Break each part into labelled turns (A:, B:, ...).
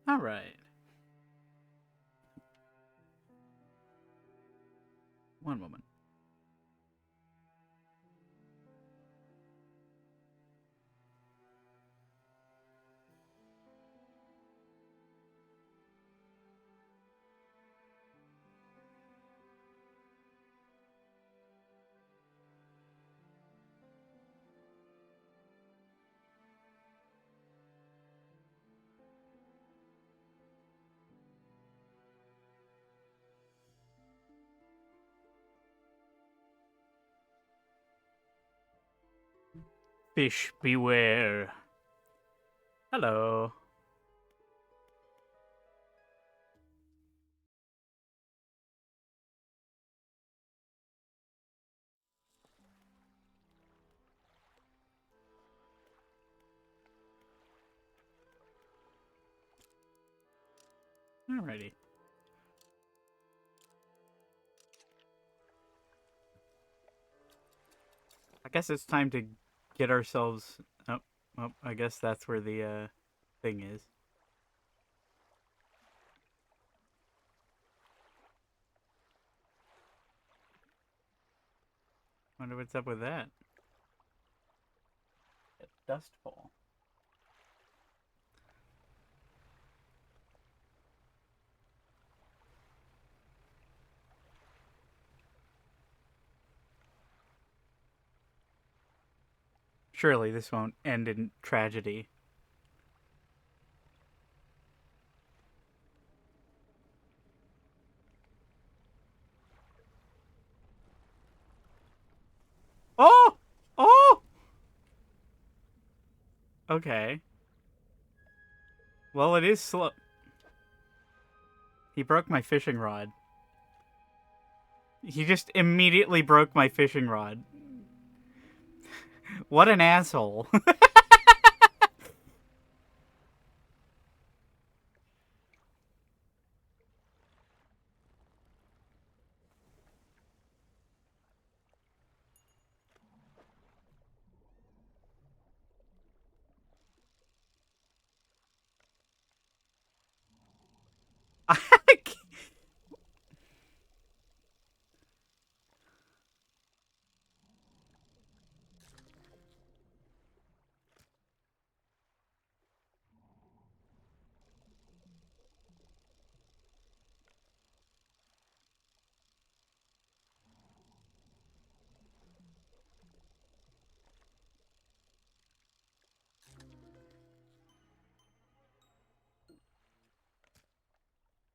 A: All right. One moment. Fish beware. Hello. Alrighty. I guess it's time to get ourselves. Oh, oh I guess that's where the thing is. Wonder what's up with that. A dust ball. Surely this won't end in tragedy. Oh! Oh! Okay. Well, it is slow. He broke my fishing rod. He just immediately broke my fishing rod. What an asshole.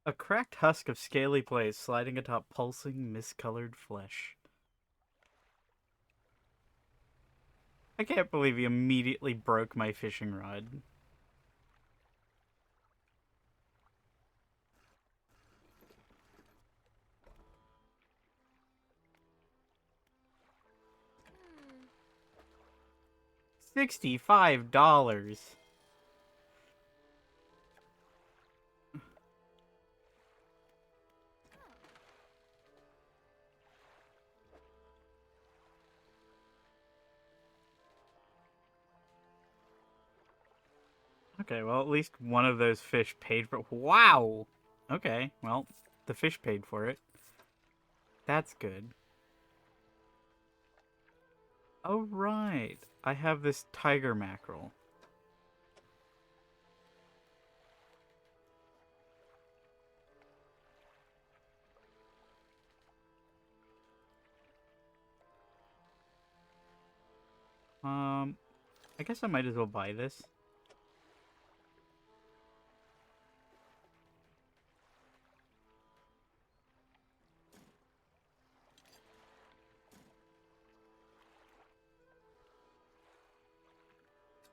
A: A cracked husk of scaly plates sliding atop pulsing, miscolored flesh. I can't believe he immediately broke my fishing rod. $65. Okay, well, at least one of those fish paid for. Wow! Okay, well, the fish paid for it. That's good. Oh, right. I have this tiger mackerel. Um, I guess I might as well buy this.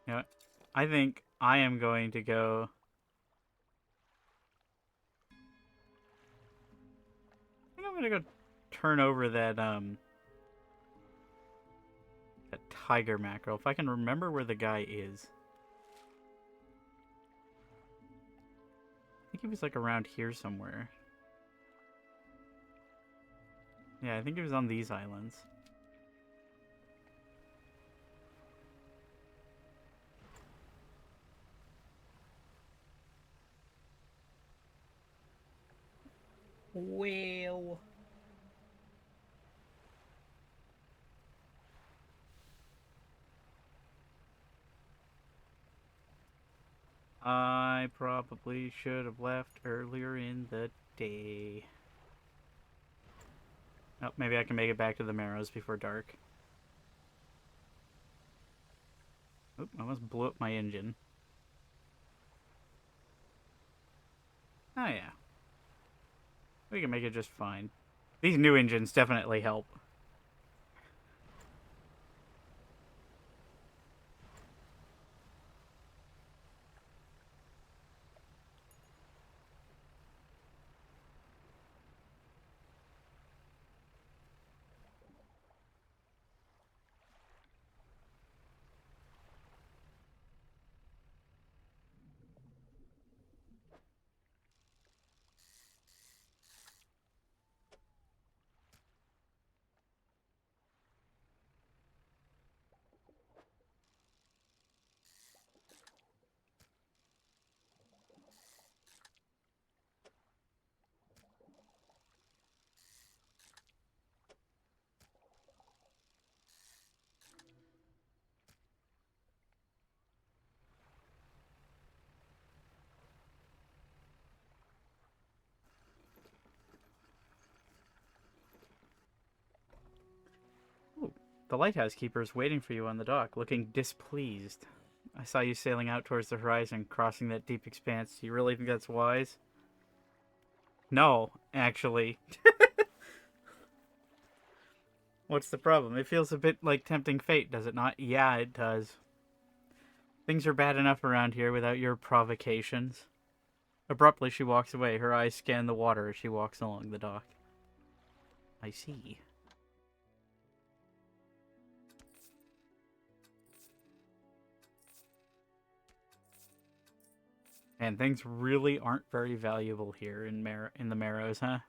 A: You know what? I think I am going to go. I think I'm gonna go turn over that tiger mackerel if I can remember where the guy is. I think he was like around here somewhere. Yeah, I think he was on these islands. Well. I probably should have left earlier in the day. Oh, maybe I can make it back to the Marrows before dark. Oop, I almost blew up my engine. Oh yeah. We can make it just fine. These new engines definitely help. Ooh, the lighthouse keeper is waiting for you on the dock, looking displeased. I saw you sailing out towards the horizon, crossing that deep expanse. Do you really think that's wise? No, actually. What's the problem? It feels a bit like tempting fate, does it not? Yeah, it does. Things are bad enough around here without your provocations. Abruptly, she walks away. Her eyes scan the water as she walks along the dock. I see. And things really aren't very valuable here in the Marrows, huh?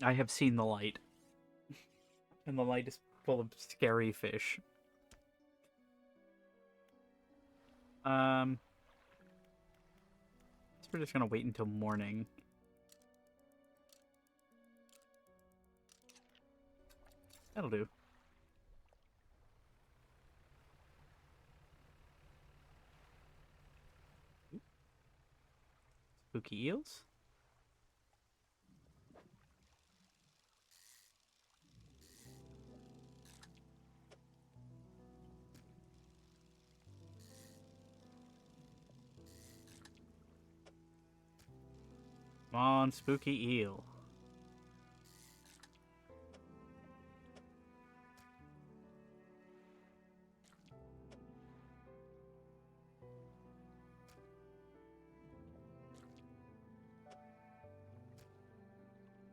A: I have seen the light. And the light is full of scary fish. So we're just gonna wait until morning. That'll do. Spooky eels? Come on, spooky eel.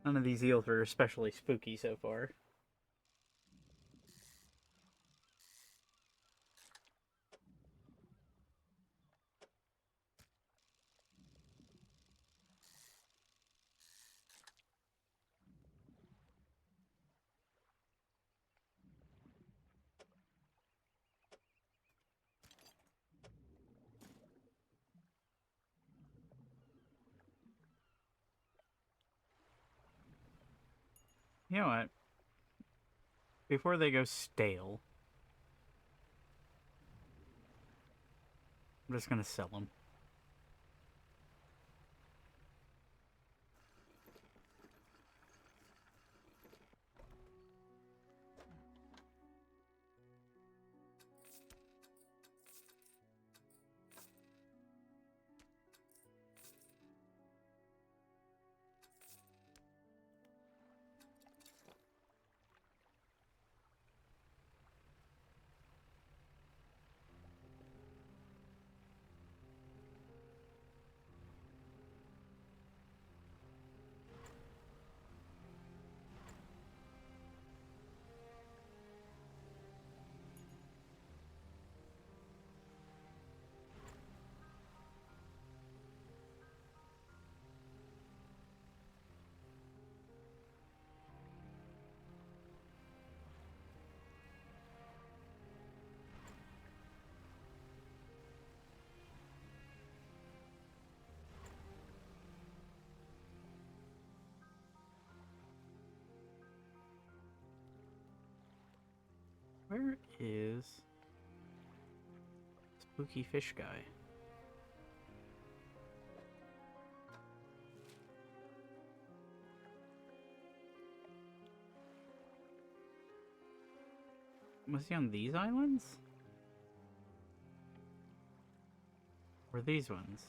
A: None of these eels are especially spooky so far. You know what? Before they go stale, I'm just gonna sell them. Where is Spooky Fish Guy? Was he on these islands? Or these ones?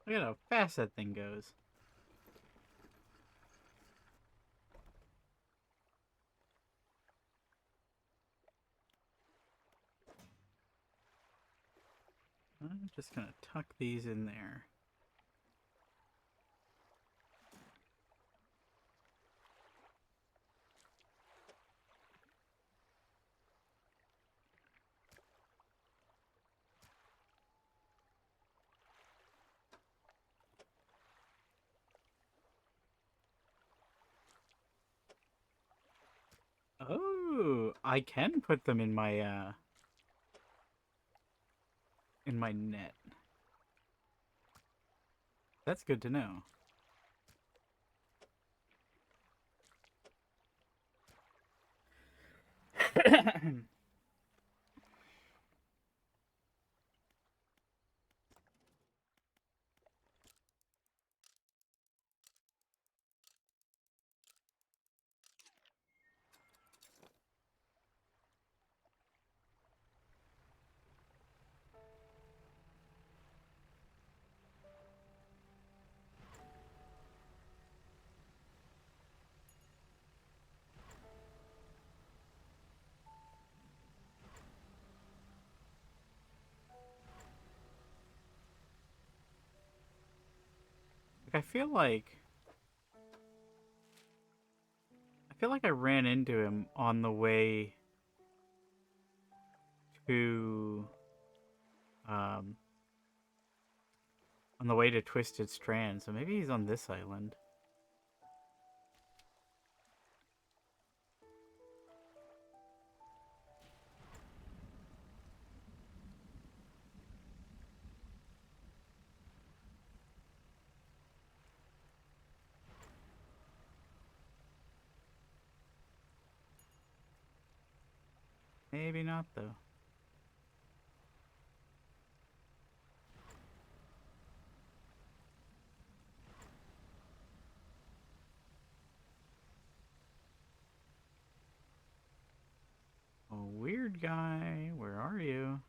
A: Look at how fast that thing goes. I'm just gonna tuck these in there. Oh, I can put them in my net. That's good to know. I feel like I ran into him on the way to um Twisted Strand, so maybe he's on this island. Maybe not though. Oh, weird guy, where are you?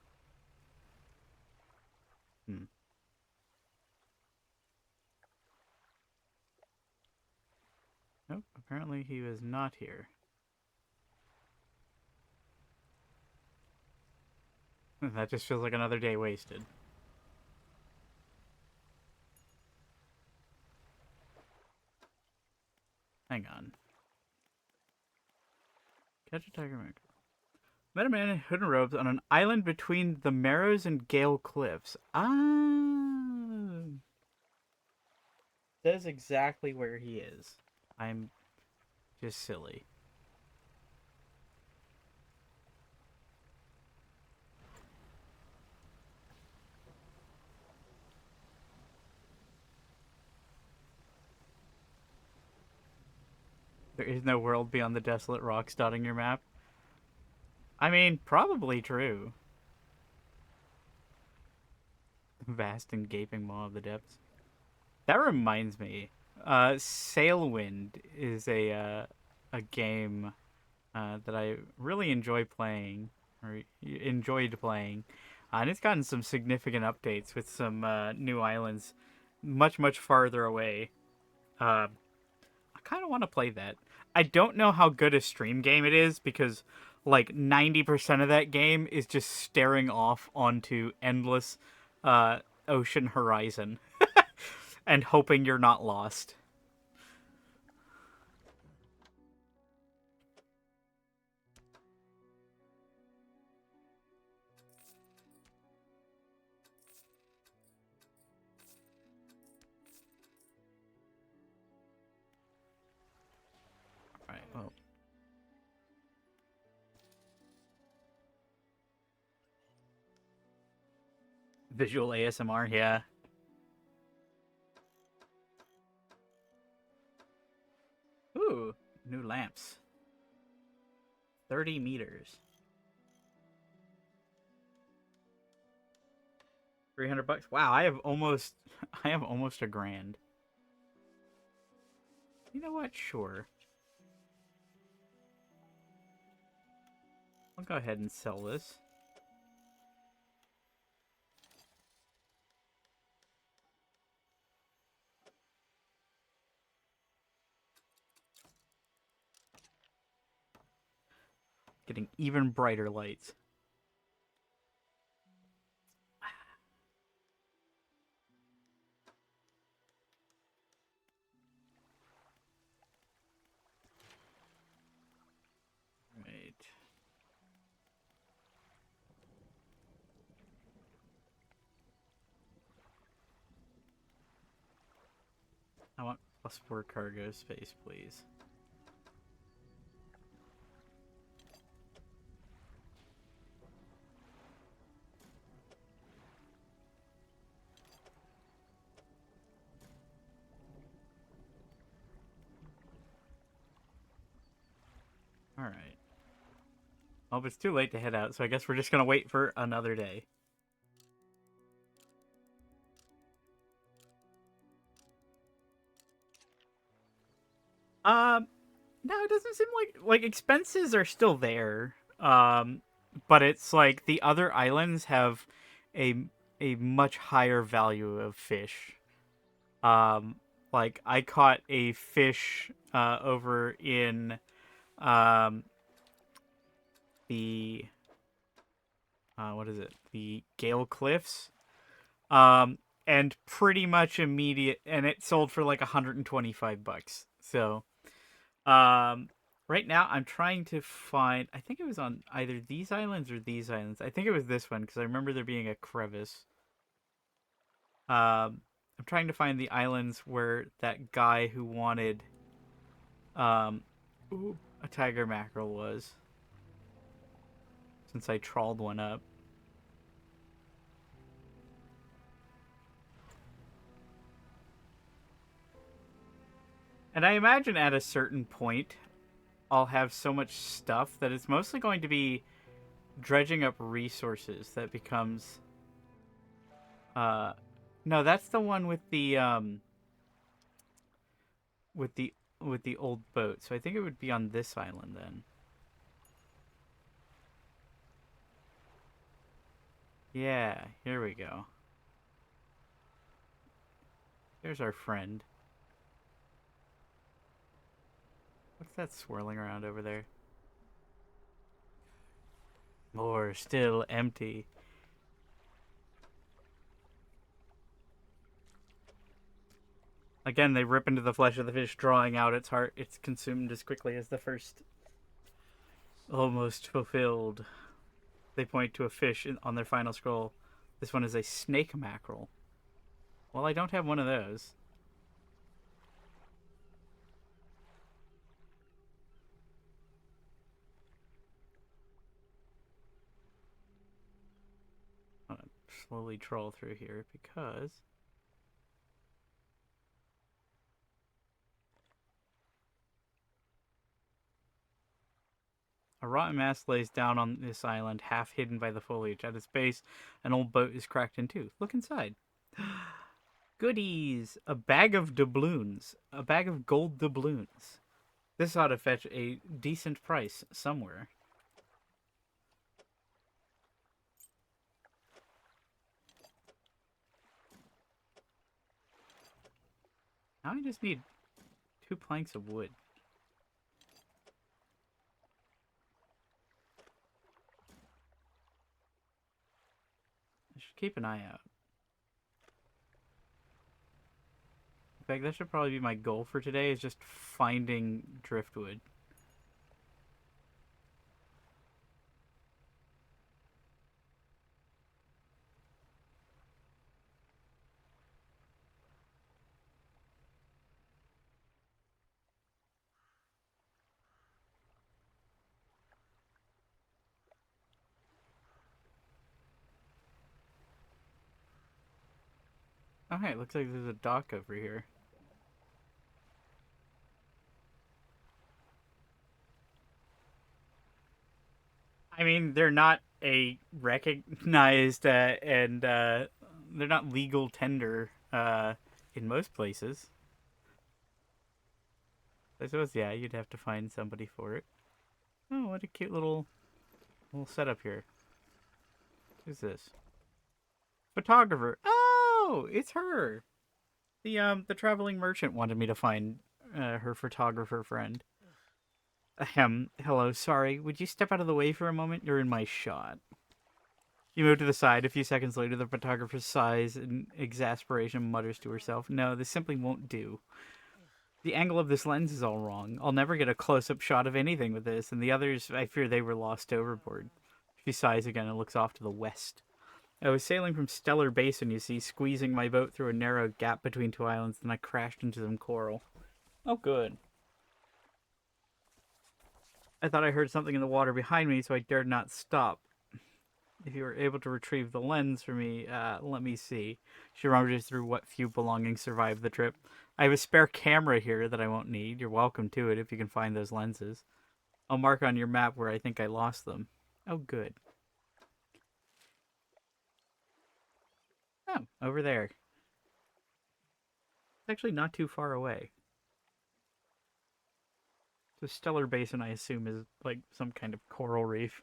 A: Nope, apparently he was not here. That just feels like another day wasted. Hang on. Catch a tiger moon. Met a man in hood and robes on an island between the Marrows and Gale Cliffs. Ah. That is exactly where he is. I'm just silly. There is no world beyond the desolate rocks dotting your map. I mean, probably true. Vast and gaping maw of the depths. That reminds me, Sailwind is a game that I really enjoy playing, or enjoyed playing, and it's gotten some significant updates with some new islands, much farther away. Uh, I kind of want to play that. I don't know how good a stream game it is because like 90% of that game is just staring off onto endless uh, ocean horizon and hoping you're not lost. All right. Well, visual ASMR, yeah. Ooh, new lamps. 30 meters. 300 bucks. Wow, I have almost I have almost a grand. You know what? Sure. I'll go ahead and sell this. Getting even brighter lights. Right. I want +4 cargo space, please. All right. Oh, but it's too late to head out, so I guess we're just gonna wait for another day. Um, no, it doesn't seem like expenses are still there. But it's like the other islands have a a much higher value of fish. Um, like I caught a fish over in um the what is it? The Gale Cliffs. Um, and pretty much immediate, and it sold for like 125 bucks. So, um, right now I'm trying to find. I think it was on either these islands or these islands. I think it was this one because I remember there being a crevice. I'm trying to find the islands where that guy who wanted um, a tiger mackerel was. Since I trawled one up. And I imagine at a certain point, I'll have so much stuff that it's mostly going to be dredging up resources that becomes uh no, that's the one with the with the old boat. So I think it would be on this island then. Yeah, here we go. There's our friend. What's that swirling around over there? More still empty. Again, they rip into the flesh of the fish, drawing out its heart. It's consumed as quickly as the first. Almost fulfilled. They point to a fish on their final scroll. This one is a snake mackerel. Well, I don't have one of those. I'm gonna slowly troll through here because A rotten mast lays down on this island, half hidden by the foliage. At its base, an old boat is cracked in two. Look inside. Goodies! A bag of doubloons. A bag of gold doubloons. This ought to fetch a decent price somewhere. Now I just need 2 planks of wood. I should keep an eye out. In fact, that should probably be my goal for today, is just finding driftwood. Okay, looks like there's a dock over here. I mean, they're not a recognized and they're not legal tender in most places. I suppose, yeah, you'd have to find somebody for it. Oh, what a cute little setup here. Who's this? Photographer. Oh, it's her. The traveling merchant wanted me to find her photographer friend. Hello, sorry. Would you step out of the way for a moment? You're in my shot. You move to the side. A few seconds later, the photographer sighs in exasperation, mutters to herself, "No, this simply won't do. The angle of this lens is all wrong. I'll never get a close-up shot of anything with this, and the others, I fear they were lost overboard." She sighs again and looks off to the west. "I was sailing from Stellar Basin, you see, squeezing my boat through a narrow gap between two islands, and I crashed into some coral." Oh, good. "I thought I heard something in the water behind me, so I dared not stop. If you were able to retrieve the lens for me, let me see." She rummages through what few belongings survived the trip. "I have a spare camera here that I won't need. You're welcome to it if you can find those lenses. I'll mark on your map where I think I lost them." Oh, good. Oh, over there. It's actually not too far away. The Stellar Basin, I assume, is like some kind of coral reef.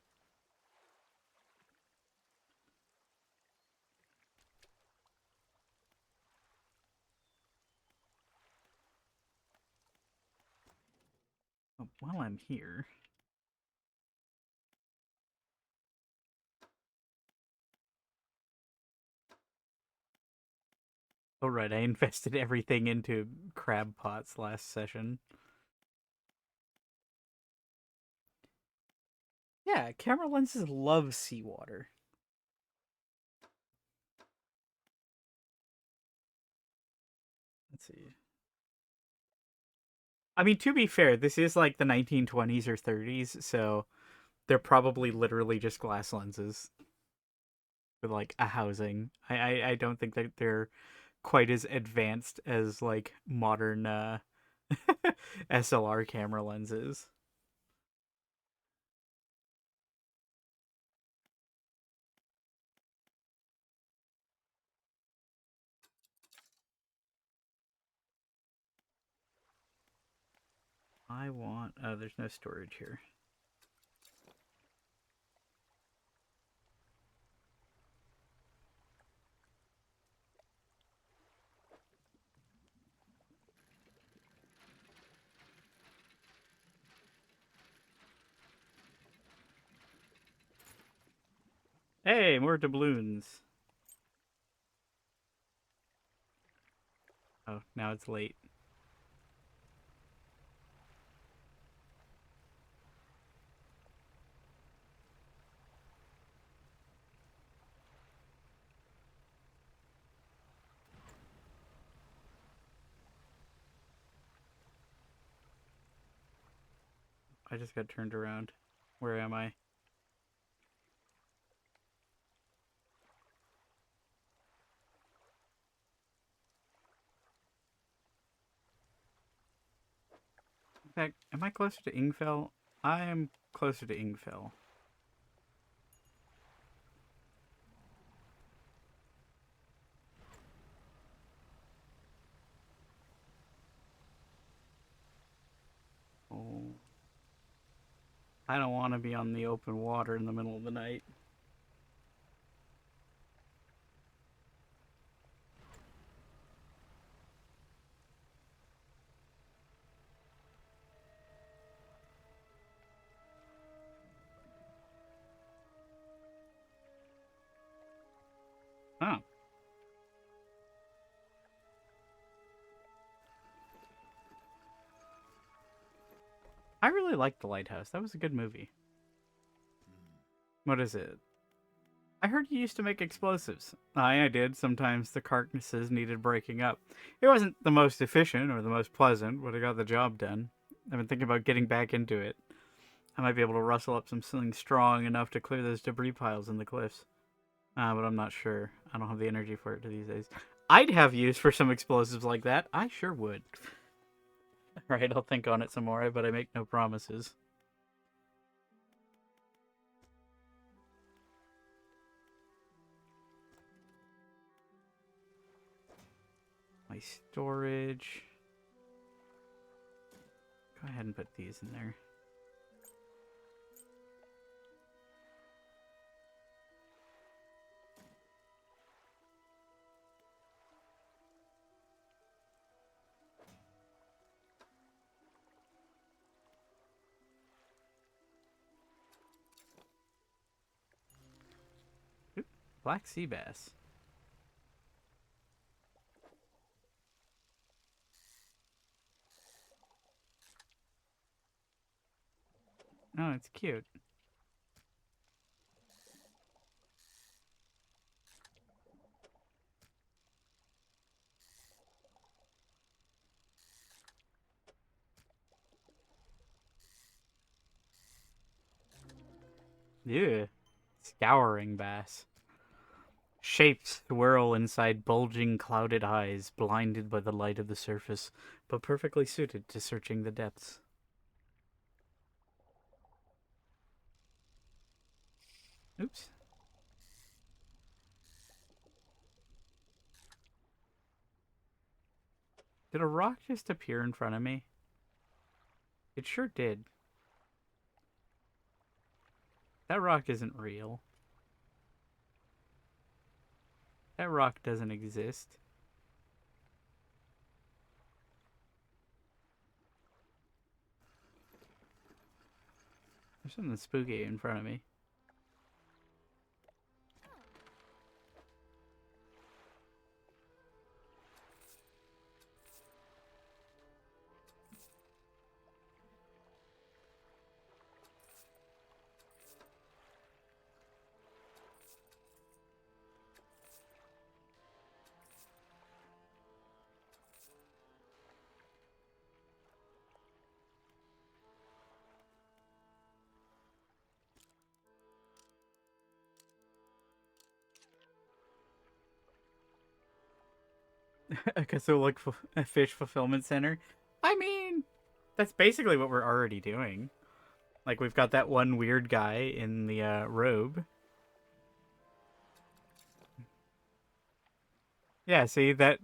A: Oh, while I'm here... Oh, right, I invested everything into crab pots last session. Yeah, camera lenses love seawater. Let's see. I mean, to be fair, this is like the 1920s or 30s, so they're probably literally just glass lenses with like a housing. I don't think that they're quite as advanced as like modern SLR camera lenses. I want... Oh, there's no storage here. Hey, more doubloons. Oh, now it's late. I just got turned around. Where am I? In fact, am I closer to Ingfell? I am closer to Ingfell. Oh. I don't want to be on the open water in the middle of the night. Oh. I really liked The Lighthouse. That was a good movie. What is it? I heard you used to make explosives. I did. Sometimes the carcasses needed breaking up. It wasn't the most efficient or the most pleasant, but it got the job done. I've been thinking about getting back into it. I might be able to rustle up something strong enough to clear those debris piles in the cliffs. But I'm not sure. I don't have the energy for it these days. I'd have use for some explosives like that. I sure would. Right, I'll think on it some more, but I make no promises. My storage. Go ahead and put these in there. Oop, black sea bass. Oh, it's cute. Yeah. Scouring bass. Shapes swirl inside bulging, clouded eyes, blinded by the light of the surface, but perfectly suited to searching the depths. Oops. Did a rock just appear in front of me? It sure did. That rock isn't real. That rock doesn't exist. There's something spooky in front of me. Okay, so like a fish fulfillment center. I mean, that's basically what we're already doing. Like we've got that one weird guy in the robe. Yeah, see that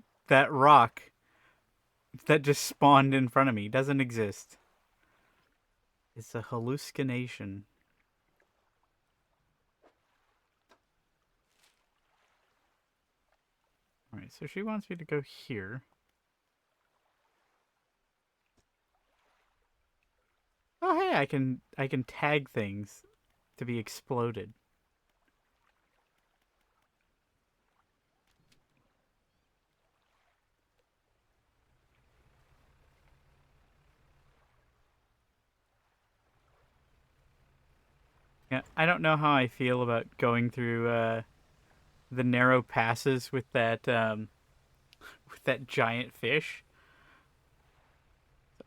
A: rock that just spawned in front of me doesn't exist. It's a hallucination. All right, so she wants me to go here. Oh, hey, I can tag things to be exploded. Yeah, I don't know how I feel about going through the narrow passes with that giant fish.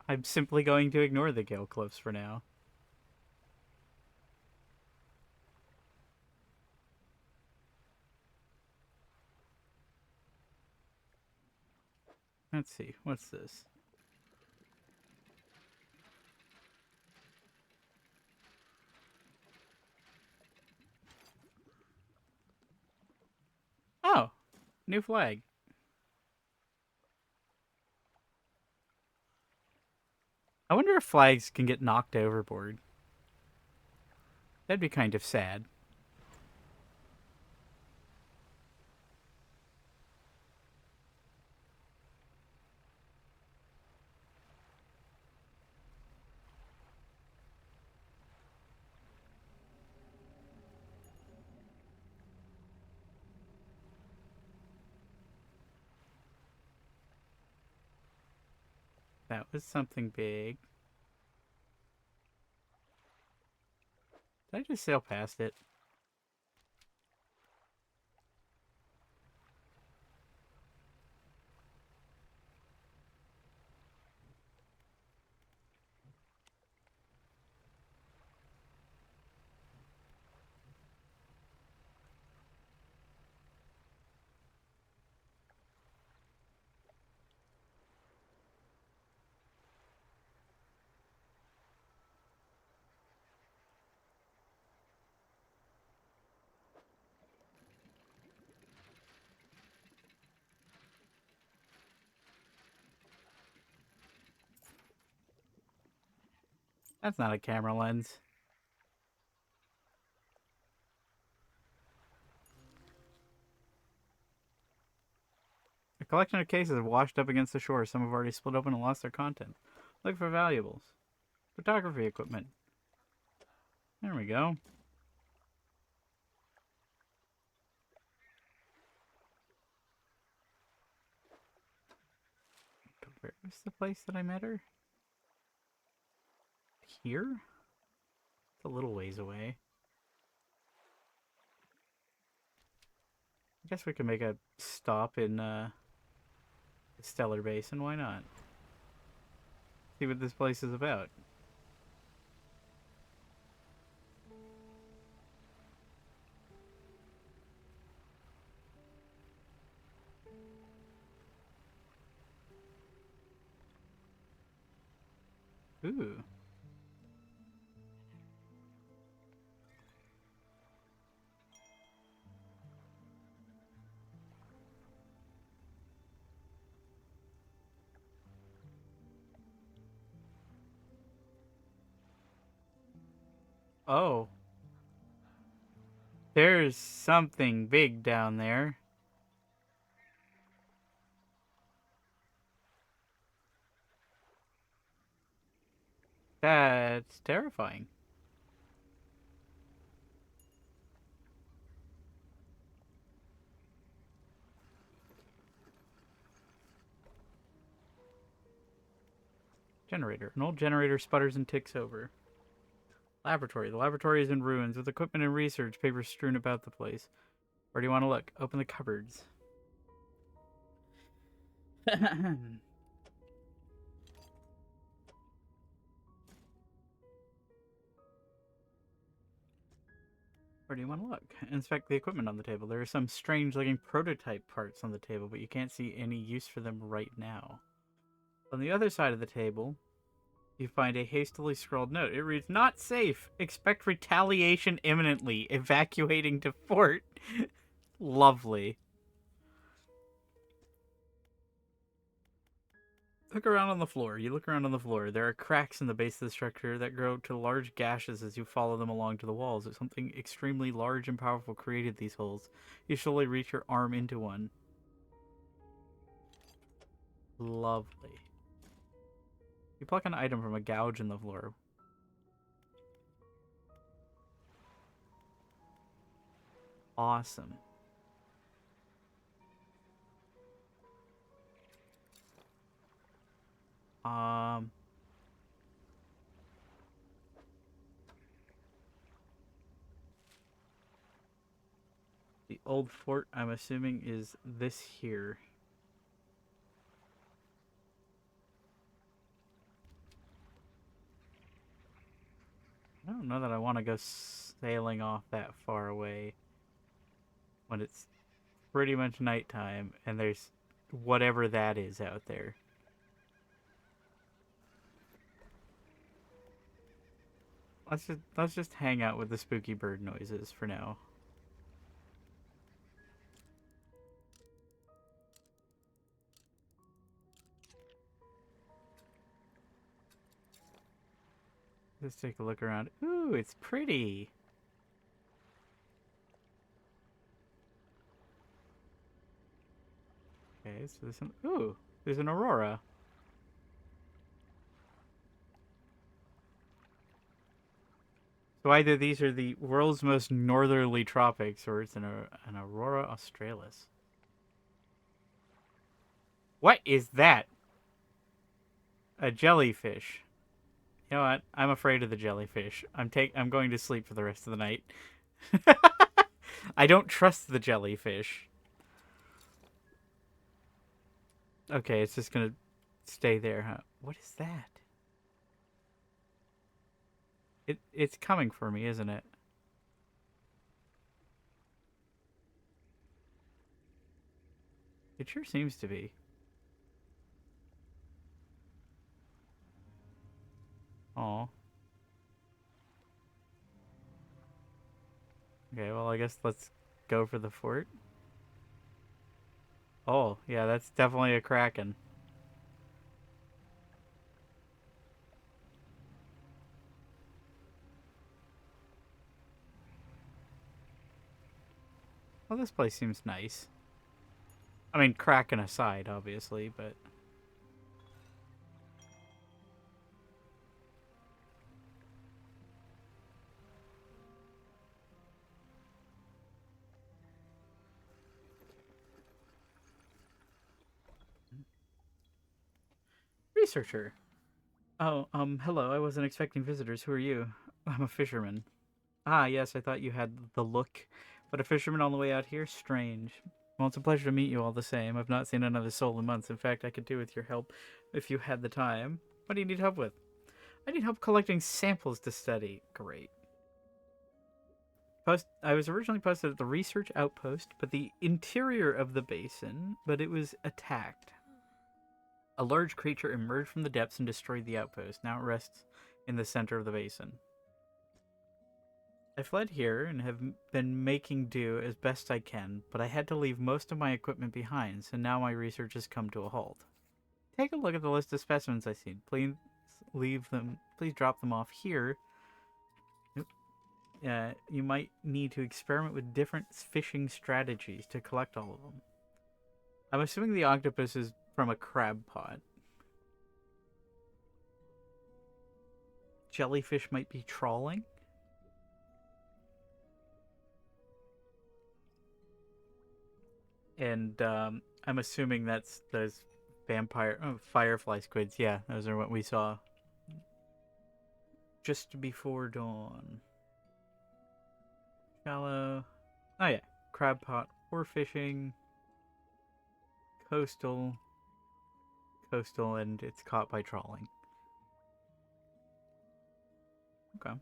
A: I'm simply going to ignore the Gale Cliffs for now. Let's see, what's this? New flag. I wonder if flags can get knocked overboard. That'd be kind of sad. That was something big. Did I just sail past it? That's not a camera lens. A collection of cases have washed up against the shore. Some have already split open and lost their content. Look for valuables. Photography equipment. There we go. Where was the place that I met her? Here? It's a little ways away. I guess we can make a stop in Stellar Basin. Why not? See what this place is about. Ooh. Oh. There's something big down there. That's terrifying. Generator. An old generator sputters and ticks over. Laboratory. The laboratory is in ruins, with equipment and research papers strewn about the place. Where do you want to look? Open the cupboards. Where do you want to look? Inspect the equipment on the table. There are some strange looking prototype parts on the table, but you can't see any use for them right now. On the other side of the table, you find a hastily scrawled note. It reads, "Not safe. Expect retaliation imminently. Evacuating to fort." Lovely. Look around on the floor. You look around on the floor. There are cracks in the base of the structure that grow to large gashes as you follow them along to the walls. It's something extremely large and powerful created these holes. You slowly reach your arm into one. Lovely. You pluck an item from a gouge in the floor. Awesome. The old fort, I'm assuming, is this here. I don't know that I want to go sailing off that far away when it's pretty much nighttime and there's whatever that is out there. Let's just hang out with the spooky bird noises for now. Let's take a look around. Ooh, it's pretty. Okay, so there's an aurora. So either these are the world's most northerly tropics, or it's an aurora australis. What is that? A jellyfish. You know what? I'm afraid of the jellyfish. I'm going to sleep for the rest of the night. I don't trust the jellyfish. Okay, it's just gonna stay there, huh? What is that? It's coming for me, isn't it? It sure seems to be. Oh. Okay, well I guess let's go for the fort. Oh, yeah, that's definitely a kraken. Well, this place seems nice. I mean, kraken aside, obviously, but researcher. Oh, hello. I wasn't expecting visitors. Who are you? I'm a fisherman. Ah, yes, I thought you had the look. But a fisherman on the way out here? Strange. Well, it's a pleasure to meet you all the same. I've not seen another soul in months. In fact, I could do with your help if you had the time. What do you need help with? I need help collecting samples to study. Great. I was originally posted at the research outpost, but the interior of the basin, but it was attacked. A large creature emerged from the depths and destroyed the outpost. Now it rests in the center of the basin. I fled here and have been making do as best I can, but I had to leave most of my equipment behind, so now my research has come to a halt. Take a look at the list of specimens I've seen. Please drop them off here. You might need to experiment with different fishing strategies to collect all of them. I'm assuming the octopus is from a crab pot. Jellyfish might be trawling. And I'm assuming that's those firefly squids. Yeah, those are what we saw just before dawn. Shallow. Oh yeah, crab pot, ore fishing, coastal, and it's caught by trawling. Okay.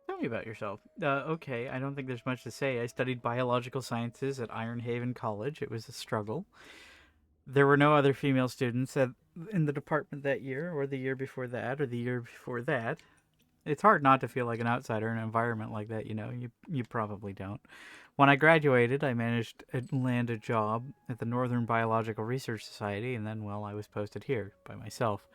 A: Tell me about yourself. Okay, I don't think there's much to say. I studied biological sciences at Iron Haven College. It was a struggle. There were no other female students in the department that year, or the year before that, or the year before that. It's hard not to feel like an outsider in an environment like that, you know. You probably don't. When I graduated, I managed to land a job at the Northern Biological Research Society, and then, well, I was posted here by myself.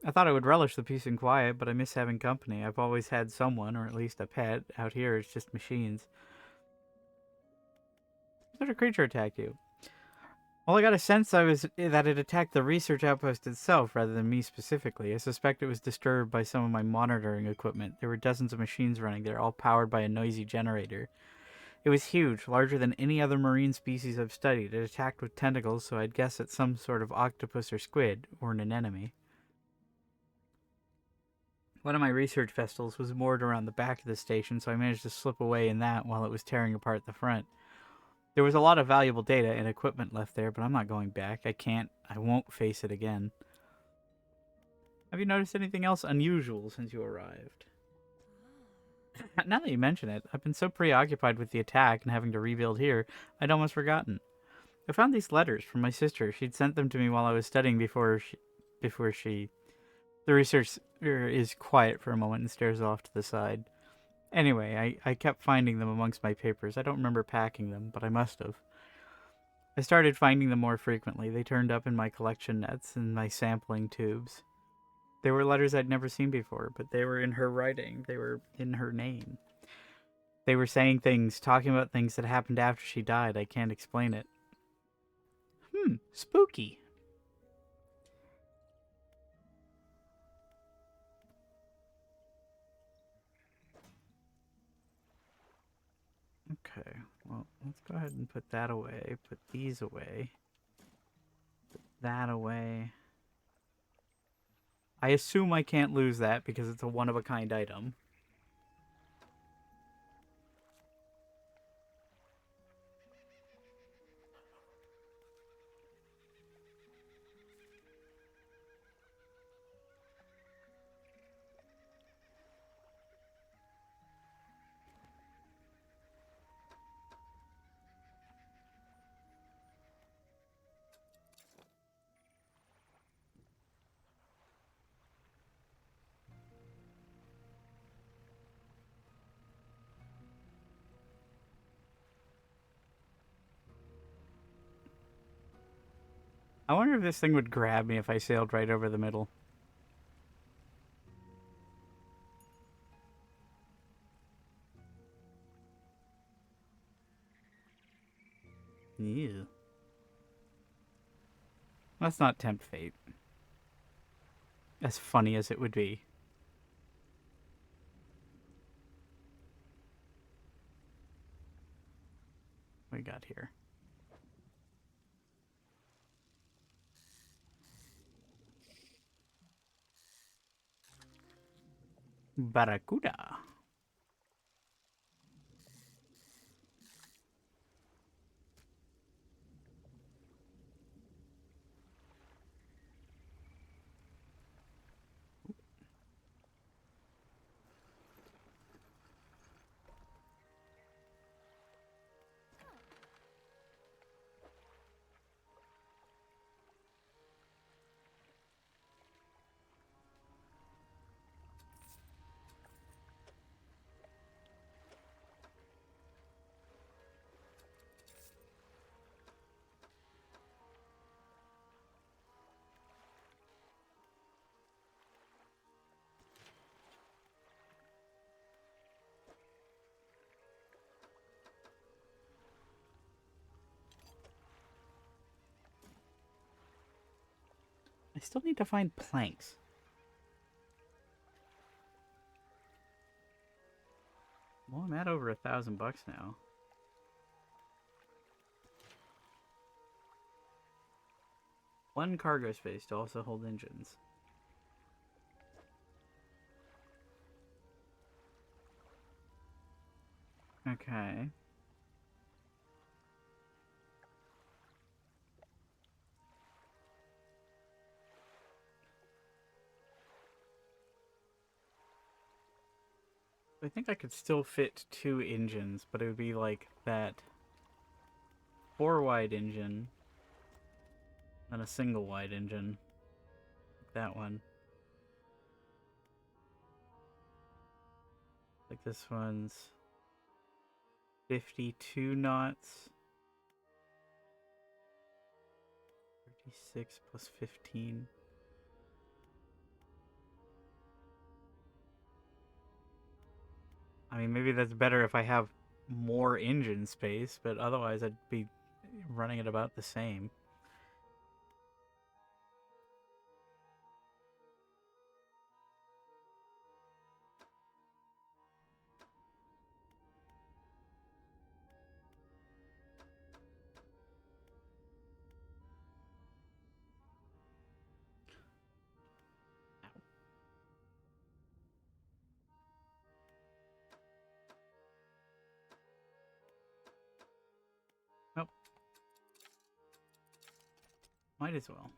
A: I thought I would relish the peace and quiet, but I miss having company. I've always had someone, or at least a pet. Out here, it's just machines. What sort of creature attacked you? Well, I got a sense that it attacked the research outpost itself rather than me specifically. I suspect it was disturbed by some of my monitoring equipment. There were dozens of machines running there, all powered by a noisy generator. It was huge, larger than any other marine species I've studied. It attacked with tentacles, so I'd guess it's some sort of octopus or squid, or an anemone. One of my research vessels was moored around the back of the station, so I managed to slip away in that while it was tearing apart the front. There was a lot of valuable data and equipment left there, but I'm not going back. I won't face it again. Have you noticed anything else unusual since you arrived? Now that you mention it, I've been so preoccupied with the attack and having to rebuild here, I'd almost forgotten. I found these letters from my sister. She'd sent them to me while I was studying before she... The researcher is quiet for a moment and stares off to the side. Anyway, I kept finding them amongst my papers. I don't remember packing them, but I must have. I started finding them more frequently. They turned up in my collection nets and my sampling tubes. They were letters I'd never seen before, but they were in her writing. They were in her name. They were saying things, talking about things that happened after she died. I can't explain it. Spooky. Okay, well, let's go ahead and put that away. Put these away. Put that away. I assume I can't lose that because it's a one-of-a-kind item. I wonder if this thing would grab me if I sailed right over the middle. Yeah. Let's not tempt fate. As funny as it would be. What we got here? Barracuda. I still need to find planks. Well, I'm at over $1,000 now. One cargo space to also hold engines. Okay. I think I could still fit 2 engines, but it would be like that 4-wide engine and a single wide engine. That one. Like this one's 52 knots. 36 plus 15. I mean, maybe that's better if I have more engine space, but otherwise I'd be running at about the same. Nope. Might as well.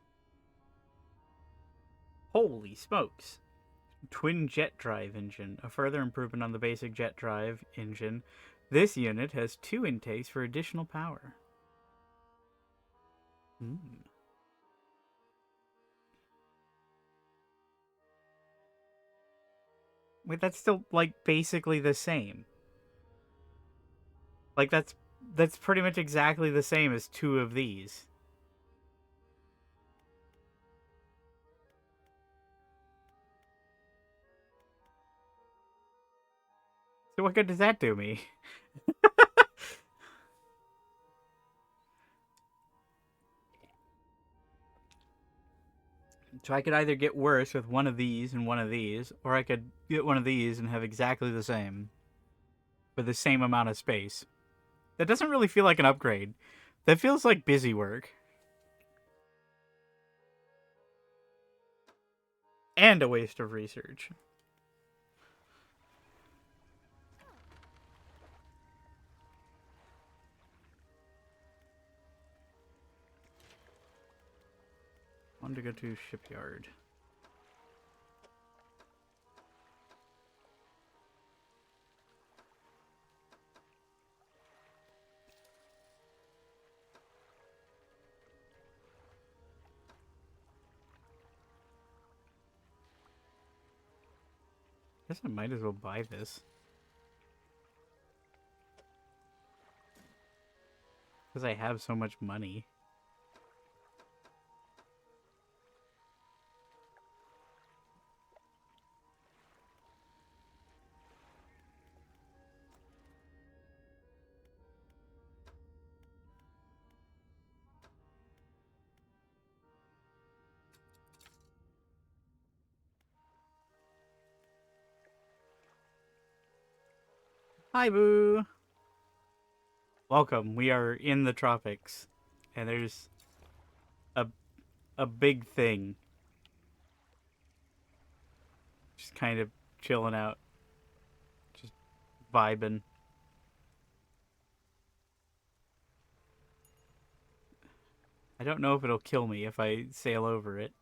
A: Holy smokes! Twin jet drive engine, a further improvement on the basic jet drive engine. This unit has 2 intakes for additional power. Wait, that's still, like, basically the same. Like, that's That's pretty much exactly the same as 2 of these. So what good does that do me? So I could either get worse with one of these and one of these, or I could get one of these and have exactly the same. With the same amount of space. That doesn't really feel like an upgrade. That feels like busy work. And a waste of research. I wanted to go to shipyard. Guess I might as well buy this. Because I have so much money. Hi, Boo! Welcome. We are in the tropics. And there's a, a big thing. Just kind of chilling out. Just vibing. I don't know if it'll kill me if I sail over it.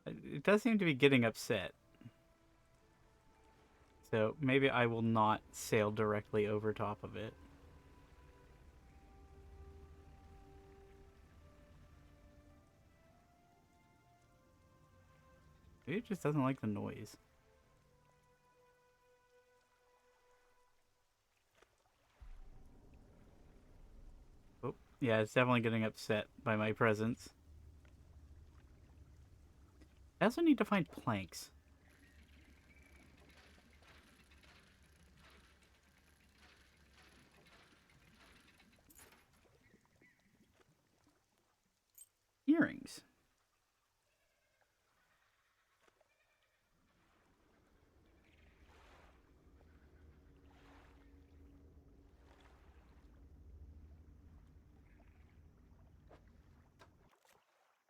A: It does seem to be getting upset. So maybe I will not sail directly over top of it. Maybe it just doesn't like the noise. Oh, yeah, it's definitely getting upset by my presence. I also need to find planks. Earrings.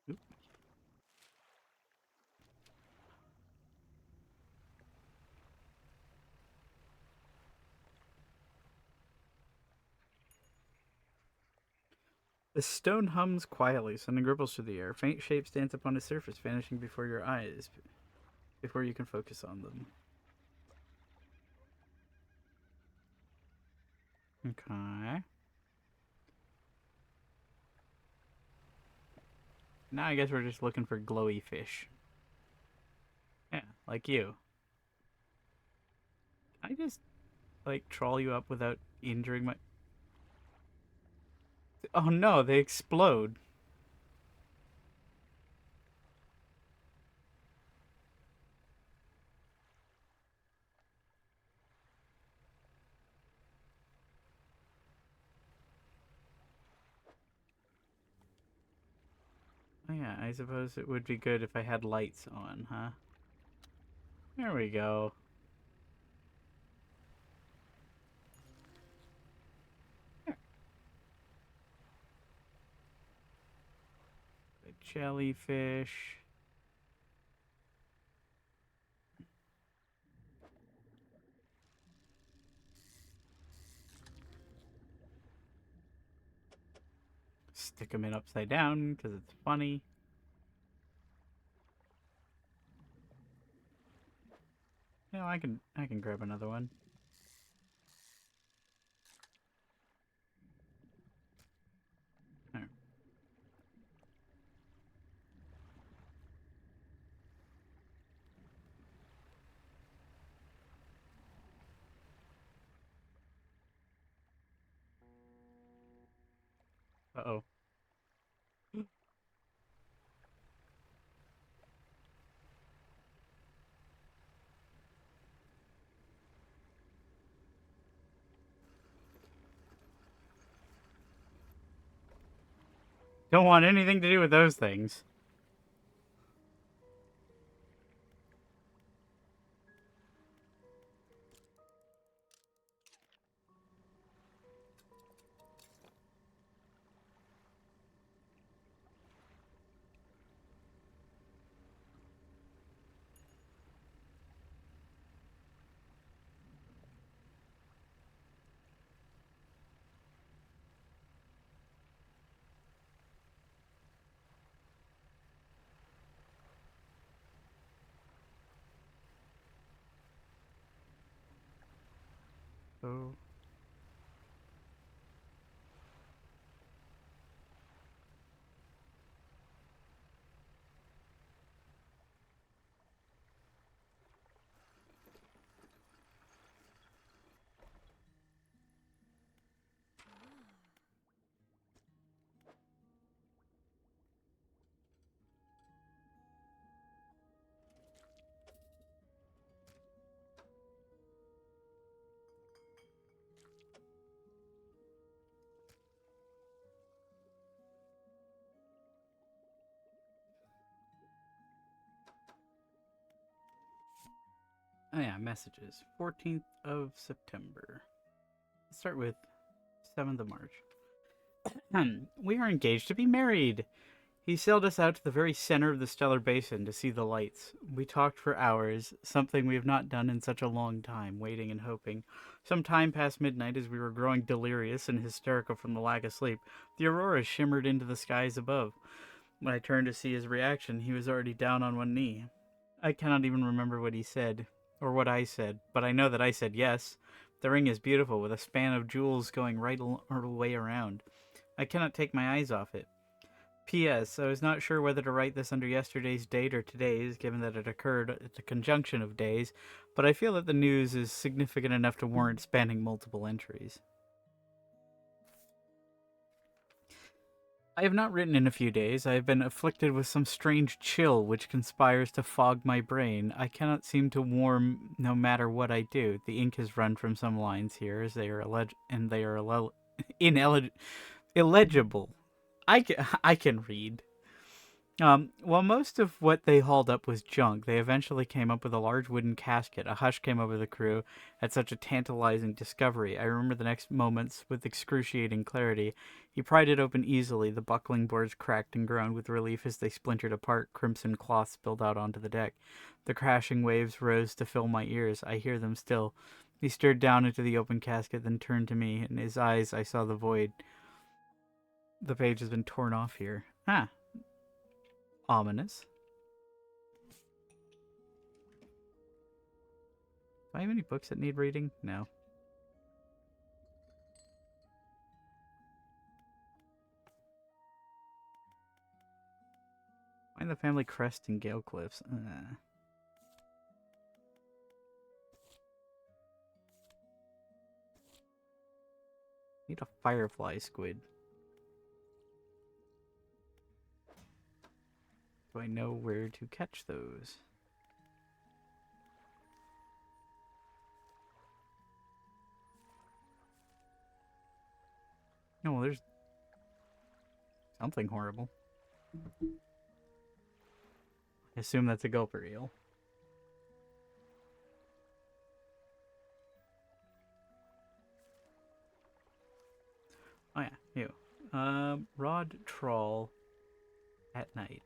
A: Oop. The stone hums quietly, sending ripples through the air. Faint shapes dance upon its surface, vanishing before your eyes, before you can focus on them. Okay. Now I guess we're just looking for glowy fish. Yeah, like you. I just, like, troll you up without injuring my... Oh no, they explode. Oh yeah, I suppose it would be good if I had lights on, huh? There we go. The jellyfish. Stick them in upside down because it's funny. No, I can grab another one. There. Uh-oh. Don't want anything to do with those things. Oh. Oh yeah, messages. 14th of September. Let's start with 7th of March. We are engaged to be married. He sailed us out to the very center of the stellar basin to see the lights. We talked for hours, something we have not done in such a long time, waiting and hoping. Some time past midnight, as we were growing delirious and hysterical from the lack of sleep, the aurora shimmered into the skies above. When I turned to see his reaction, he was already down on one knee. I cannot even remember what he said, or what I said, but I know that I said yes. The ring is beautiful, with a span of jewels going right way around. I cannot take my eyes off it. P.S. I was not sure whether to write this under yesterday's date or today's, given that it occurred at the conjunction of days, but I feel that the news is significant enough to warrant spanning multiple entries. I have not written in a few days. I have been afflicted with some strange chill which conspires to fog my brain. I cannot seem to warm no matter what I do. The ink has run from some lines here, as they are illegible. I can read. While most of what they hauled up was junk, they eventually came up with a large wooden casket. A hush came over the crew at such a tantalizing discovery. I remember the next moments with excruciating clarity. He pried it open easily. The buckling boards cracked and groaned with relief as they splintered apart. Crimson cloth spilled out onto the deck. The crashing waves rose to fill my ears. I hear them still. He stared down into the open casket, then turned to me. In his eyes, I saw the void. The page has been torn off here. Ah, ominous. Do I have any books that need reading? No. Find the family crest in Gale Cliffs. Need a firefly squid. Do I know where to catch those? No, well, there's something horrible. I assume that's a gulper eel. Oh yeah, you. Rod trawl at night.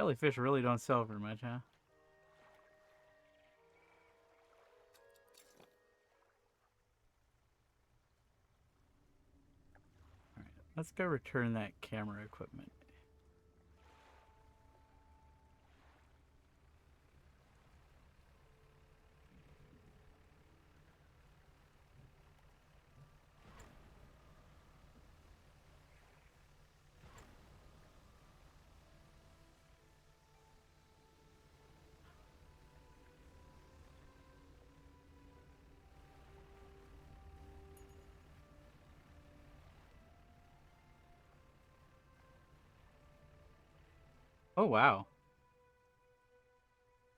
A: Jellyfish really don't sell for much, huh? Alright, let's go return that camera equipment. Oh, wow.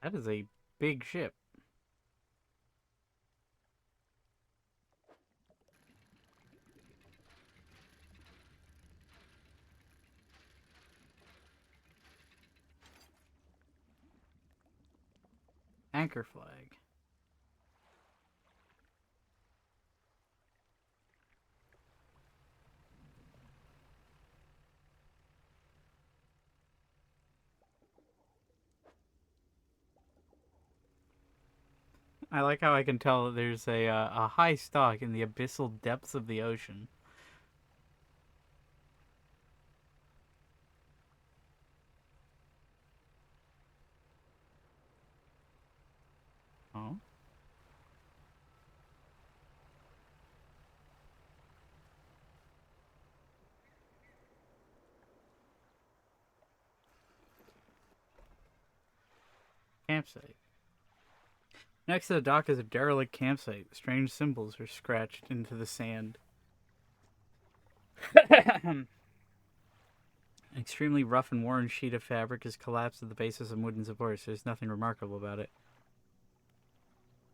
A: That is a big ship. Anchor flag. I like how I can tell that there's a high stock in the abyssal depths of the ocean. Oh. Campsite. Next to the dock is a derelict campsite. Strange symbols are scratched into the sand. An extremely rough and worn sheet of fabric is collapsed at the base of some wooden supports. There's nothing remarkable about it.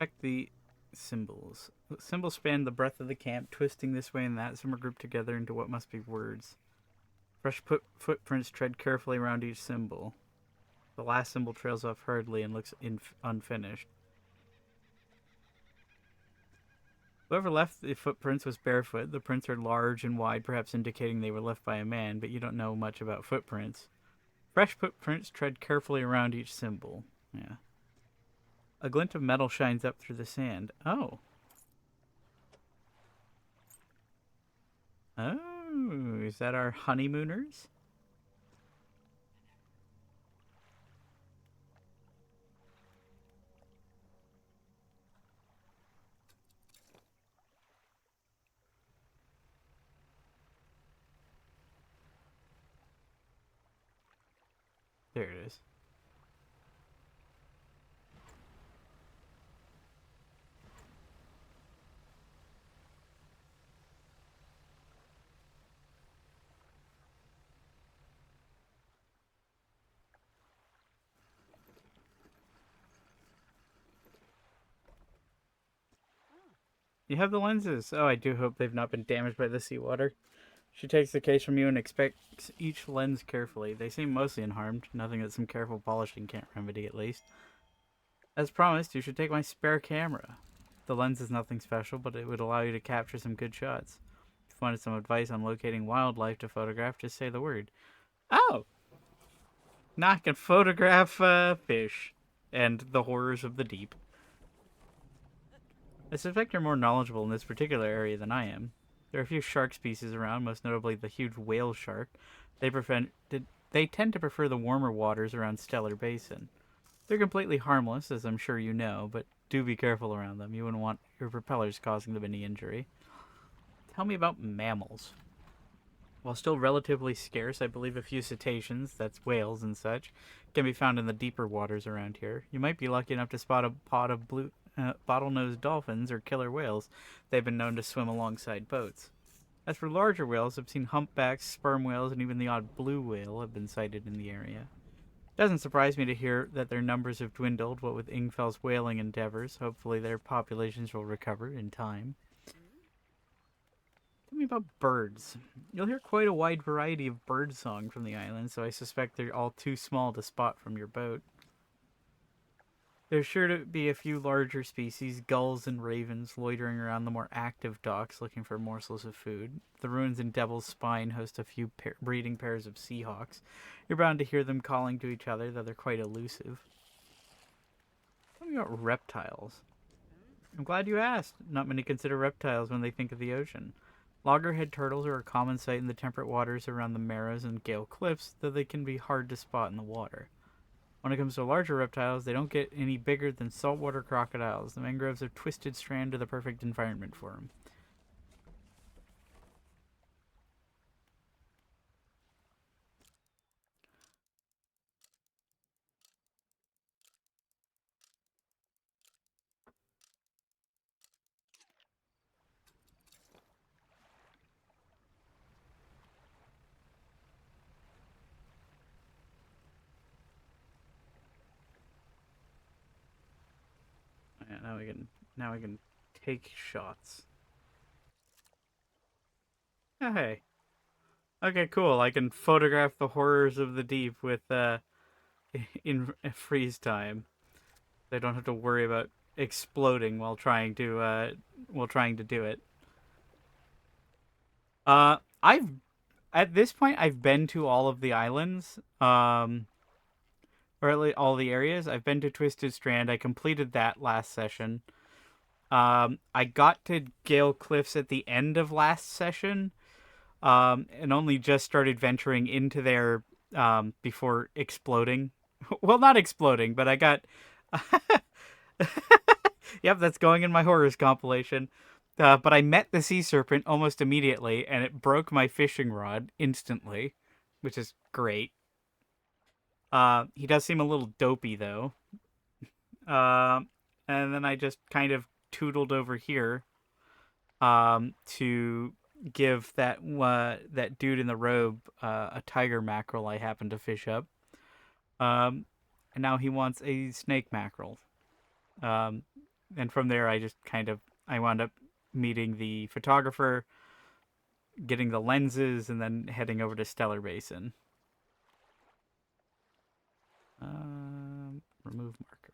A: Check the symbols. The symbols span the breadth of the camp, twisting this way and that. Some are grouped together into what must be words. Fresh footprints tread carefully around each symbol. The last symbol trails off hurriedly and looks unfinished. Whoever left the footprints was barefoot. The prints are large and wide, perhaps indicating they were left by a man, but you don't know much about footprints. Fresh footprints tread carefully around each symbol. Yeah. A glint of metal shines up through the sand. Oh. Oh, is that our honeymooners? There it is. You have the lenses. Oh, I do hope they've not been damaged by the seawater. She takes the case from you and inspects each lens carefully. They seem mostly unharmed, nothing that some careful polishing can't remedy at least. As promised, you should take my spare camera. The lens is nothing special, but it would allow you to capture some good shots. If you wanted some advice on locating wildlife to photograph, just say the word. Oh! Now I can photograph fish and the horrors of the deep. I suspect you're more knowledgeable in this particular area than I am. There are a few shark species around, most notably the huge whale shark. They tend to prefer the warmer waters around Stellar Basin. They're completely harmless, as I'm sure you know, but do be careful around them. You wouldn't want your propellers causing them any injury. Tell me about mammals. While still relatively scarce, I believe a few cetaceans, that's whales and such, can be found in the deeper waters around here. You might be lucky enough to spot a pod of bottlenose dolphins or killer whales. They've been known to swim alongside boats. As for larger whales, I've seen humpbacks, sperm whales, and even the odd blue whale have been sighted in the area. Doesn't surprise me to hear that their numbers have dwindled, what with Ingfel's whaling endeavors. Hopefully their populations will recover in time. Tell me about birds. You'll hear quite a wide variety of bird song from the island, so I suspect they're all too small to spot from your boat. There's sure to be a few larger species, gulls and ravens, loitering around the more active docks looking for morsels of food. The ruins in Devil's Spine host a few breeding pairs of seahawks. You're bound to hear them calling to each other, though they're quite elusive. Tell me about reptiles. I'm glad you asked. Not many consider reptiles when they think of the ocean. Loggerhead turtles are a common sight in the temperate waters around the Maras and Gale Cliffs, though they can be hard to spot in the water. When it comes to larger reptiles, they don't get any bigger than saltwater crocodiles. The mangroves are twisted strand to the perfect environment for them. Yeah, now we can take shots. Oh, hey. Okay, cool. I can photograph the horrors of the deep with in freeze time. I don't have to worry about exploding while trying to do it. I've at this point I've been to all of the islands, or at least all the areas. I've been to Twisted Strand. I completed that last session. I got to Gale Cliffs at the end of last session, and only just started venturing into there before exploding. Well, not exploding, but I got. Yep, that's going in my horrors compilation. But I met the sea serpent almost immediately, and it broke my fishing rod instantly, which is great. He does seem a little dopey though. And then I just kind of tootled over here to give that dude in the robe a tiger mackerel I happened to fish up. And now he wants a snake mackerel. Um, and from there, I wound up meeting the photographer, getting the lenses, and then heading over to Stellar Basin. Remove marker.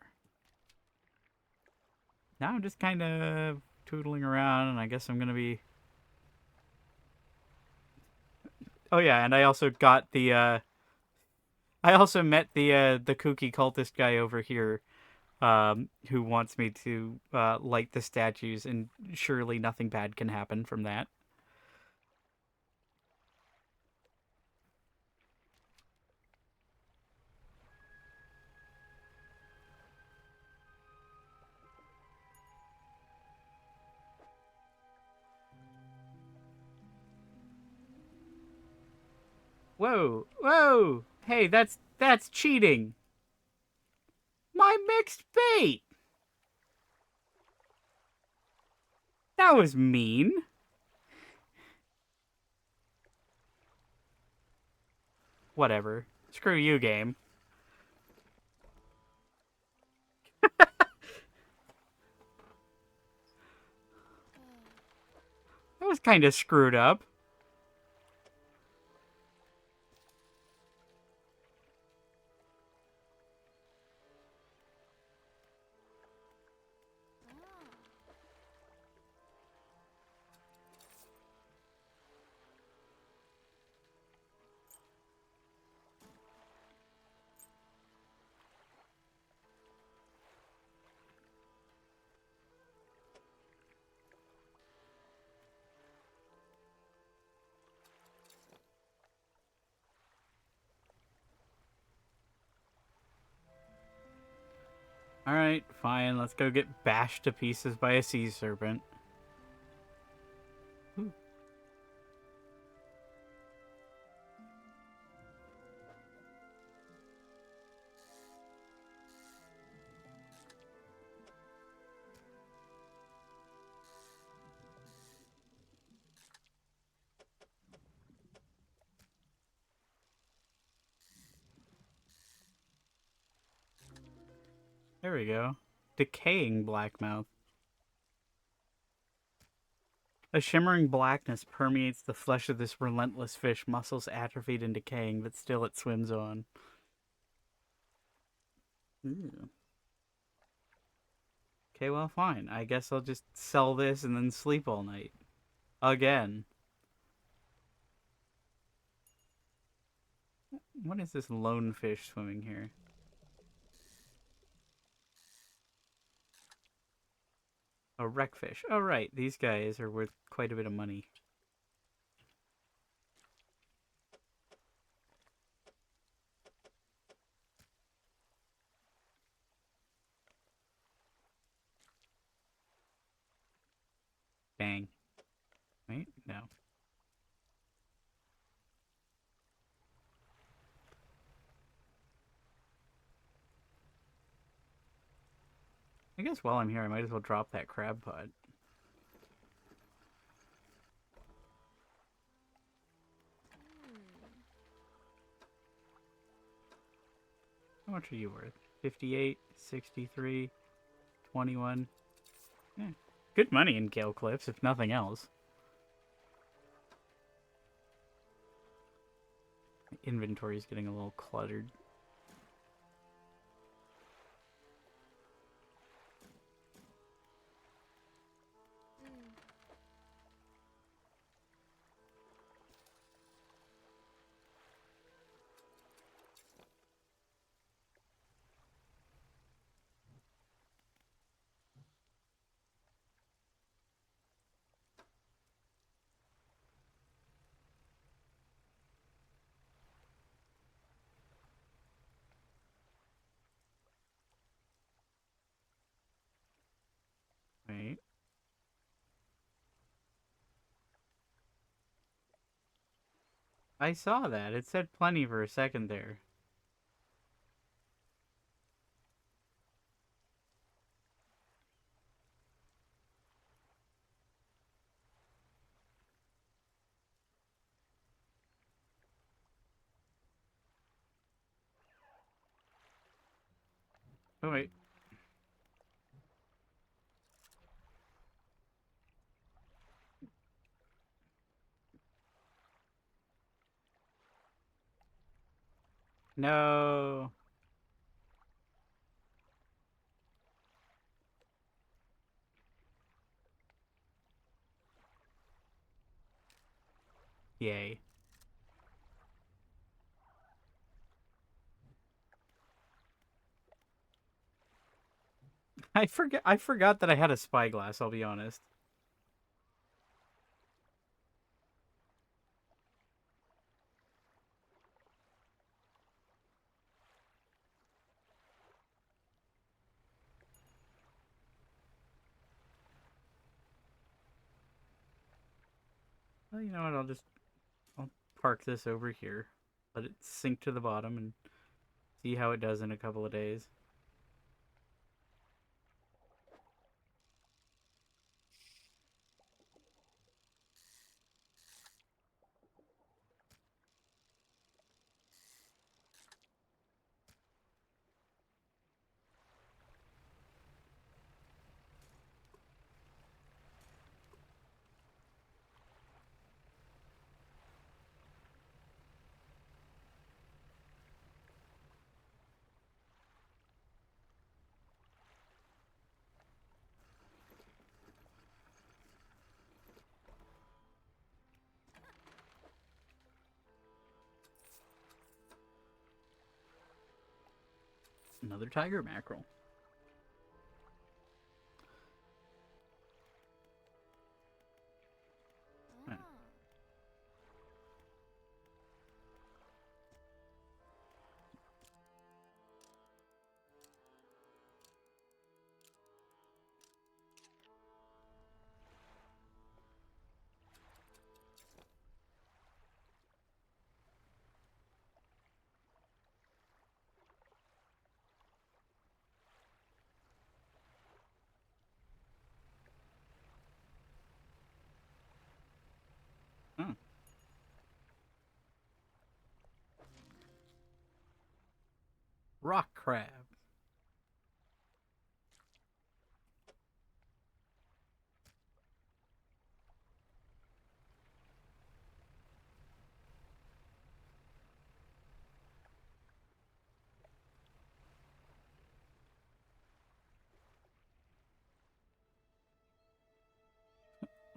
A: Now I'm just kind of tootling around, and I guess I'm gonna be. Oh yeah, and I also got the. I also met the kooky cultist guy over here, who wants me to light the statues, and surely nothing bad can happen from that. Whoa, whoa! Hey, that's cheating. My mixed bait. That was mean. Whatever. Screw you, game. That was kind of screwed up. Alright, fine. Let's go get bashed to pieces by a sea serpent. Ooh. There we go. Decaying blackmouth. A shimmering blackness permeates the flesh of this relentless fish, muscles atrophied and decaying, but still it swims on. Ew. Okay, well, fine. I guess I'll just sell this and then sleep all night. Again. What is this lone fish swimming here? A wreckfish. Oh, right. These guys are worth quite a bit of money. Bang. Wait, no. I guess while I'm here, I might as well drop that crab pot. How much are you worth? 58, 63, 21. Yeah. Good money in Gale Cliffs, if nothing else. My inventory's getting a little cluttered. Wait. I saw that. It said plenty for a second there. Oh, wait. No. Yay. I forgot that I had a spyglass, I'll be honest. Well, you know what? I'll park this over here. Let it sink to the bottom and see how it does in a couple of days. Another tiger mackerel. Huh. Huh. Rock crab.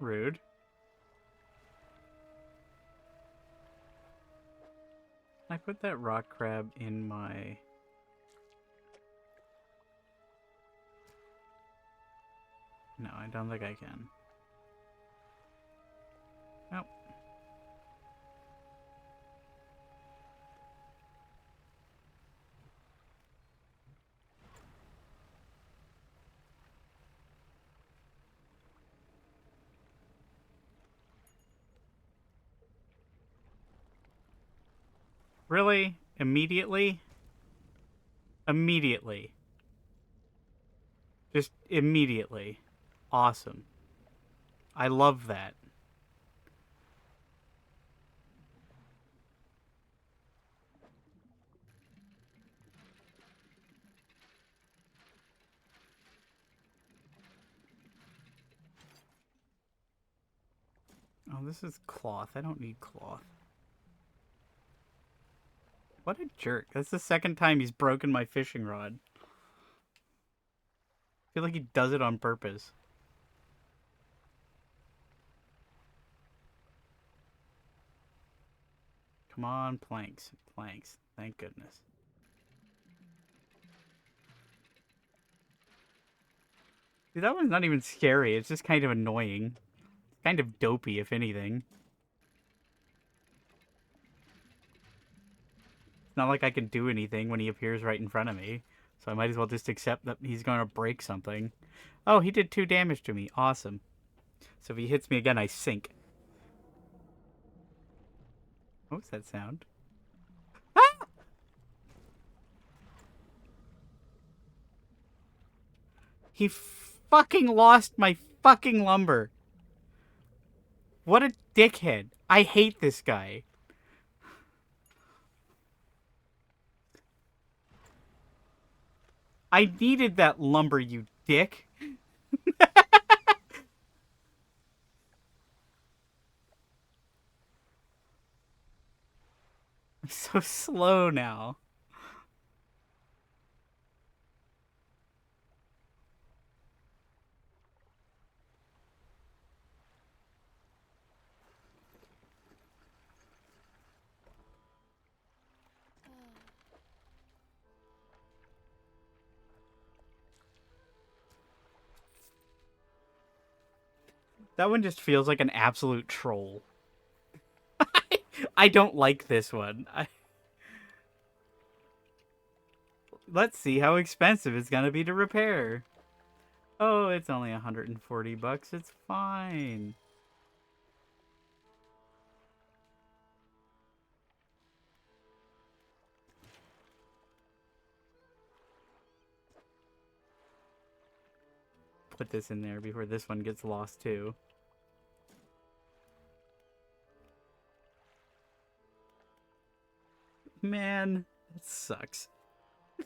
A: Rude. I put that rock crab in my... No, I don't think I can. Nope. Really? Immediately? Immediately. Just immediately. Awesome. I love that. Oh, this is cloth. I don't need cloth. What a jerk. That's the second time he's broken my fishing rod. I feel like he does it on purpose. Come on, planks. Planks. Thank goodness. Dude, that one's not even scary. It's just kind of annoying. It's kind of dopey, if anything. It's not like I can do anything when he appears right in front of me. So I might as well just accept that he's going to break something. Oh, he did 2 damage to me. Awesome. So if he hits me again, I sink. What was that sound? Ah! He fucking lost my fucking lumber. What a dickhead. I hate this guy. I needed that lumber, you dick. I'm so slow now. That one just feels like an absolute troll. I don't like this one. Let's see how expensive it's gonna be to repair. Oh, it's only 140 bucks. It's fine. Put this in there before this one gets lost too. Man, that sucks.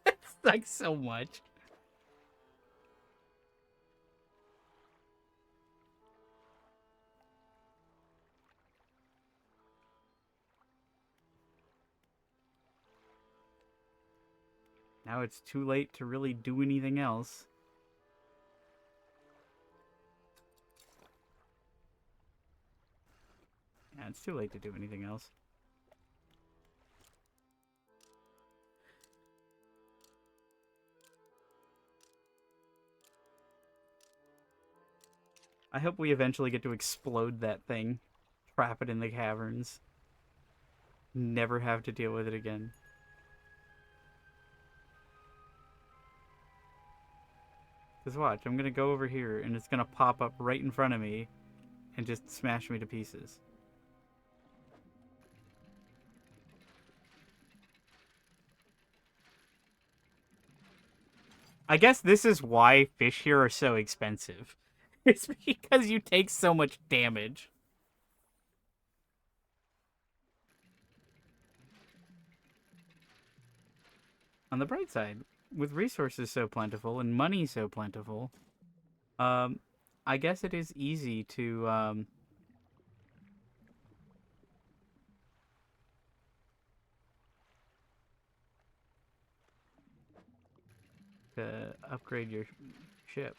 A: That sucks so much. Now it's too late to really do anything else. Yeah, it's too late to do anything else. I hope we eventually get to explode that thing. Trap it in the caverns. Never have to deal with it again. Because watch, I'm going to go over here and it's going to pop up right in front of me and just smash me to pieces. I guess this is why fish here are so expensive. It's because you take so much damage. On the bright side, with resources so plentiful and money so plentiful, I guess it is easy to upgrade your ship.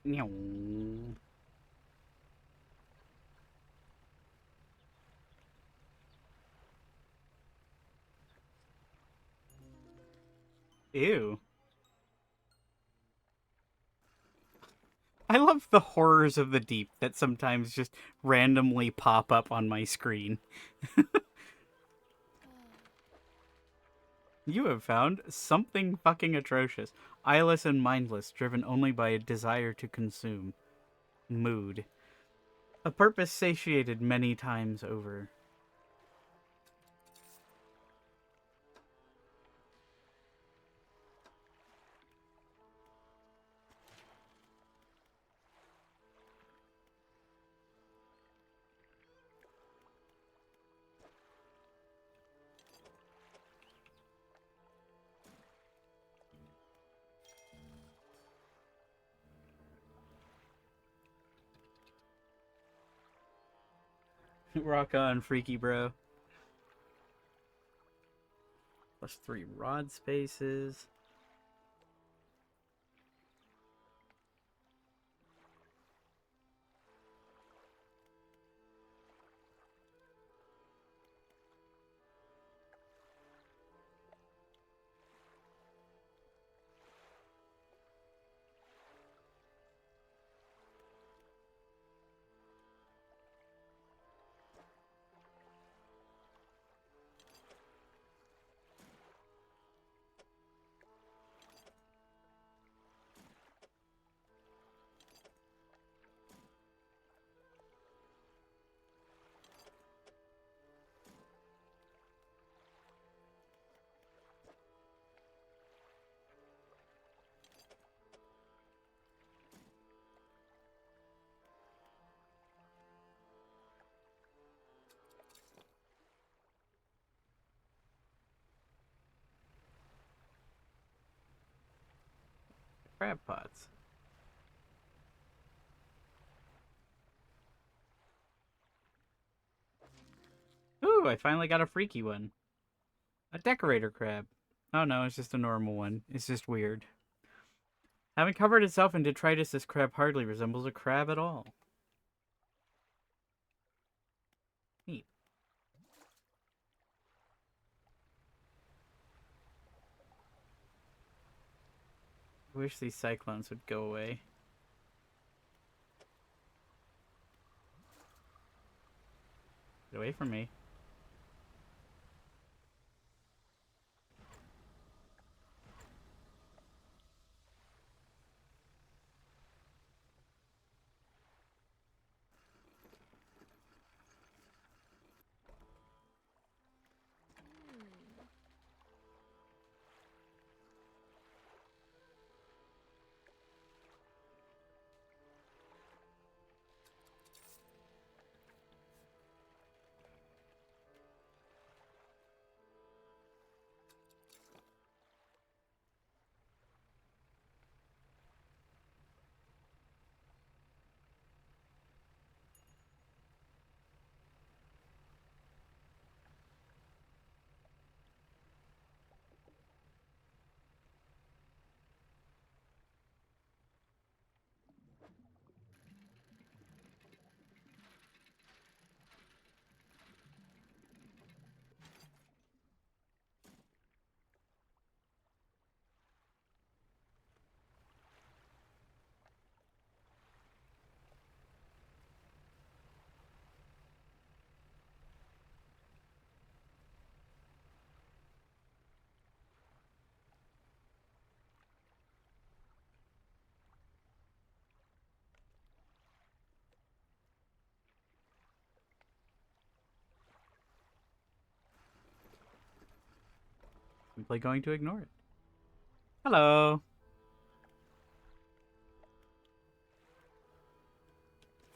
A: Ew. I love the horrors of the deep that sometimes just randomly pop up on my screen. You have found something fucking atrocious. Eyeless and mindless, driven only by a desire to consume. Mood. A purpose satiated many times over. Rock on, freaky bro. +3 rod spaces. Crab pots. Ooh, I finally got a freaky one. A decorator crab. Oh no, it's just a normal one. It's just weird. Having covered itself in detritus, this crab hardly resembles a crab at all. Neat. I wish these cyclones would go away. Get away from me. Simply going to ignore it. Hello.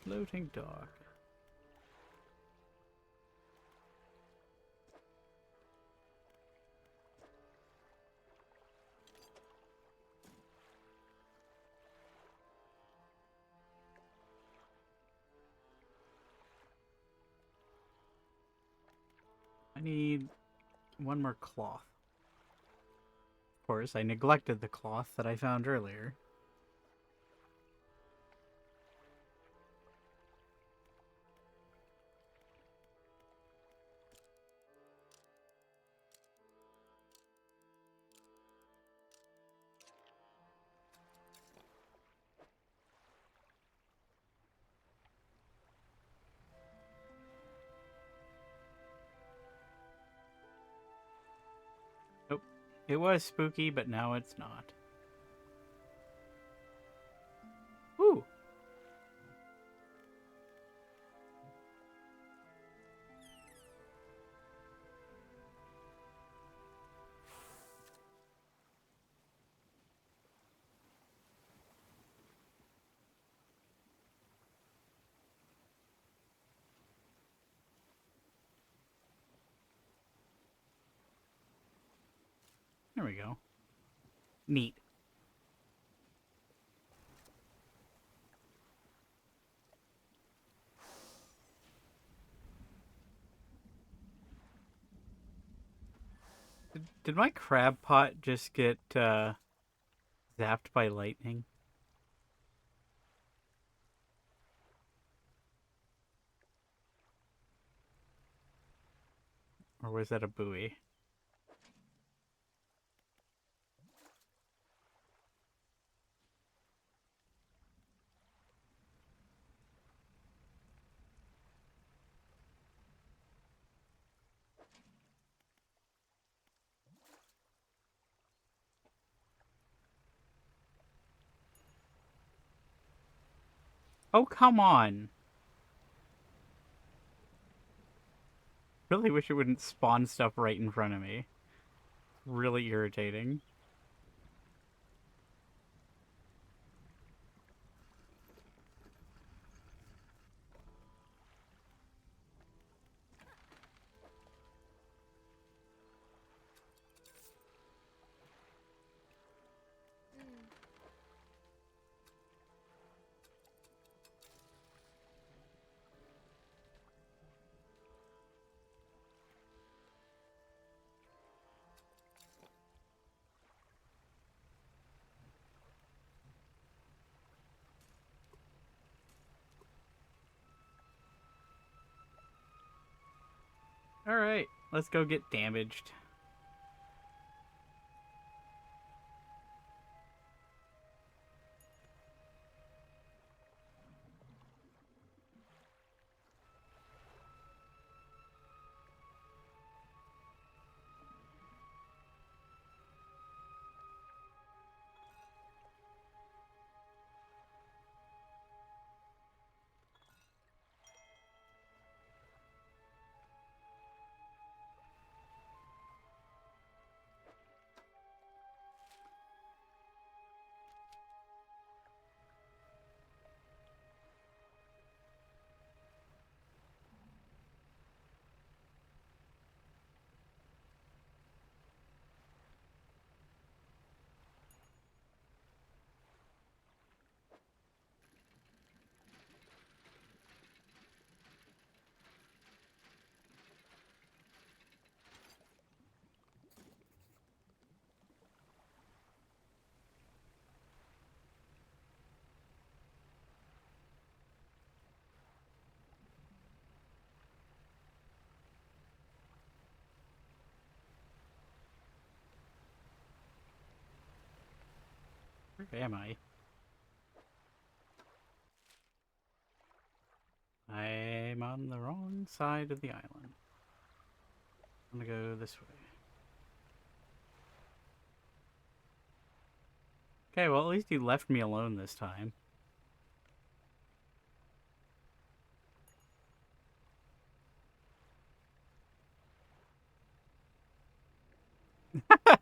A: Floating dock. I need one more cloth. Of course, I neglected the cloth that I found earlier. It was spooky, but now it's not. Ooh. There we go. Neat. Did my crab pot just get zapped by lightning? Or was that a buoy? Oh, come on. Really wish it wouldn't spawn stuff right in front of me. Really irritating. Alright, let's go get damaged. Where am I? I'm on the wrong side of the island. I'm gonna go this way. Okay, well, at least you left me alone this time. What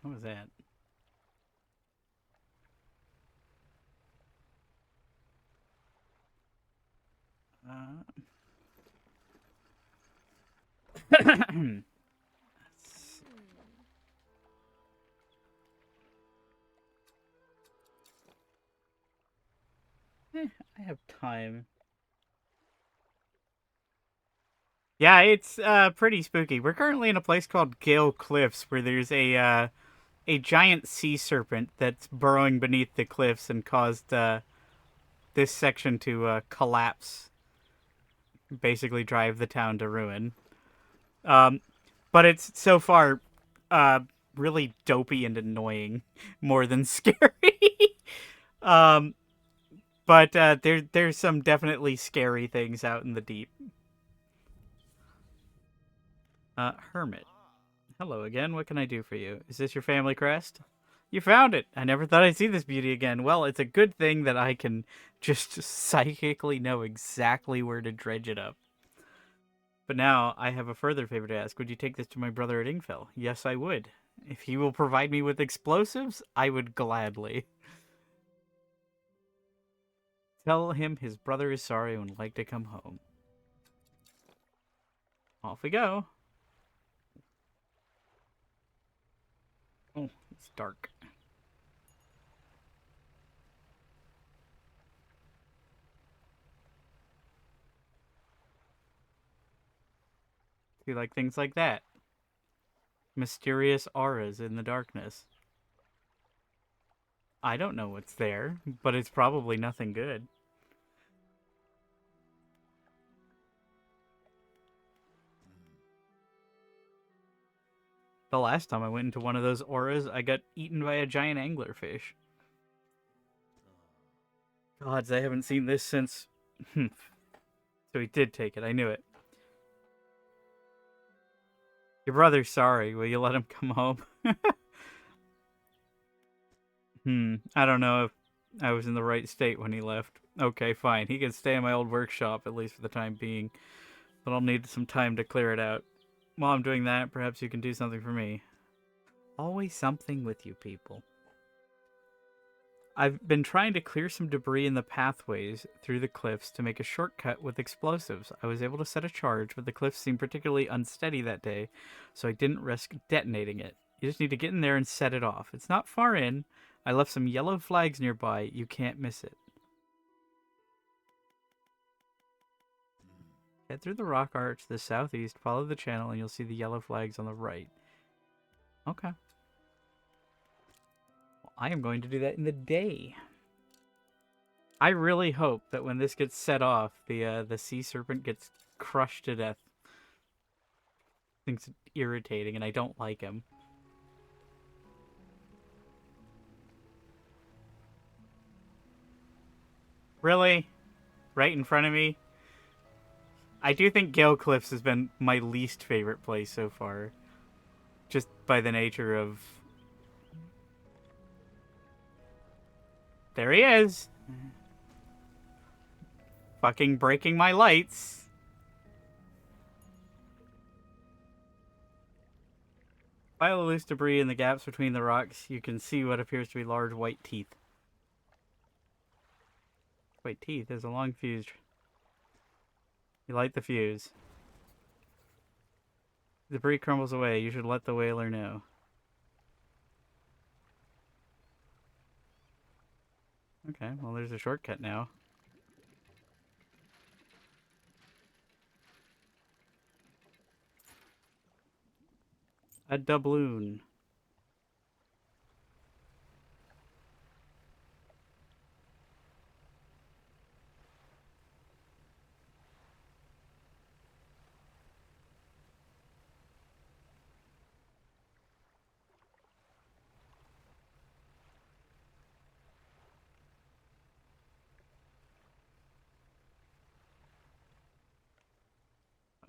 A: was that? I have time. Yeah, it's pretty spooky. We're currently in a place called Gale Cliffs, where there's a giant sea serpent that's burrowing beneath the cliffs and caused this section to collapse, basically drive the town to ruin. Um, but it's so far uh, really dopey and annoying more than scary. um, but there's some definitely scary things out in the deep. Hermit. Hello again. What can I do for you? Is this your family crest? You found it. I never thought I'd see this beauty again. Well, it's a good thing that I can just psychically know exactly where to dredge it up. But now I have a further favor to ask. Would you take this to my brother at Ingfell? Yes, I would. If he will provide me with explosives, I would gladly. Tell him his brother is sorry and would like to come home. Off we go. Oh, it's dark. You like things like that? Mysterious auras in the darkness. I don't know what's there, but it's probably nothing good. The last time I went into one of those auras, I got eaten by a giant anglerfish. Gods, I haven't seen this since... So he did take it, I knew it. Your brother's sorry, will you let him come home? I don't know if I was in the right state when he left. Okay, fine, he can stay in my old workshop, at least for the time being. But I'll need some time to clear it out. While I'm doing that, perhaps you can do something for me. Always something with you people. I've been trying to clear some debris in the pathways through the cliffs to make a shortcut with explosives. I was able to set a charge, but the cliffs seemed particularly unsteady that day, so I didn't risk detonating it. You just need to get in there and set it off. It's not far in. I left some yellow flags nearby. You can't miss it. Head through the rock arch to the southeast, follow the channel, and you'll see the yellow flags on the right. Okay. Well, I am going to do that in the day. I really hope that when this gets set off, the sea serpent gets crushed to death. Thinks it's irritating, and I don't like him. Really? Right in front of me? I do think Gale Cliffs has been my least favorite place so far. Just by the nature of... There he is! Fucking breaking my lights. Pile of loose debris in the gaps between the rocks, you can see what appears to be large white teeth. White teeth? There's a long fuse. You light the fuse. Debris crumbles away. You should let the whaler know. Okay, well there's a shortcut now. A doubloon.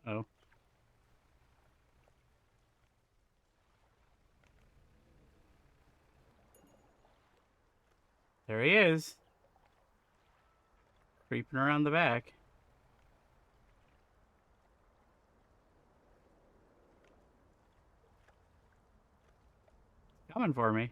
A: Oh. There he is. Creeping around the back. Coming for me.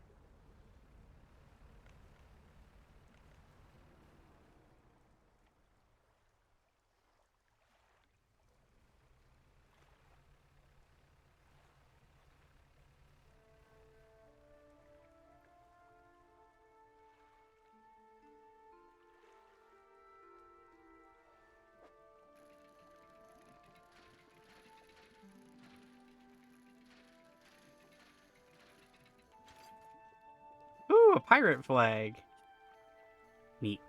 A: Ooh, a pirate flag. Neat.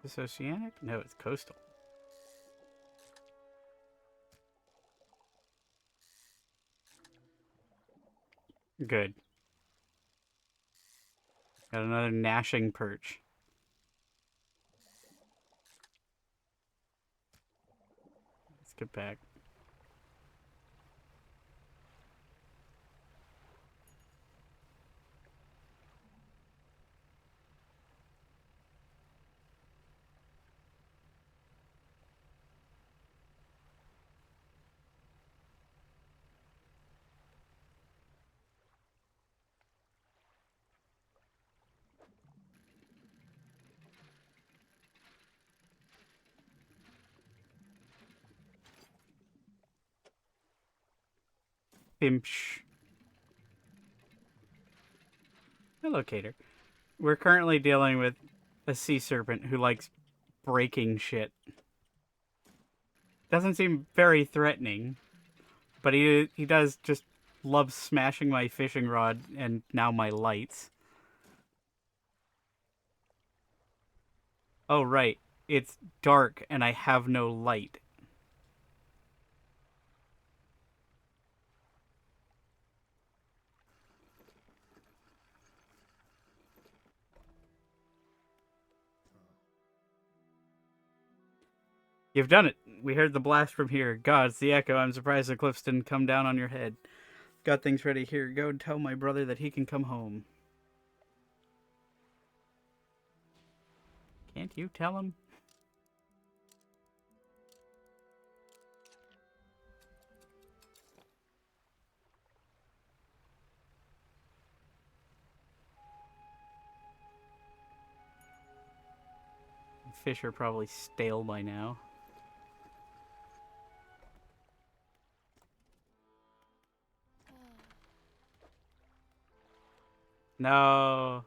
A: Is this oceanic? No, it's coastal. Good. Got another gnashing perch. get back. Bimsh. Hello, Cater. We're currently dealing with a sea serpent who likes breaking shit. Doesn't seem very threatening, but he does just love smashing my fishing rod and now my lights. Oh, right. It's dark and I have no light. You've done it. We heard the blast from here. God, it's the echo. I'm surprised the cliffs didn't come down on your head. Got things ready here. Go and tell my brother that he can come home. Can't you tell him? Fish are probably stale by now. No.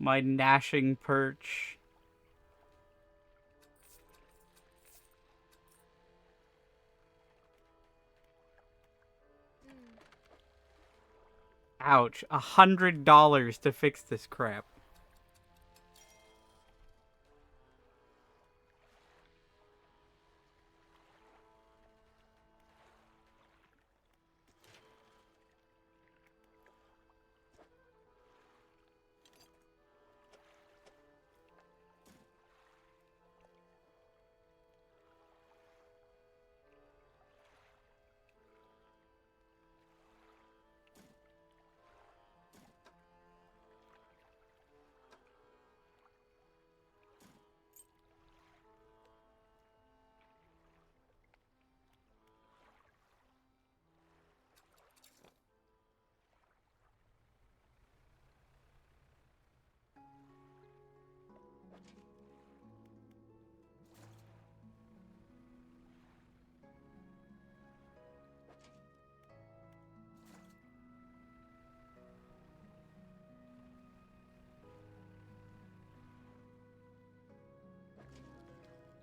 A: My gnashing perch. Ouch. $100 to fix this crap.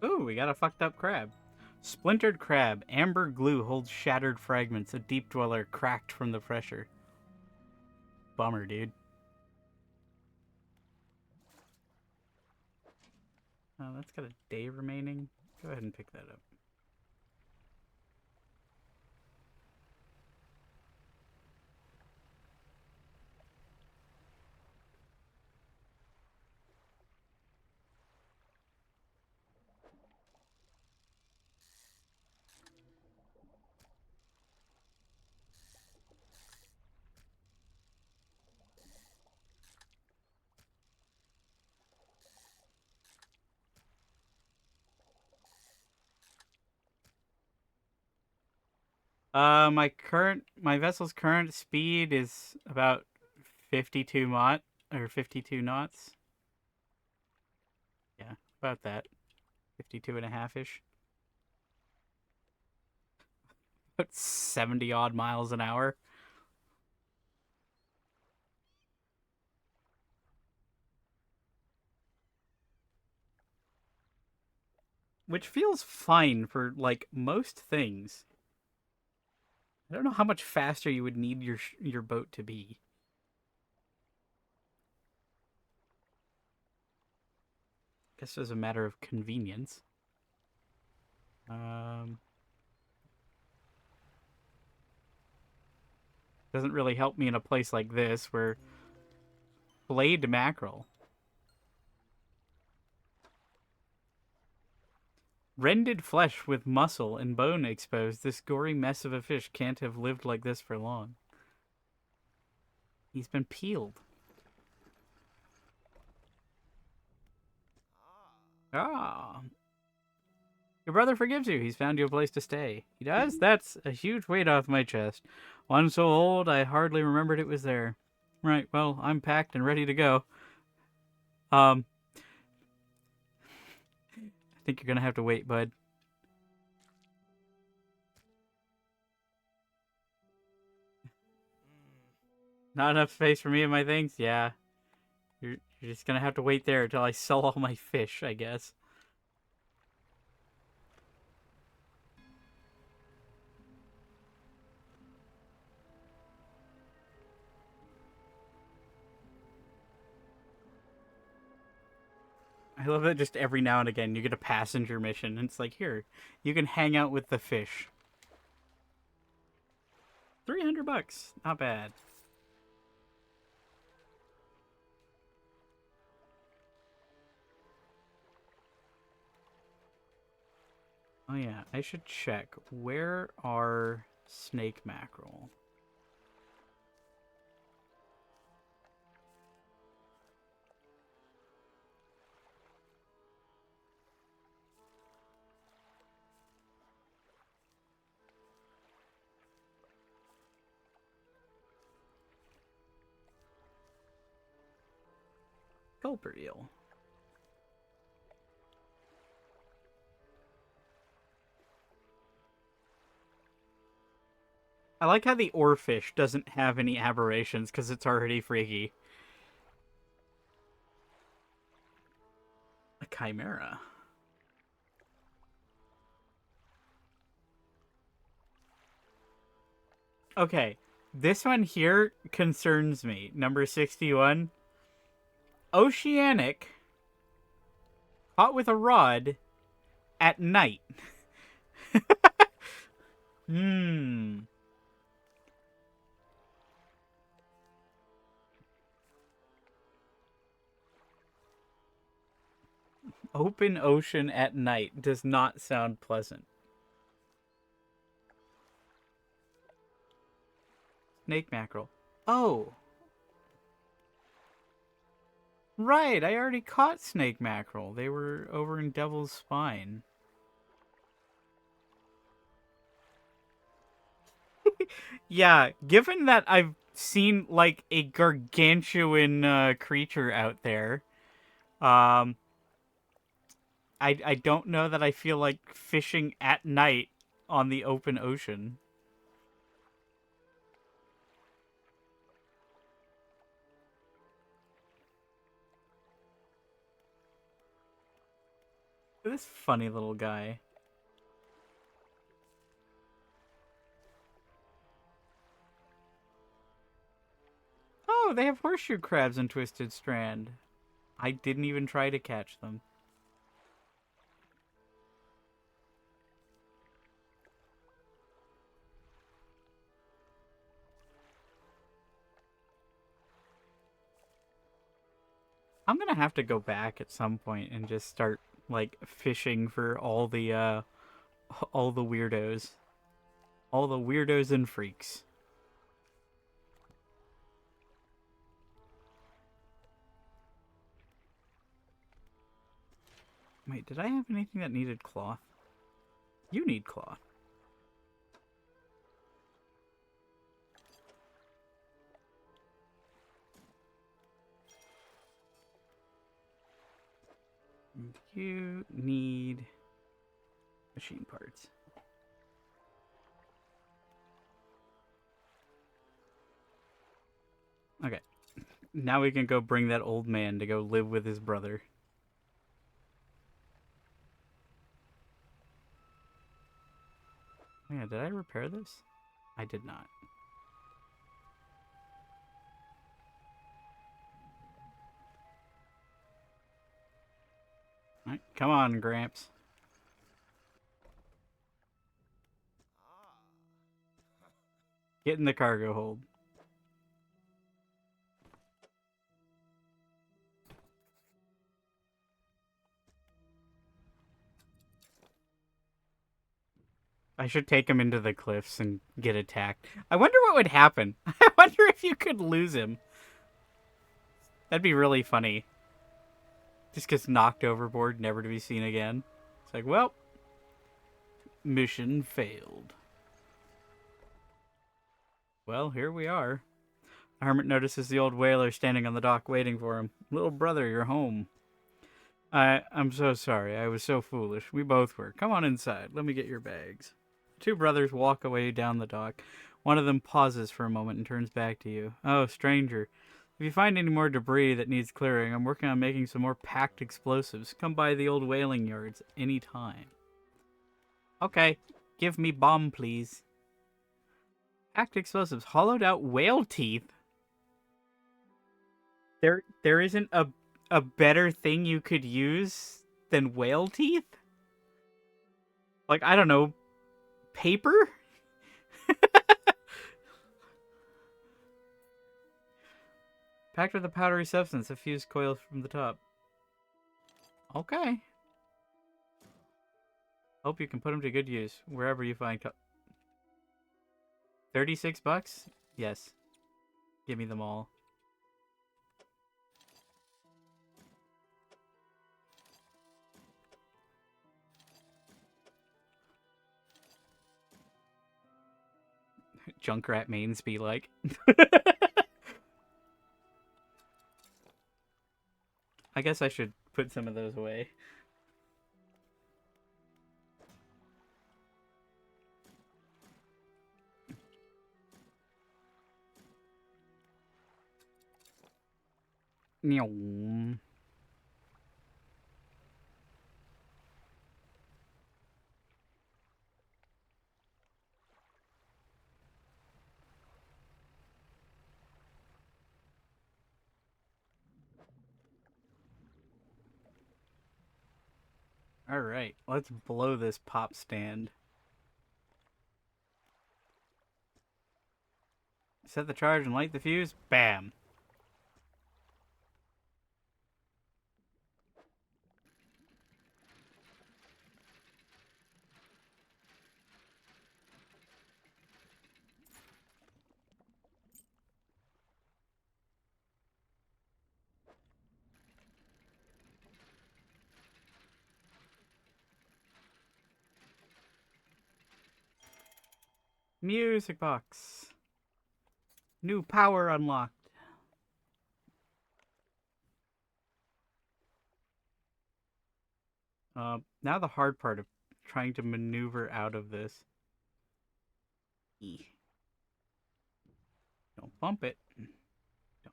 A: Ooh, we got a fucked up crab. Splintered crab. Amber glue holds shattered fragments. A deep dweller cracked from the pressure. Bummer, dude. Oh, that's got a day remaining. Go ahead and pick that up. My vessel's current speed is about 52 knots. Yeah, about that. 52 and a half ish. About 70 odd miles an hour. Which feels fine for, like, most things. I don't know how much faster you would need your boat to be. Guess as a matter of convenience. Doesn't really help me in a place like this where flayed mackerel. Rended flesh with muscle and bone exposed, this gory mess of a fish can't have lived like this for long. He's been peeled. Ah. Your brother forgives you. He's found you a place to stay. He does? That's a huge weight off my chest. One so old, I hardly remembered it was there. Right, well, I'm packed and ready to go. I think you're gonna have to wait, bud. Not enough space for me and my things? Yeah. You're just gonna have to wait there until I sell all my fish, I guess. I love that just every now and again you get a passenger mission, and it's like, here, you can hang out with the fish. $300, not bad. Oh yeah, I should check. Where are snake mackerel? Gulper eel. I like how the oarfish doesn't have any aberrations because it's already freaky. A chimera. Okay, this one here concerns me. Number 61. Oceanic, caught with a rod at night. Hmm. Open ocean at night does not sound pleasant. Snake mackerel. Oh. Right, I already caught snake mackerel. They were over in Devil's Spine. Yeah, given that I've seen like a gargantuan creature out there, um, I don't know that I feel like fishing at night on the open ocean. This funny little guy. Oh, they have horseshoe crabs in Twisted Strand. I didn't even try to catch them. I'm gonna have to go back at some point and just start like fishing for all the weirdos. All the weirdos and freaks. Wait, did I have anything that needed cloth? You need cloth. You need machine parts. Okay. Now we can go bring that old man to go live with his brother. Oh yeah, did I repair this? I did not. Alright, come on, Gramps. Get in the cargo hold. I should take him into the cliffs and get attacked. I wonder what would happen. I wonder if you could lose him. That'd be really funny. Just gets knocked overboard, never to be seen again. It's like, well, mission failed. Well, here we are. The hermit notices the old whaler standing on the dock waiting for him. Little brother, you're home. I'm so sorry. I was so foolish. We both were. Come on inside. Let me get your bags. Two brothers walk away down the dock. One of them pauses for a moment and turns back to you. Oh, stranger. If you find any more debris that needs clearing, I'm working on making some more packed explosives. Come by the old whaling yards any time. Okay. Give me bomb, please. Packed explosives. Hollowed out whale teeth? There isn't a better thing you could use than whale teeth? Like, I don't know, paper? Packed with a powdery substance, a fused coil from the top. Okay. Hope you can put them to good use wherever you find. 36 bucks? Yes. Give me them all. Junkrat mains be like. I guess I should put some of those away. Alright, let's blow this pop stand. Set the charge and light the fuse. Bam. Music box. New power unlocked. Now the hard part of trying to maneuver out of this. Don't bump it.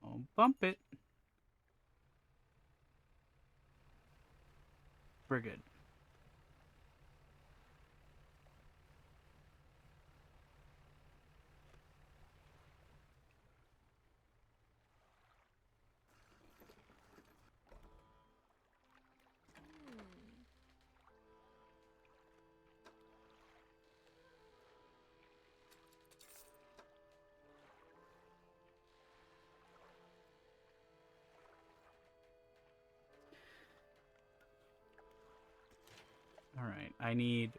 A: Don't bump it. We're good. Alright, I need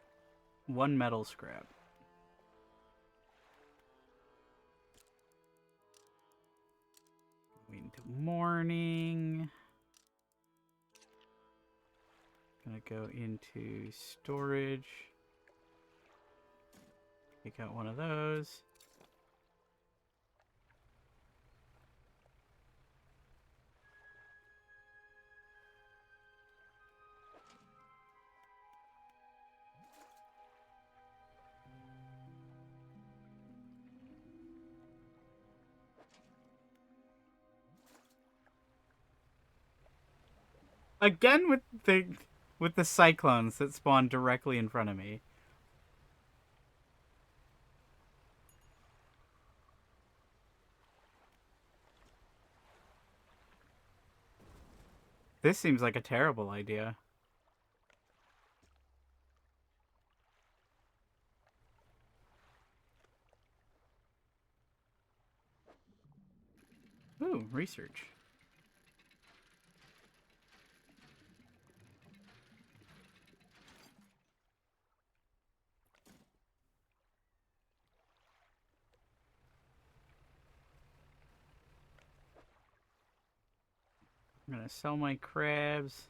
A: one metal scrap. Wait until morning. Gonna go into storage. Take out one of those. Again with the cyclones that spawn directly in front of me. This seems like a terrible idea. Ooh, research. I'm gonna sell my crabs.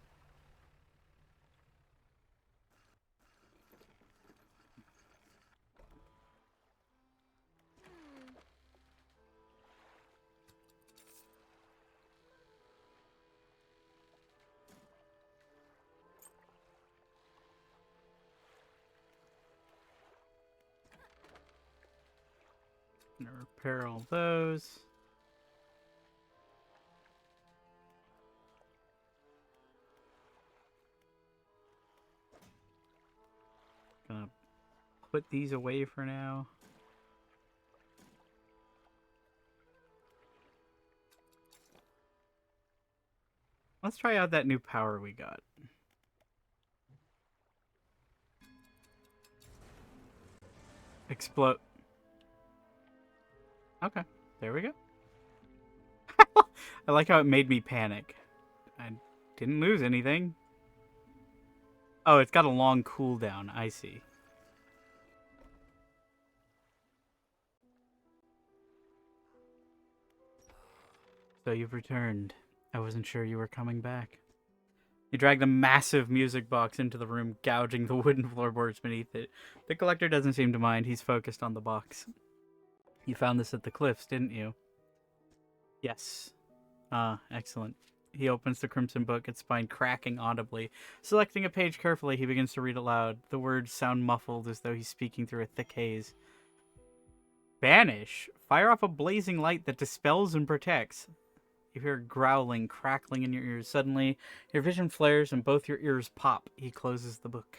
A: Gonna repair all those. Gonna put these away for now. Let's try out that new power we got. Explode. Okay, there we go. I like how it made me panic. I didn't lose anything. Oh, it's got a long cooldown. I see. So you've returned. I wasn't sure you were coming back. He dragged a massive music box into the room, gouging the wooden floorboards beneath it. The collector doesn't seem to mind. He's focused on the box. You found this at the cliffs, didn't you? Yes. Ah, excellent. He opens the crimson book, its spine cracking audibly. Selecting a page carefully, he begins to read aloud. The words sound muffled, as though he's speaking through a thick haze. Banish! Fire off a blazing light that dispels and protects. You hear growling, crackling in your ears. Suddenly, your vision flares and both your ears pop. He closes the book.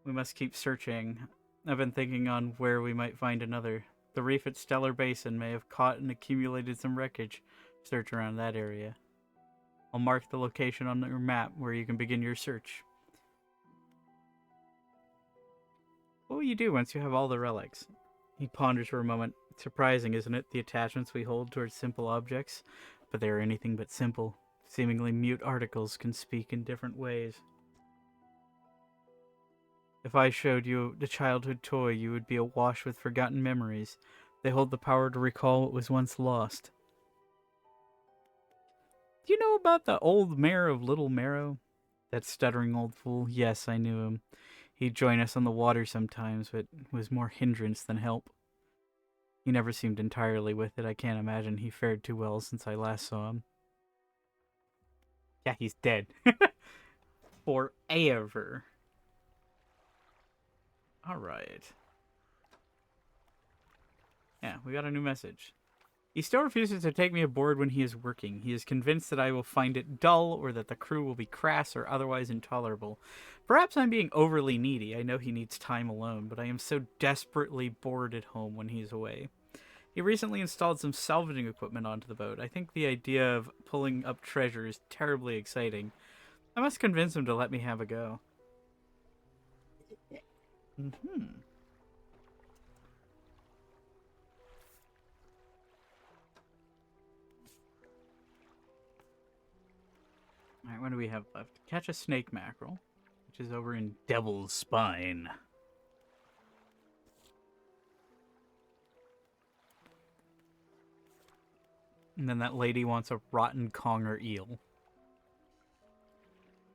A: We must keep searching. I've been thinking on where we might find another. The reef at Stellar Basin may have caught and accumulated some wreckage. Search around that area. I'll mark the location on your map where you can begin your search. What will you do once you have all the relics? He ponders for a moment. Surprising, isn't it, the attachments we hold towards simple objects? But they are anything but simple. Seemingly mute articles can speak in different ways. If I showed you the childhood toy, you would be awash with forgotten memories. They hold the power to recall what was once lost. Do you know about the old mayor of Little Marrow? That stuttering old fool? Yes, I knew him. He'd join us on the water sometimes, but was more hindrance than help. He never seemed entirely with it. I can't imagine he fared too well since I last saw him. Yeah, he's dead. Forever. Alright. Yeah, we got a new message. He still refuses to take me aboard when he is working. He is convinced that I will find it dull or that the crew will be crass or otherwise intolerable. Perhaps I'm being overly needy. I know he needs time alone, but I am so desperately bored at home when he is away. He recently installed some salvaging equipment onto the boat. I think the idea of pulling up treasure is terribly exciting. I must convince him to let me have a go. Alright, what do we have left? Catch a snake mackerel, which is over in Devil's Spine. And then that lady wants a rotten conger eel,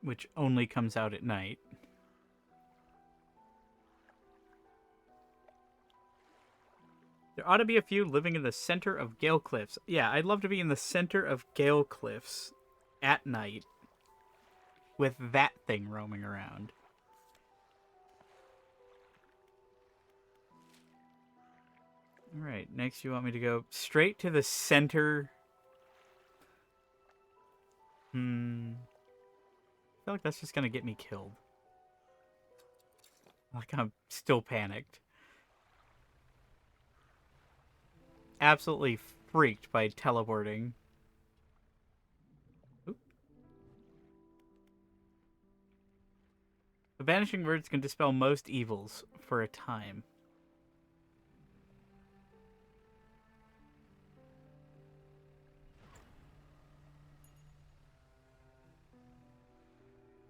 A: which only comes out at night. There ought to be a few living in the center of Gale Cliffs. Yeah, I'd love to be in the center of Gale Cliffs at night with that thing roaming around. Alright, next you want me to go straight to the center. I feel like that's just gonna get me killed. Like, I'm still panicked. Absolutely freaked by teleporting. Oop. The vanishing words can dispel most evils for a time.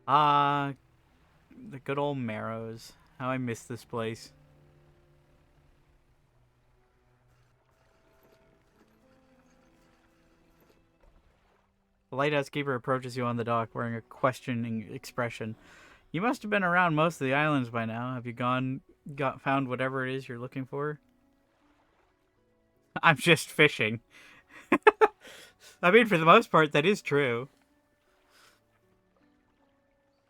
A: Ah, the good old Marrows. How I miss this place. The lighthouse keeper approaches you on the dock, wearing a questioning expression. You must have been around most of the islands by now. Have you found whatever it is you're looking for? I'm just fishing. I mean, for the most part, that is true.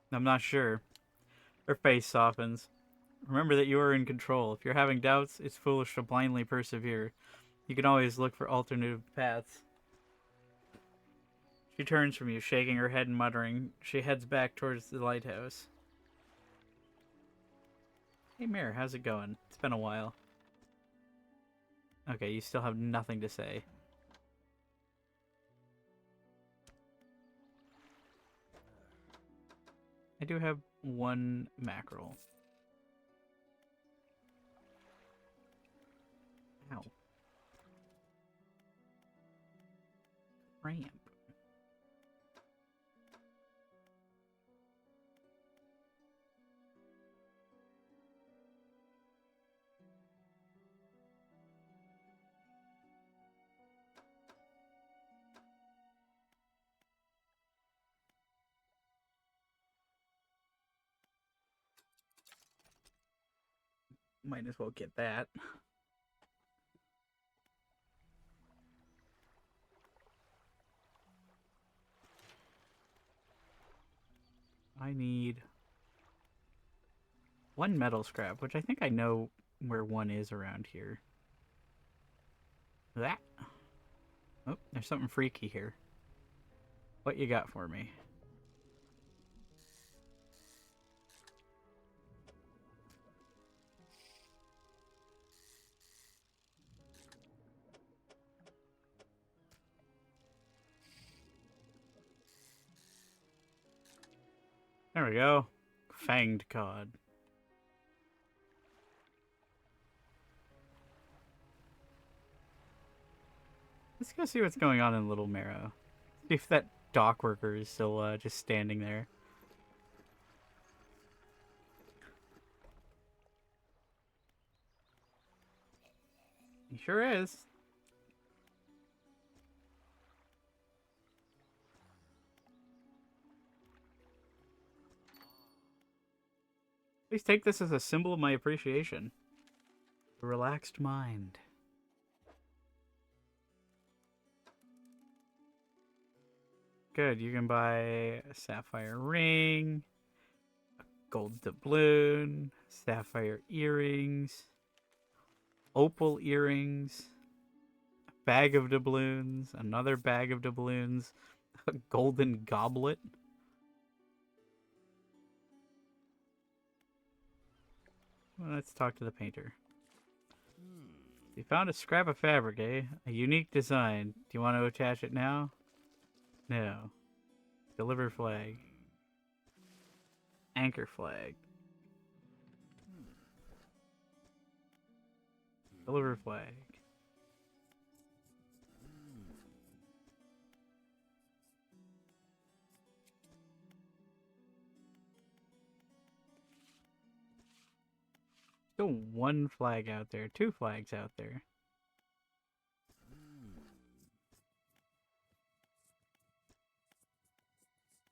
A: I'm not sure. Her face softens. Remember that you are in control. If you're having doubts, it's foolish to blindly persevere. You can always look for alternative paths. She turns from you, shaking her head and muttering. She heads back towards the lighthouse. Hey, Mirror, how's it going? It's been a while. Okay, you still have nothing to say. I do have one mackerel. Ow. Cramp. Might as well get that. I need one metal scrap, which I think I know where one is around here. That. Oh, there's something freaky here. What you got for me? There we go. Fanged cod. Let's go see what's going on in Little Marrow. See if that dock worker is still just standing there. He sure is. Please take this as a symbol of my appreciation. A relaxed mind. Good, you can buy a sapphire ring, a gold doubloon, sapphire earrings, opal earrings, a bag of doubloons, another bag of doubloons, a golden goblet. Well, let's talk to the painter. You found a scrap of fabric, eh? A unique design. Do you want to attach it now? No. Deliver flag. Anchor flag. Deliver flag. Still one flag out there. Two flags out there.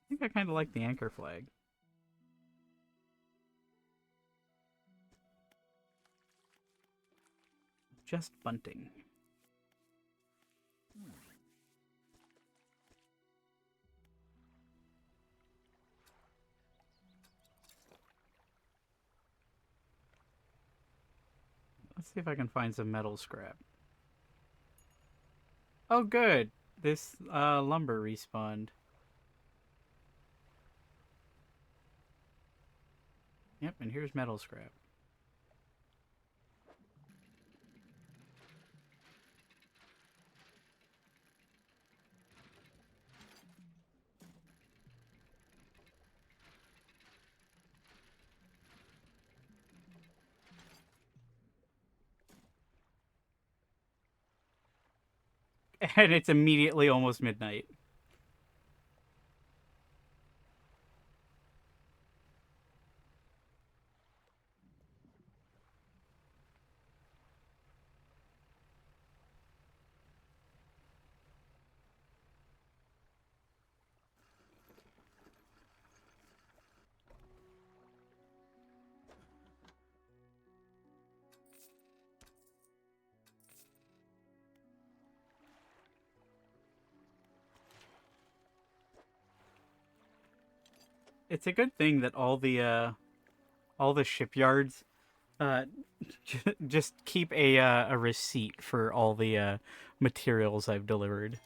A: I think I kind of like the anchor flag. Just bunting. Let's see if I can find some metal scrap. Oh, good. This lumber respawned. Yep, and here's metal scrap. And it's immediately almost midnight. it's a good thing that all the shipyards uh just keep a receipt for all the materials I've delivered.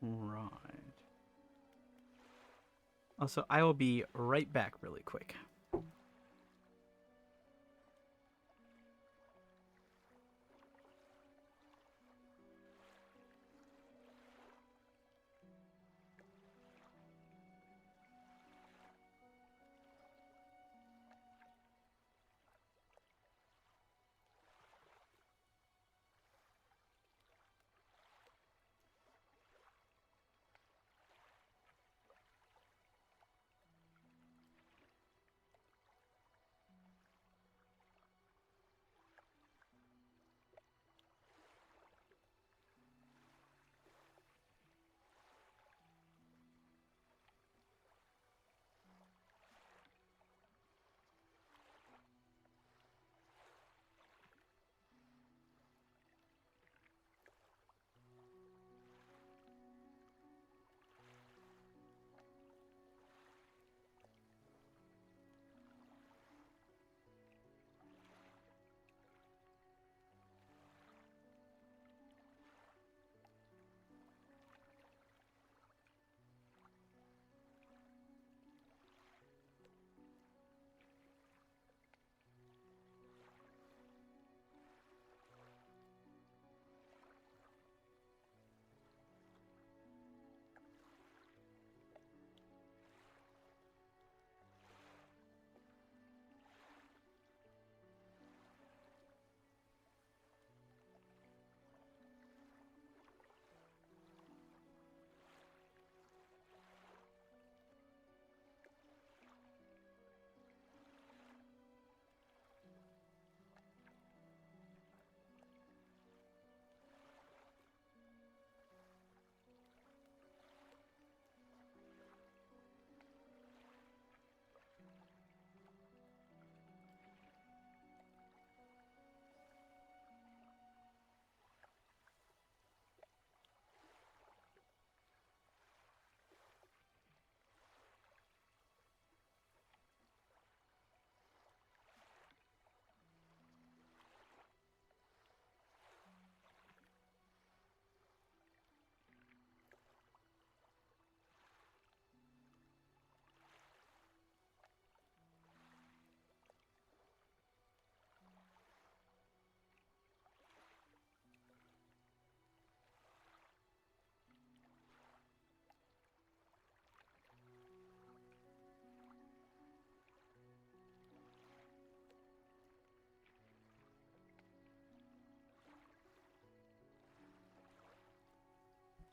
A: Right. Also, I will be right back really quick.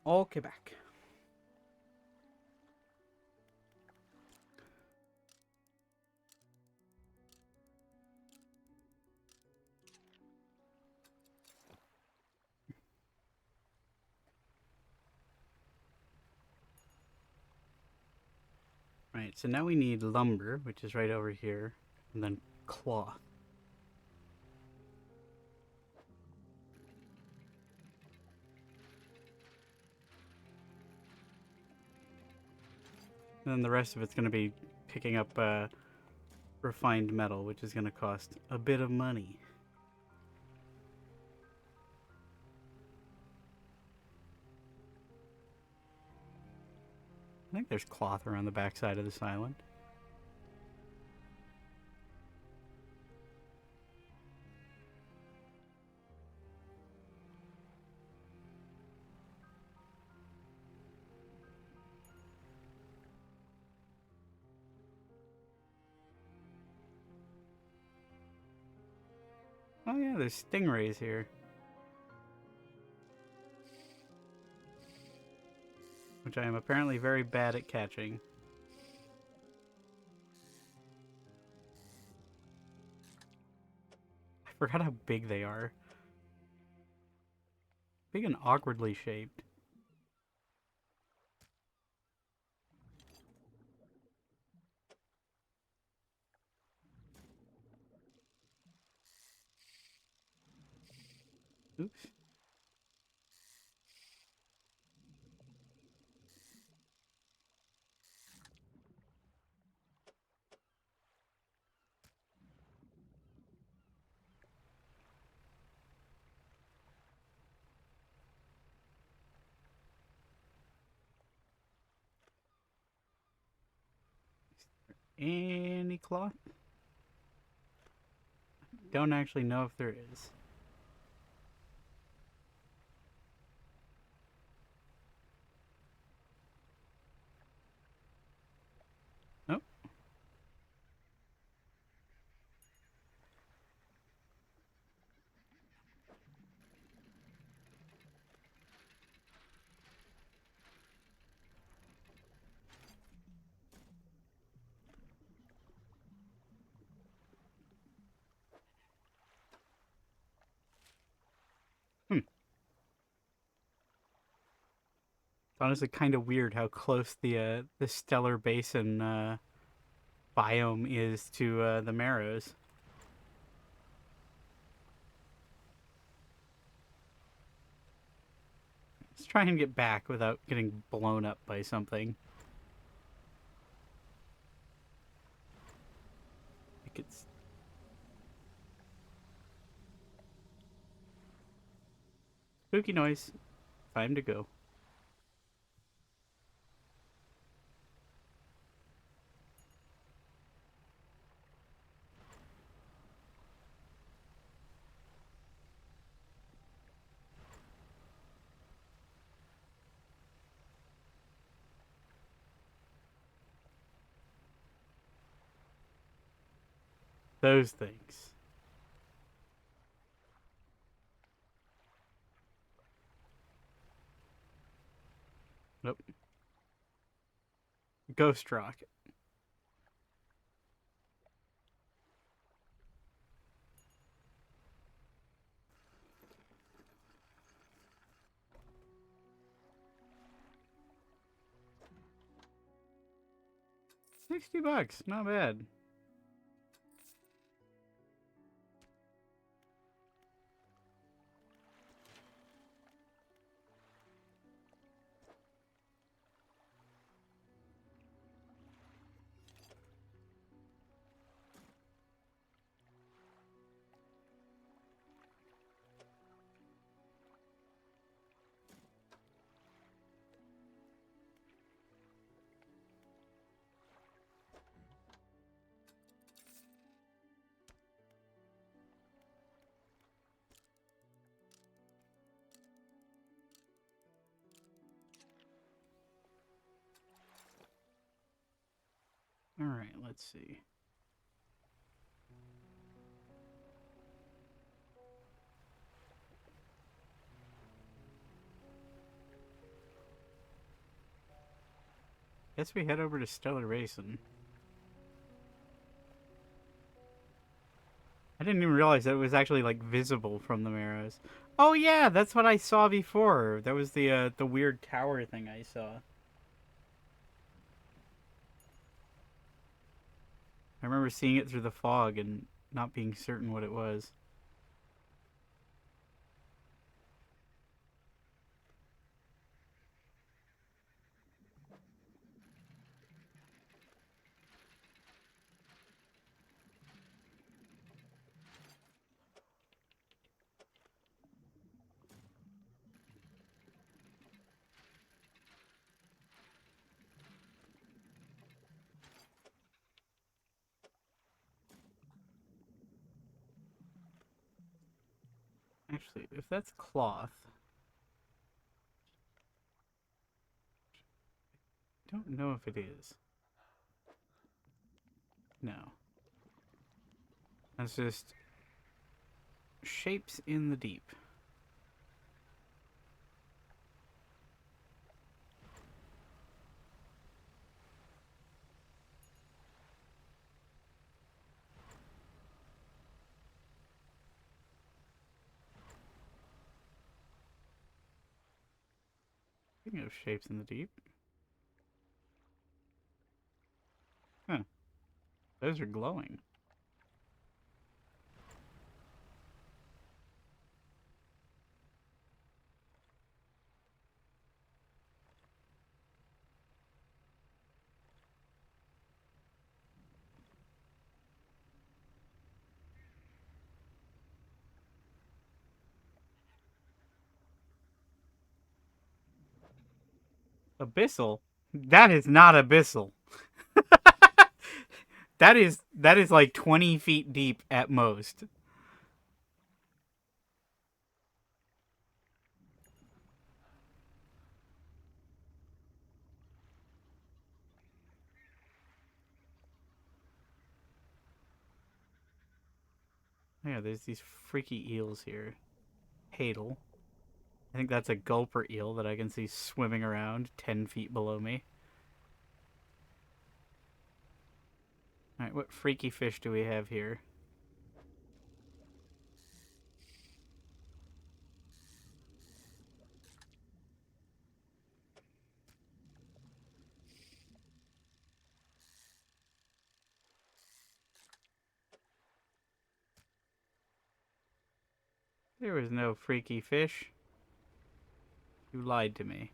A: Okay, back. Right, so now we need lumber, which is right over here, and then cloth. And then the rest of it's going to be picking up refined metal, which is going to cost a bit of money. I think there's cloth around the backside of this island. Oh yeah, there's stingrays here. Which I am apparently very bad at catching. Forgot how big they are. Big and awkwardly shaped. Oops. Any cloth? Don't actually know if there is. Nope. It's honestly kind of weird how close the Stellar Basin biome is to the Marrows. Let's try and get back without getting blown up by something. I think it's spooky noise. Time to go. Those things. Nope. Ghost rocket. $60, not bad. All right, let's see. Guess we head over to Stellar Basin. I didn't even realize that it was actually like visible from the Marrows. Oh yeah, that's what I saw before. That was the weird tower thing I saw. I remember seeing it through the fog and not being certain what it was. Actually, if that's cloth, I don't know if it is. No. That's just shapes in the deep. Speaking of shapes in the deep. Huh. Those are glowing. Abyssal? That is not abyssal. that is like 20 feet deep at most. Yeah, there's these freaky eels here. Hadal. I think that's a gulper eel that I can see swimming around 10 feet below me. Alright, what freaky fish do we have here? There was no freaky fish. You lied to me.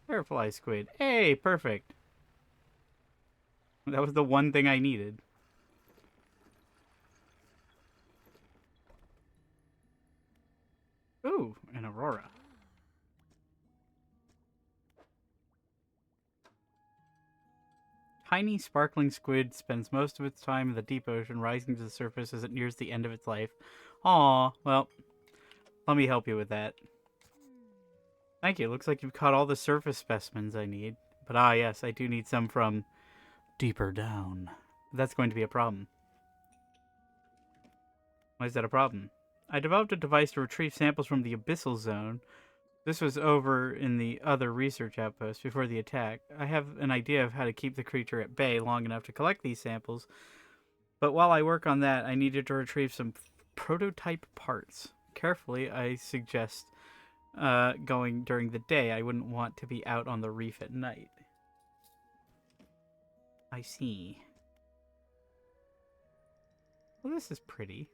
A: Airfly squid. Hey, perfect. That was the one thing I needed. Ooh, an aurora. Tiny sparkling squid spends most of its time in the deep ocean, rising to the surface as it nears the end of its life. Aw, well, let me help you with that. Thank you. Looks like you've caught all the surface specimens I need. But yes, I do need some from deeper down. That's going to be a problem. Why is that a problem? I developed a device to retrieve samples from the abyssal zone. This was over in the other research outpost before the attack. I have an idea of how to keep the creature at bay long enough to collect these samples, but while I work on that, I needed to retrieve some prototype parts. Carefully, I suggest going during the day. I wouldn't want to be out on the reef at night. I see. Well, this is pretty.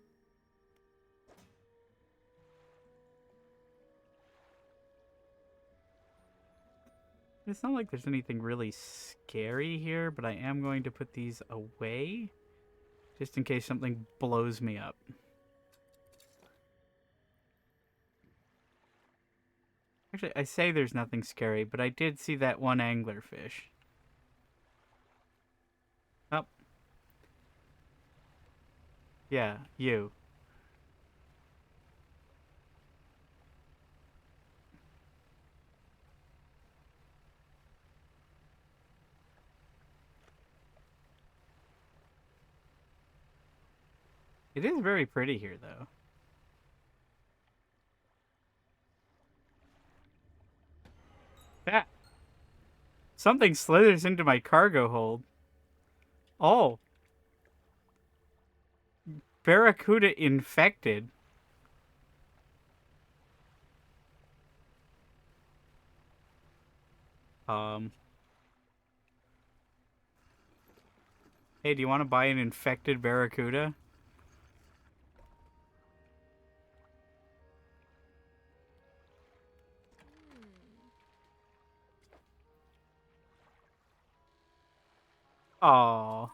A: It's not like there's anything really scary here, but I am going to put these away just in case something blows me up. Actually, I say there's nothing scary, but I did see that one anglerfish. Oh. Yeah, you. It is very pretty here, though. That something slithers into my cargo hold. Oh, Barracuda infected. Um. Hey, do you want to buy an infected Barracuda? Oh.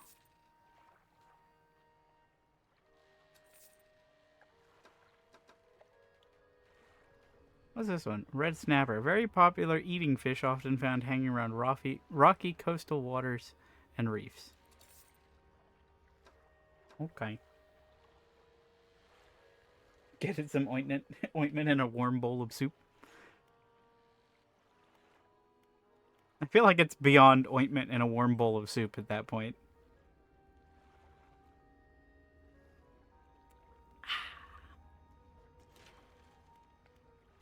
A: What's this one? Red snapper. Very popular eating fish, often found hanging around rocky coastal waters and reefs. Okay. Get it some ointment, ointment and a warm bowl of soup. I feel like it's beyond ointment and a warm bowl of soup at that point.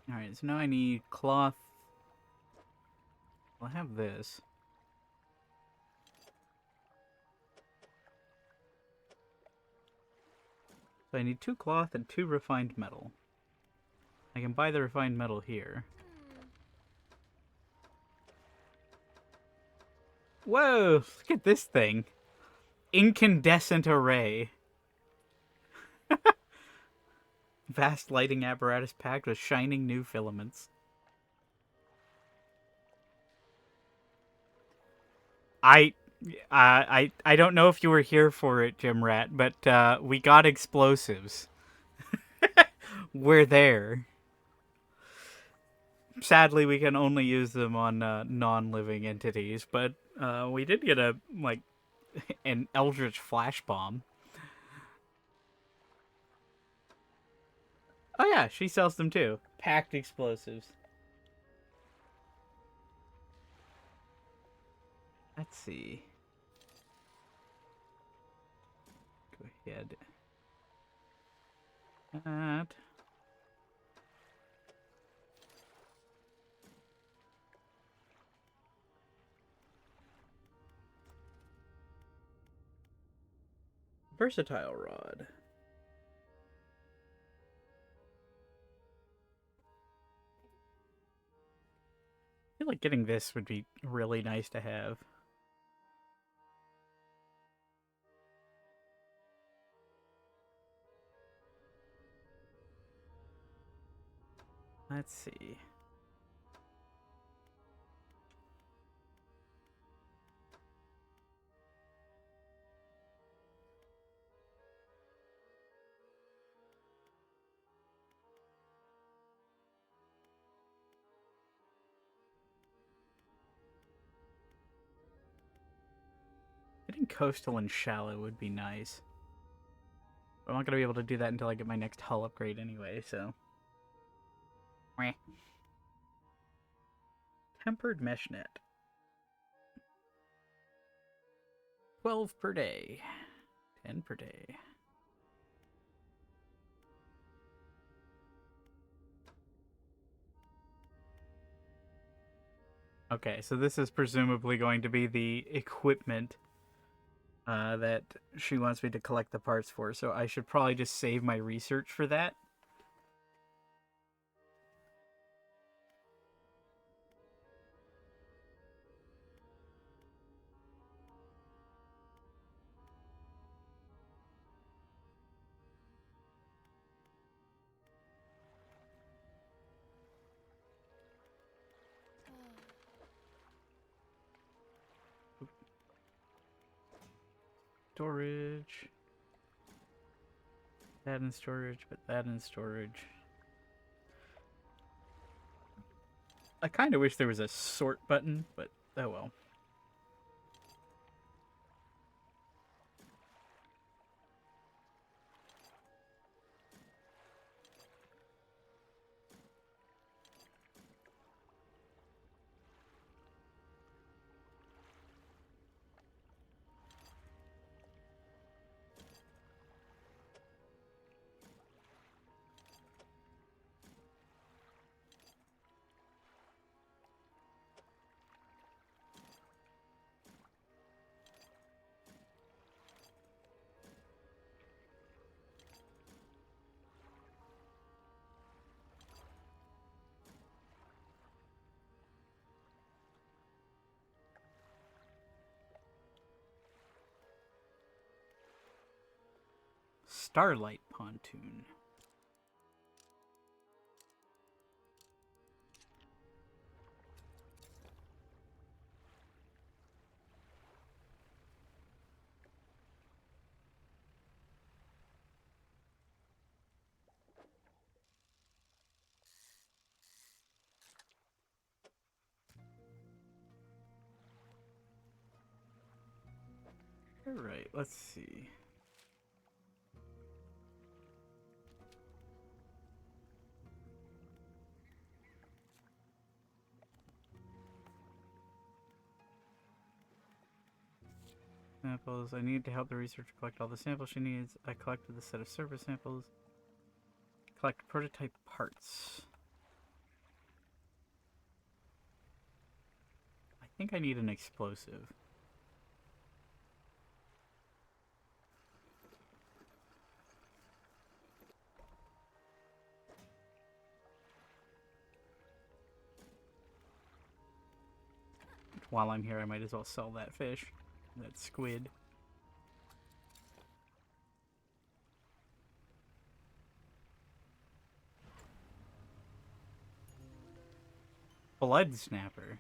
A: Alright, so now I need cloth. I'll have this. So I need 2 cloth and 2 refined metal. I can buy the refined metal here. Whoa! Look at this thing. Incandescent array. Vast lighting apparatus packed with shining new filaments. I don't know if you were here for it, Jim Rat, but we got explosives. We're there. Sadly, we can only use them on non-living entities, but we did get an eldritch flash bomb. Oh yeah, she sells them too. Packed explosives. Let's see. Go ahead. That. Versatile rod. I feel like getting this would be really nice to have. Let's see. Getting coastal and shallow would be nice. But I'm not going to be able to do that until I get my next hull upgrade anyway, so. Meh. Tempered mesh net. 12 per day. 10 per day. Okay, so this is presumably going to be the equipment that she wants me to collect the parts for, so I should probably just save my research for that. Storage. That in storage, but that in storage. I kind of wish there was a sort button, but oh well. Starlight pontoon. Alright, let's see. Samples. I need to help the researcher collect all the samples she needs. I collected the set of surface samples. Collect prototype parts. I think I need an explosive. while I'm here, I might as well sell that fish. That squid. Blood snapper.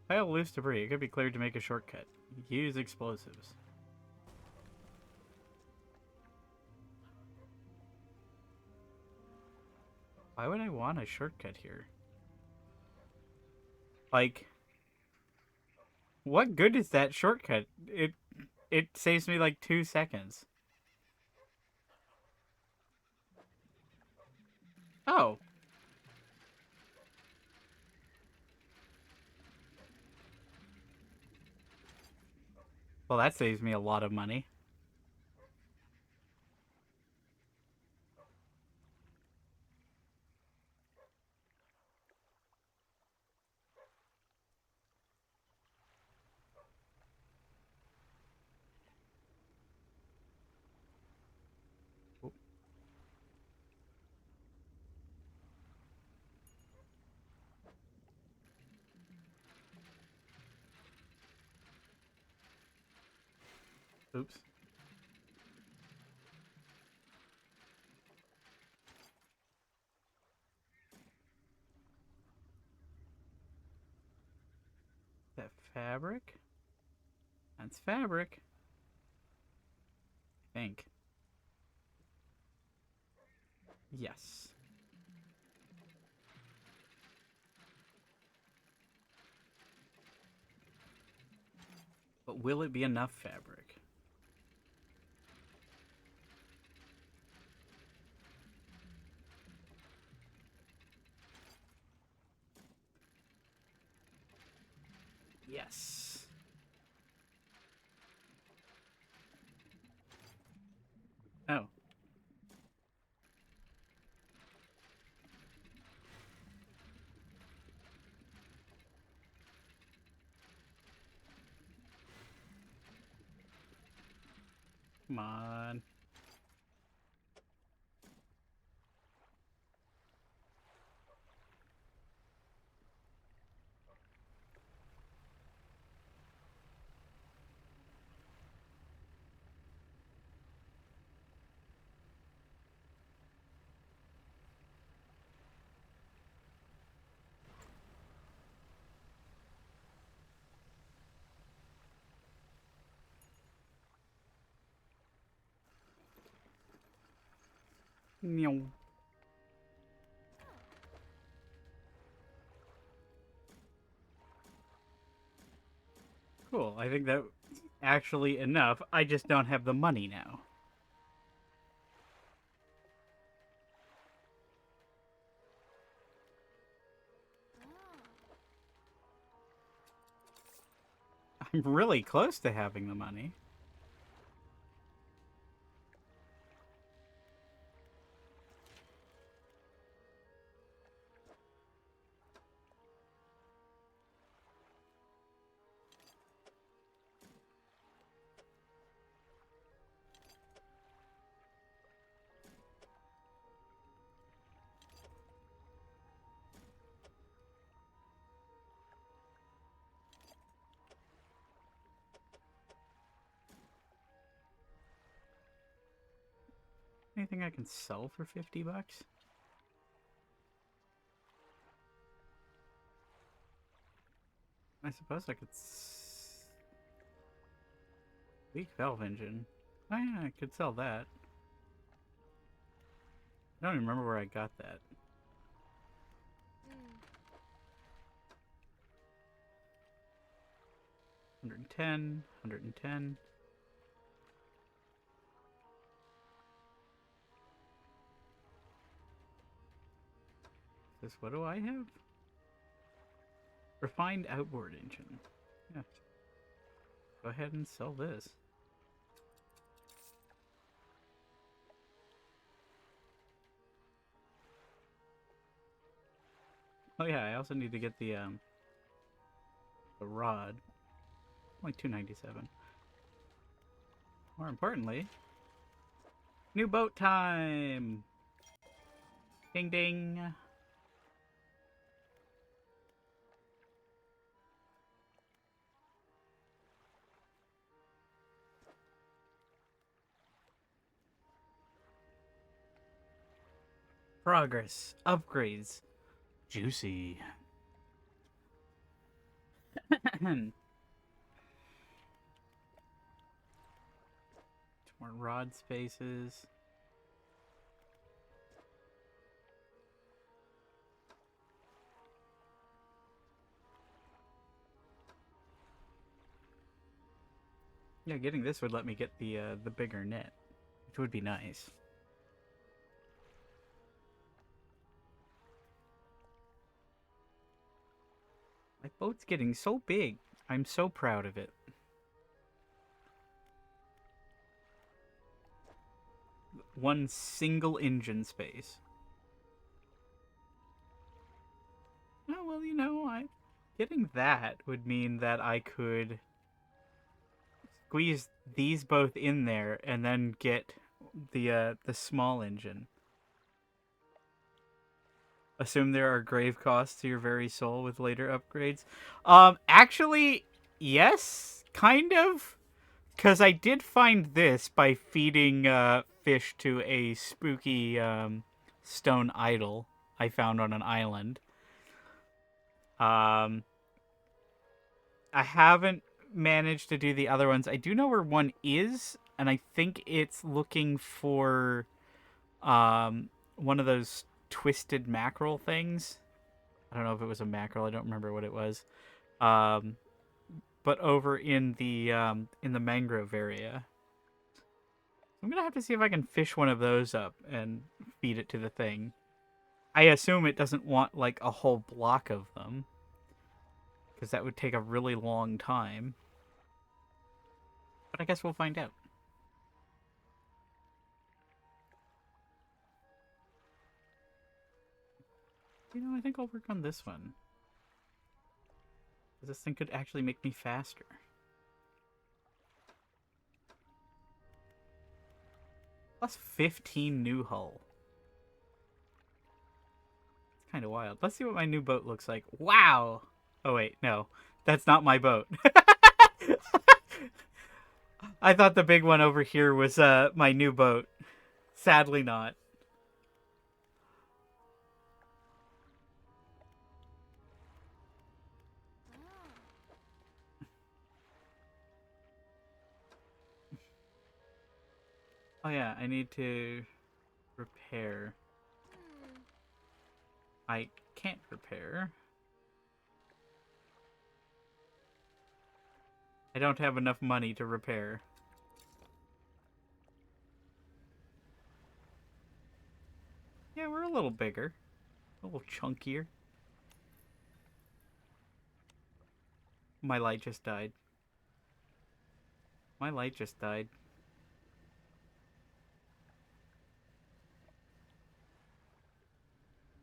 A: Pile loose debris. It could be cleared to make a shortcut. Use explosives. Why would I want a shortcut here? Like, what good is that shortcut? It saves me like 2 seconds. Oh. Well, that saves me a lot of money. Oops. That fabric? That's fabric. I think. Yes. But will it be enough fabric? Yes. Oh. Come on. Meow. Cool. I think that's actually enough. I just don't have the money now. I'm really close to having the money. Anything I can sell for 50 bucks? I suppose I could. Weak valve engine. Oh yeah, I could sell that. I don't even remember where I got that. 110, 110. This, what do I have? Refined outboard engine. Yeah. Go ahead and sell this. Oh yeah, I also need to get the rod. Only 297. More importantly, new boat time. Ding ding. Progress. Upgrades. Juicy. More rod spaces. Yeah, getting this would let me get the bigger net, which would be nice. My boat's getting so big. I'm so proud of it. One single engine space. Oh, well, you know, getting that would mean that I could squeeze these both in there and then get the small engine. Assume there are grave costs to your very soul with later upgrades. Actually, yes, kind of. Because I did find this by feeding fish to a spooky stone idol I found on an island. I haven't managed to do the other ones. I do know where one is, and I think it's looking for one of those twisted mackerel things. I don't know if it was a mackerel. I don't remember what it was. But over in the mangrove area. I'm gonna have to see if I can fish one of those up and feed it to the thing. I assume it doesn't want like a whole block of them, because that would take a really long time. But I guess we'll find out. You know, I think I'll work on this one. This thing could actually make me faster. Plus 15 new hull. It's kind of wild. Let's see what my new boat looks like. Wow! Oh wait, no. That's not my boat. I thought the big one over here was my new boat. Sadly not. Oh yeah, I need to repair. I can't repair. I don't have enough money to repair. Yeah, we're a little bigger. A little chunkier. My light just died. My light just died.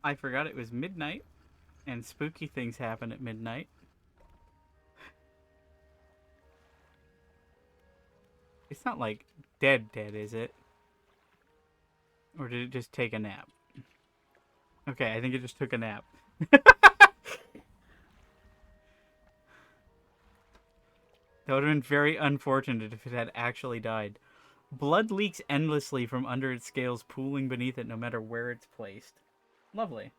A: I forgot it was midnight, and spooky things happen at midnight. It's not like dead, is it? Or did it just take a nap? Okay, I think it just took a nap. That would have been very unfortunate if it had actually died. Blood leaks endlessly from under its scales, pooling beneath it no matter where it's placed. Lovely.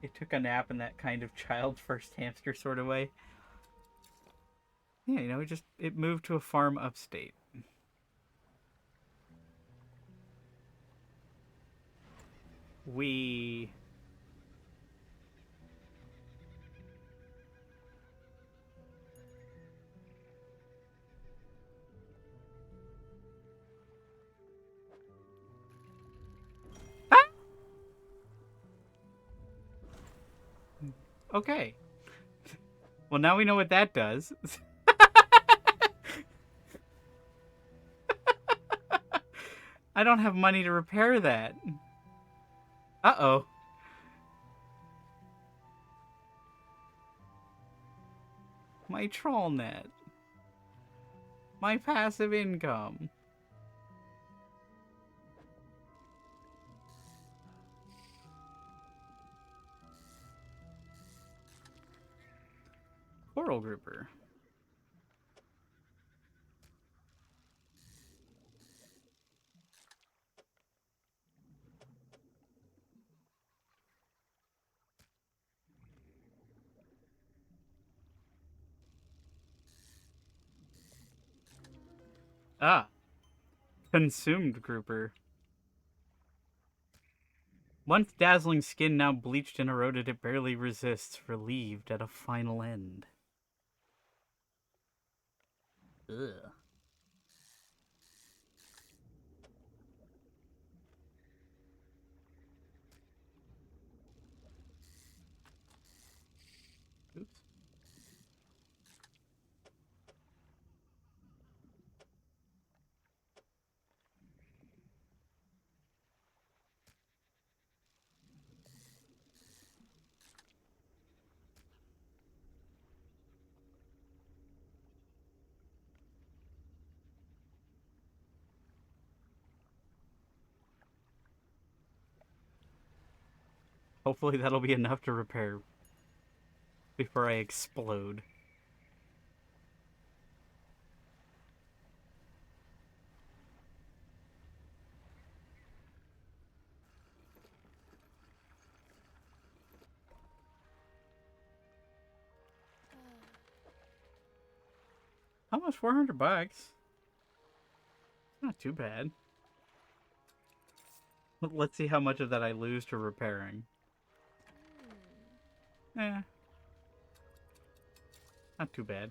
A: It took a nap in that kind of child first hamster sort of way. Yeah, you know, it moved to a farm upstate. We Okay. Well, now we know what that does. I don't have money to repair that. Uh-oh. My troll net. My passive income. Coral grouper. Ah. Consumed grouper. Once dazzling skin, now bleached and eroded, it barely resists, relieved at a final end. Ugh. Oops. Hopefully that'll be enough to repair before I explode. How much? 400 bucks? Not too bad. Let's see how much of that I lose to repairing. Eh. Not too bad.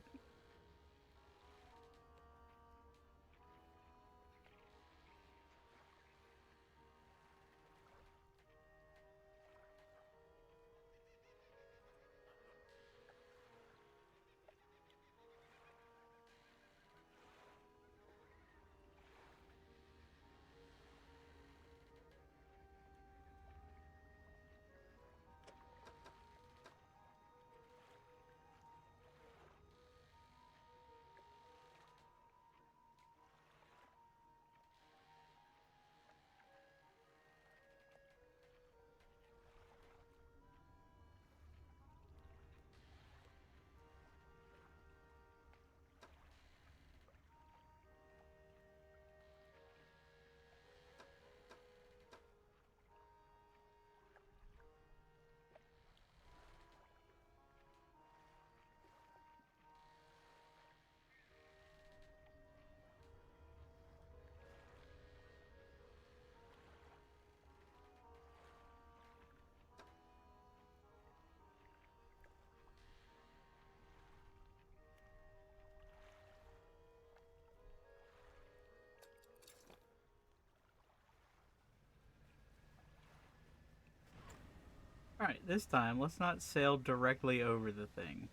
A: Alright, this time, let's not sail directly over the thing.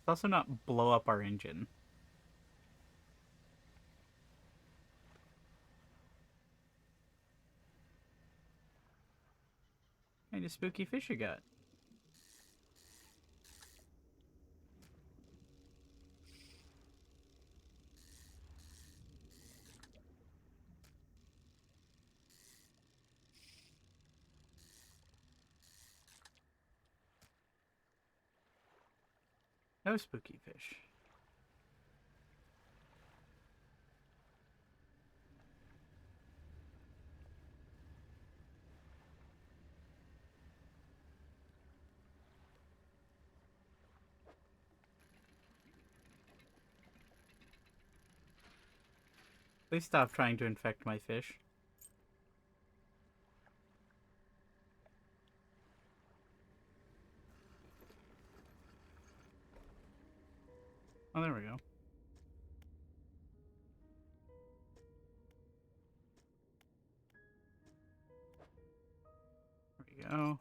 A: Let's also not blow up our engine. What kind of spooky fish you got? No spooky fish. Please stop trying to infect my fish. Oh, there we go. go.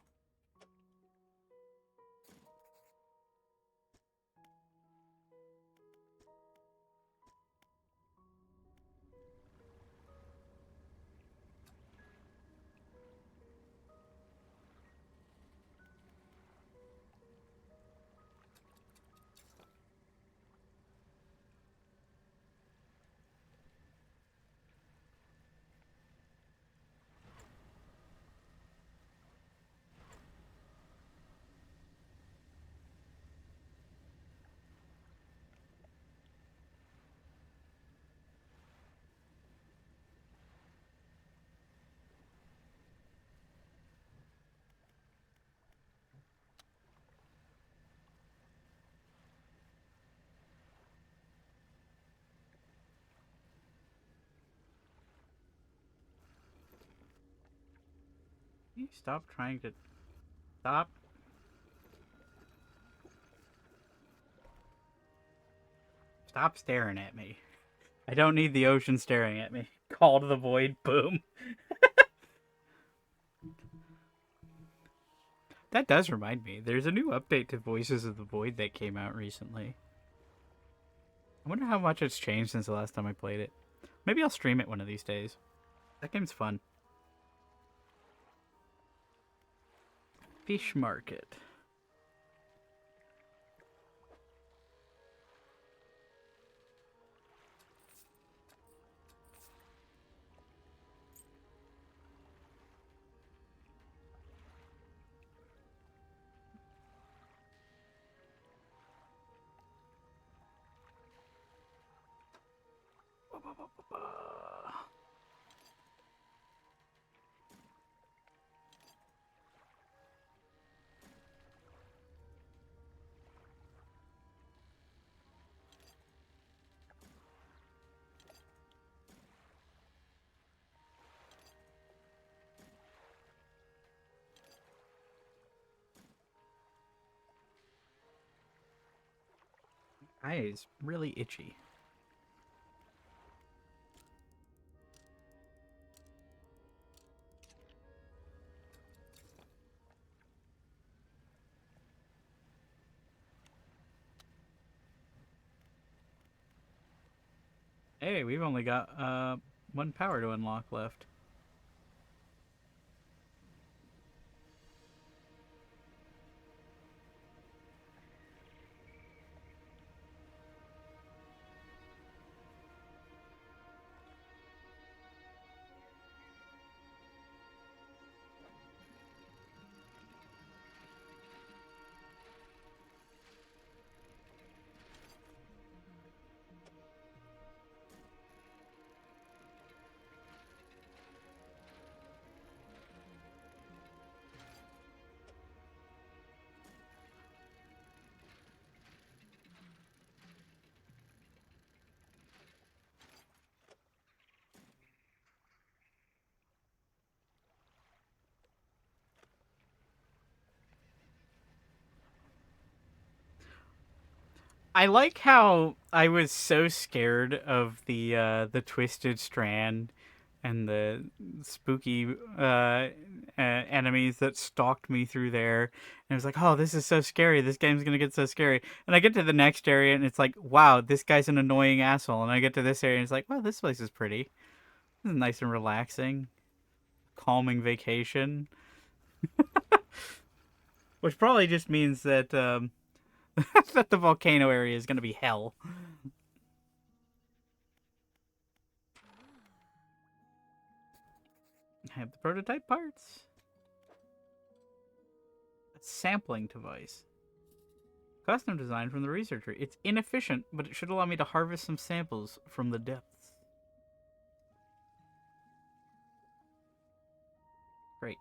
A: Can you stop trying to... Stop? Stop staring at me. I don't need the ocean staring at me. Call to the void, boom. That does remind me. There's a new update to Voices of the Void that came out recently. I wonder how much it's changed since the last time I played it. Maybe I'll stream it one of these days. That game's fun. Fish market. Eye is really itchy. Hey, we've only got one power to unlock left. I like how I was so scared of the twisted strand and the spooky enemies that stalked me through there. And I was like, oh, this is so scary. This game's gonna get so scary. And I get to the next area and it's like, wow, this guy's an annoying asshole. And I get to this area and it's like, wow, this place is pretty. This is nice and relaxing, calming vacation. Which probably just means that that the volcano area is gonna be hell. I have the prototype parts. A sampling device. Custom design from the researcher. It's inefficient, but it should allow me to harvest some samples from the depths. Great.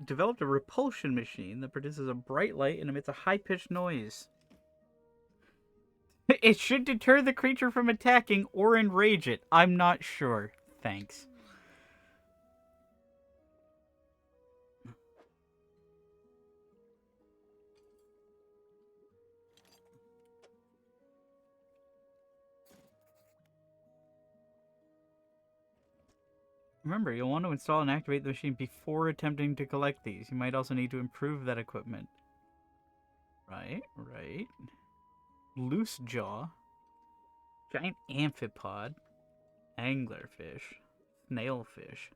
A: Developed a repulsion machine that produces a bright light and emits a high-pitched noise. It should deter the creature from attacking or enrage it. I'm not sure. Thanks. Remember, you'll want to install and activate the machine before attempting to collect these. You might also need to improve that equipment. Right. Loose jaw. Giant amphipod. Anglerfish. Snailfish.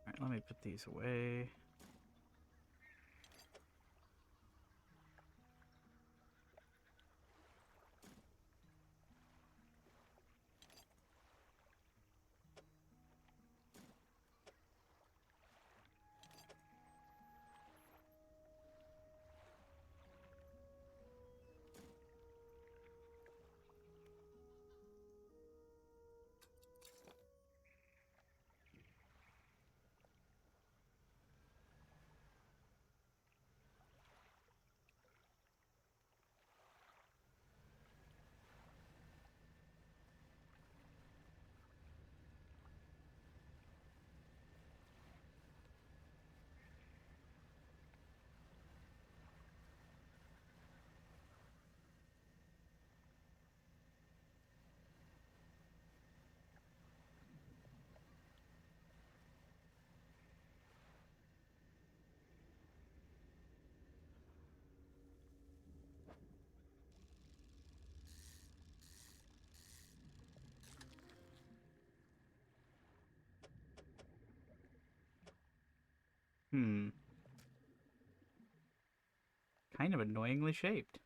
A: Alright, let me put these away. Kind of annoyingly shaped.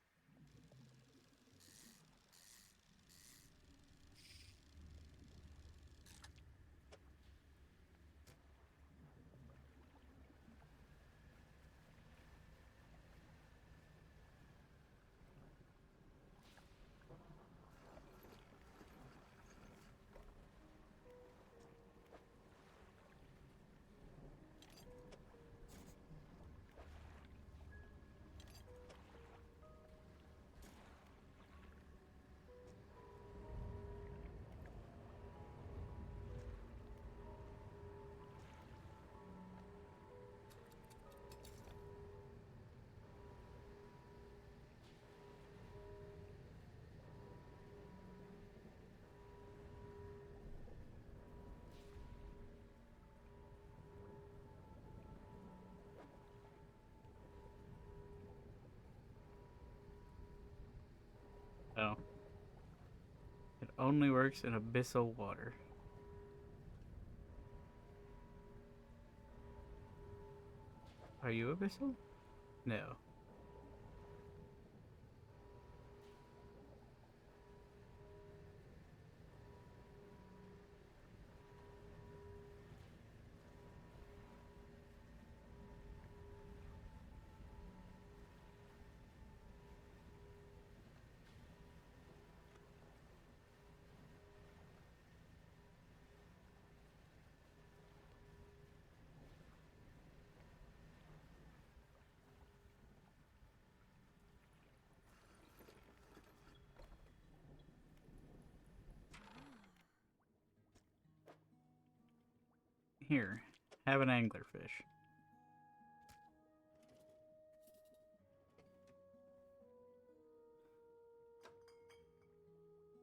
A: Oh. It only works in abyssal water. Are you abyssal? No. Here, have an anglerfish.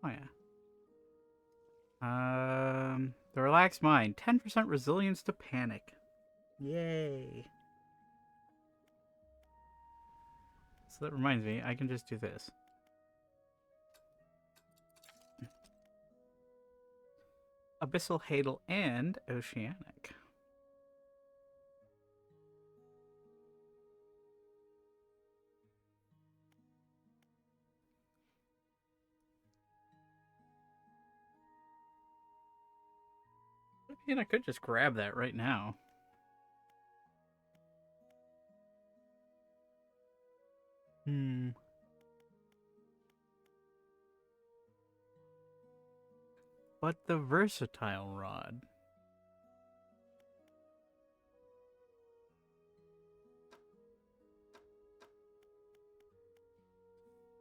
A: Oh yeah. The relaxed mind, 10% resilience to panic. Yay. So that reminds me, I can just do this. Abyssal, Hadal, and Oceanic. I mean, I could just grab that right now. But the versatile rod.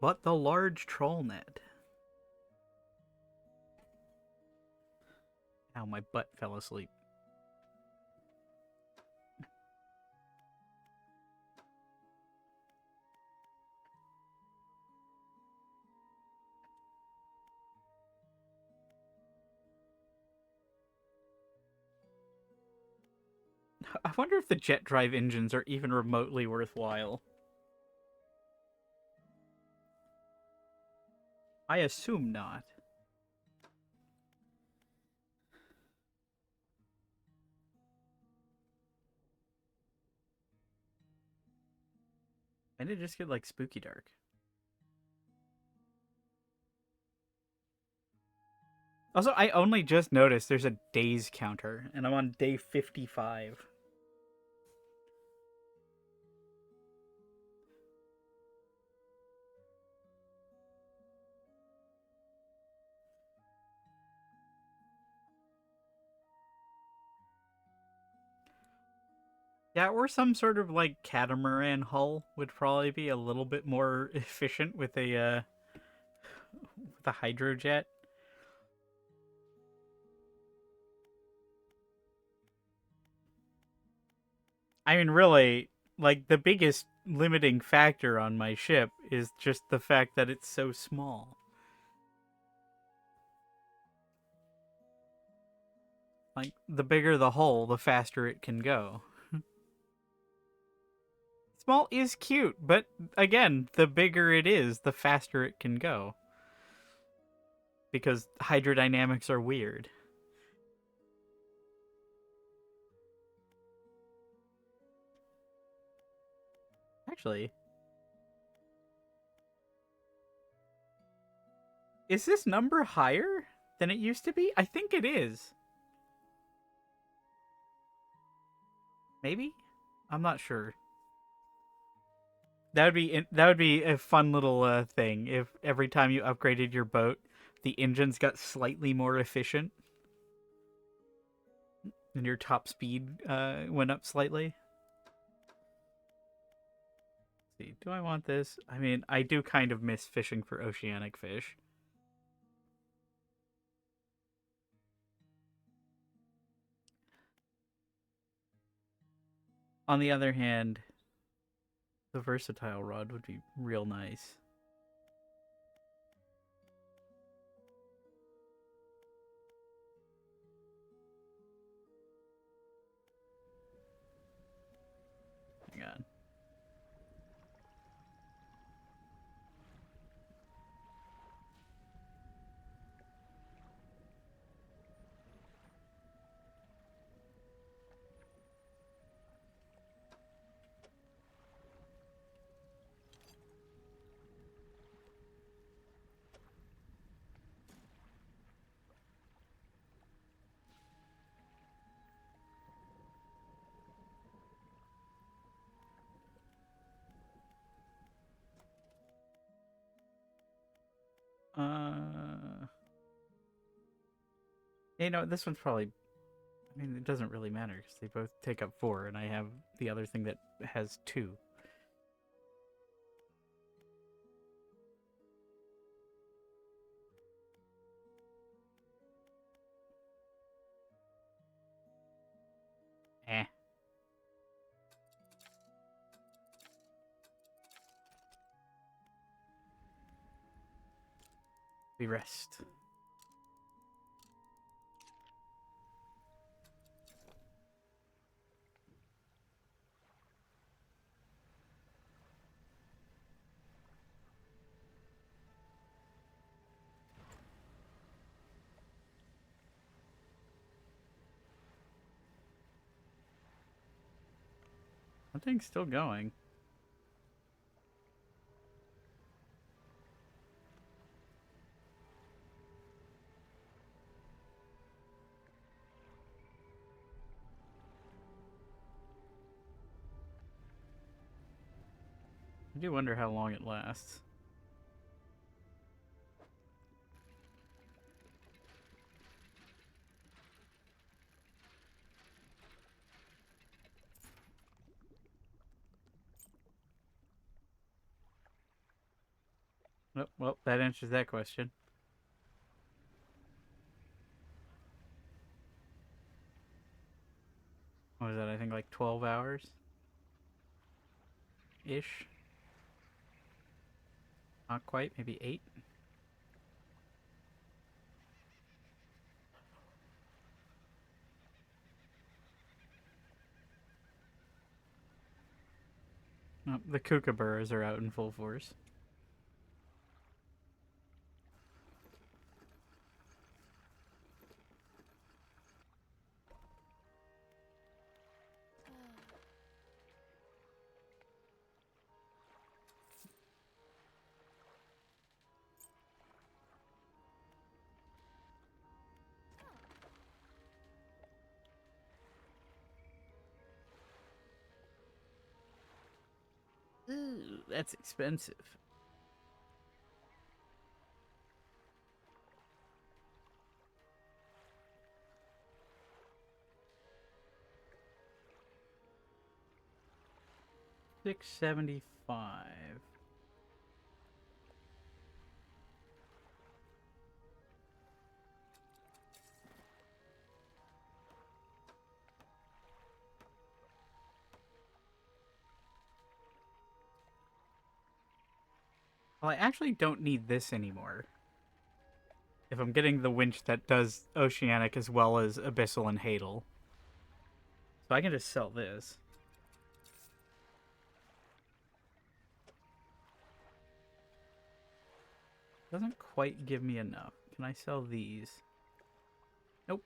A: But the large troll net. Ow, my butt fell asleep. I wonder if the jet drive engines are even remotely worthwhile. I assume not. And it just get like spooky dark. Also, I only just noticed there's a days counter, and I'm on day 55. Yeah, or some sort of like catamaran hull would probably be a little bit more efficient with a hydrojet. I mean, really, like the biggest limiting factor on my ship is just the fact that it's so small. Like the bigger the hull, the faster it can go. Small is cute, but again, the bigger it is, the faster it can go. Because hydrodynamics are weird. Actually, is this number higher than it used to be? I think it is. Maybe? I'm not sure. That would be a fun little thing if every time you upgraded your boat, the engines got slightly more efficient and your top speed went up slightly. Let's see, do I want this? I mean, I do kind of miss fishing for oceanic fish. On the other hand, the versatile rod would be real nice. Hang on. Uh, this one's probably. I mean, it doesn't really matter because they both take up 4, and I have the other thing that has 2. Eh. We rest. Something's still going. I do wonder how long it lasts. Oh, well, that answers that question. What was that? I think like 12 hours ish. Not quite, maybe 8. Oh, the kookaburras are out in full force. Ooh, that's expensive. $675. Well, I actually don't need this anymore. If I'm getting the winch that does Oceanic as well as Abyssal and Hadal. So I can just sell this. Doesn't quite give me enough. Can I sell these? Nope.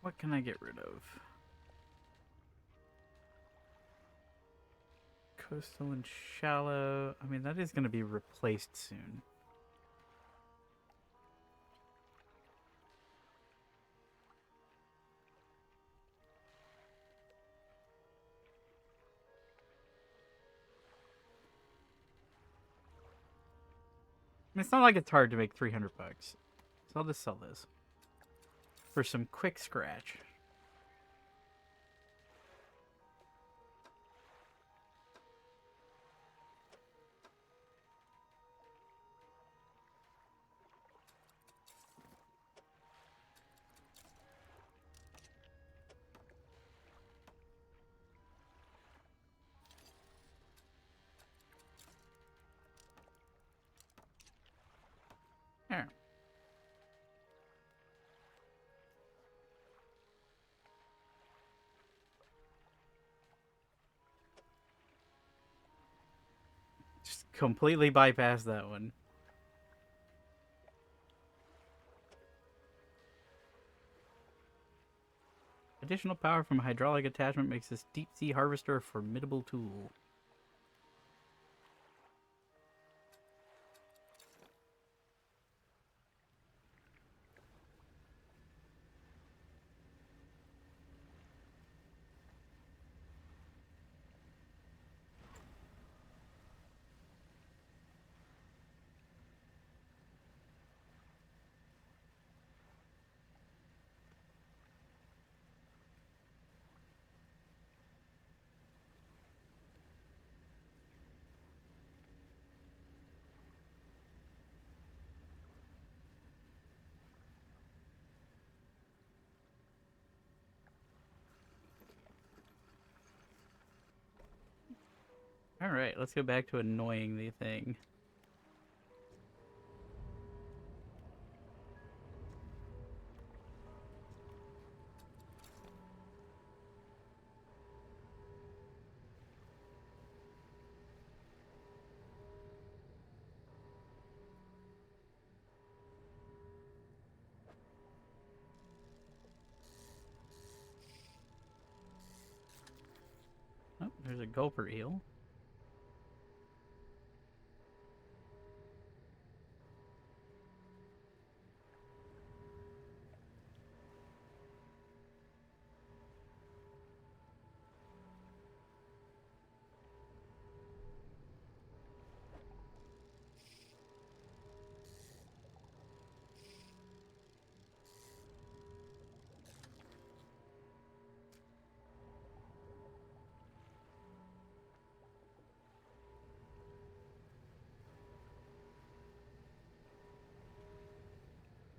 A: What can I get rid of? Coastal and shallow. I mean, that is going to be replaced soon. I mean, it's not like it's hard to make 300 bucks. So I'll just sell this. For some quick scratch. There. Just completely bypass that one. Additional power from a hydraulic attachment makes this deep sea harvester a formidable tool. Alright, let's go back to annoying the thing. Oh, there's a gulper eel.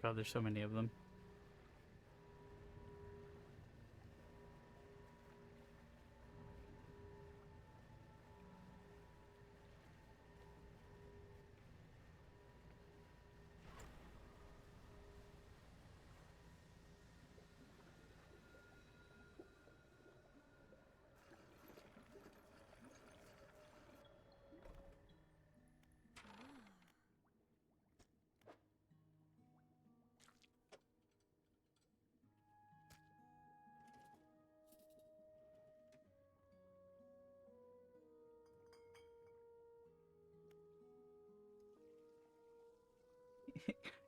A: God, there's so many of them.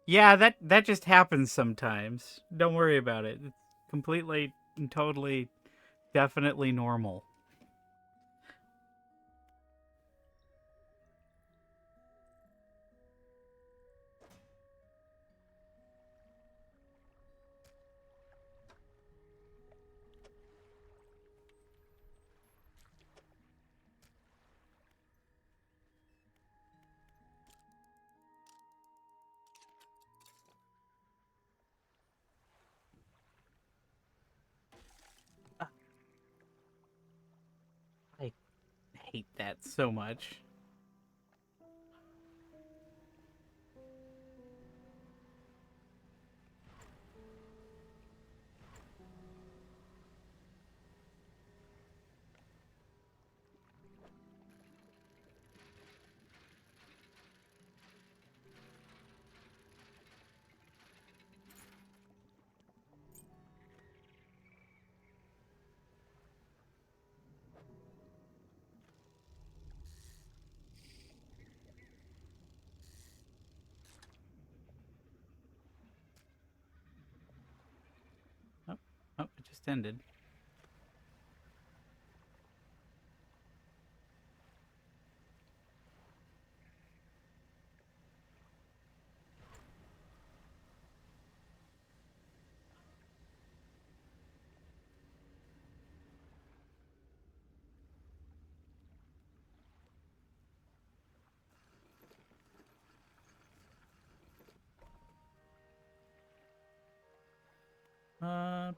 A: Yeah, that just happens sometimes. Don't worry about it. It's completely and totally, definitely normal. I hate that so much. Oh, oh, it just ended.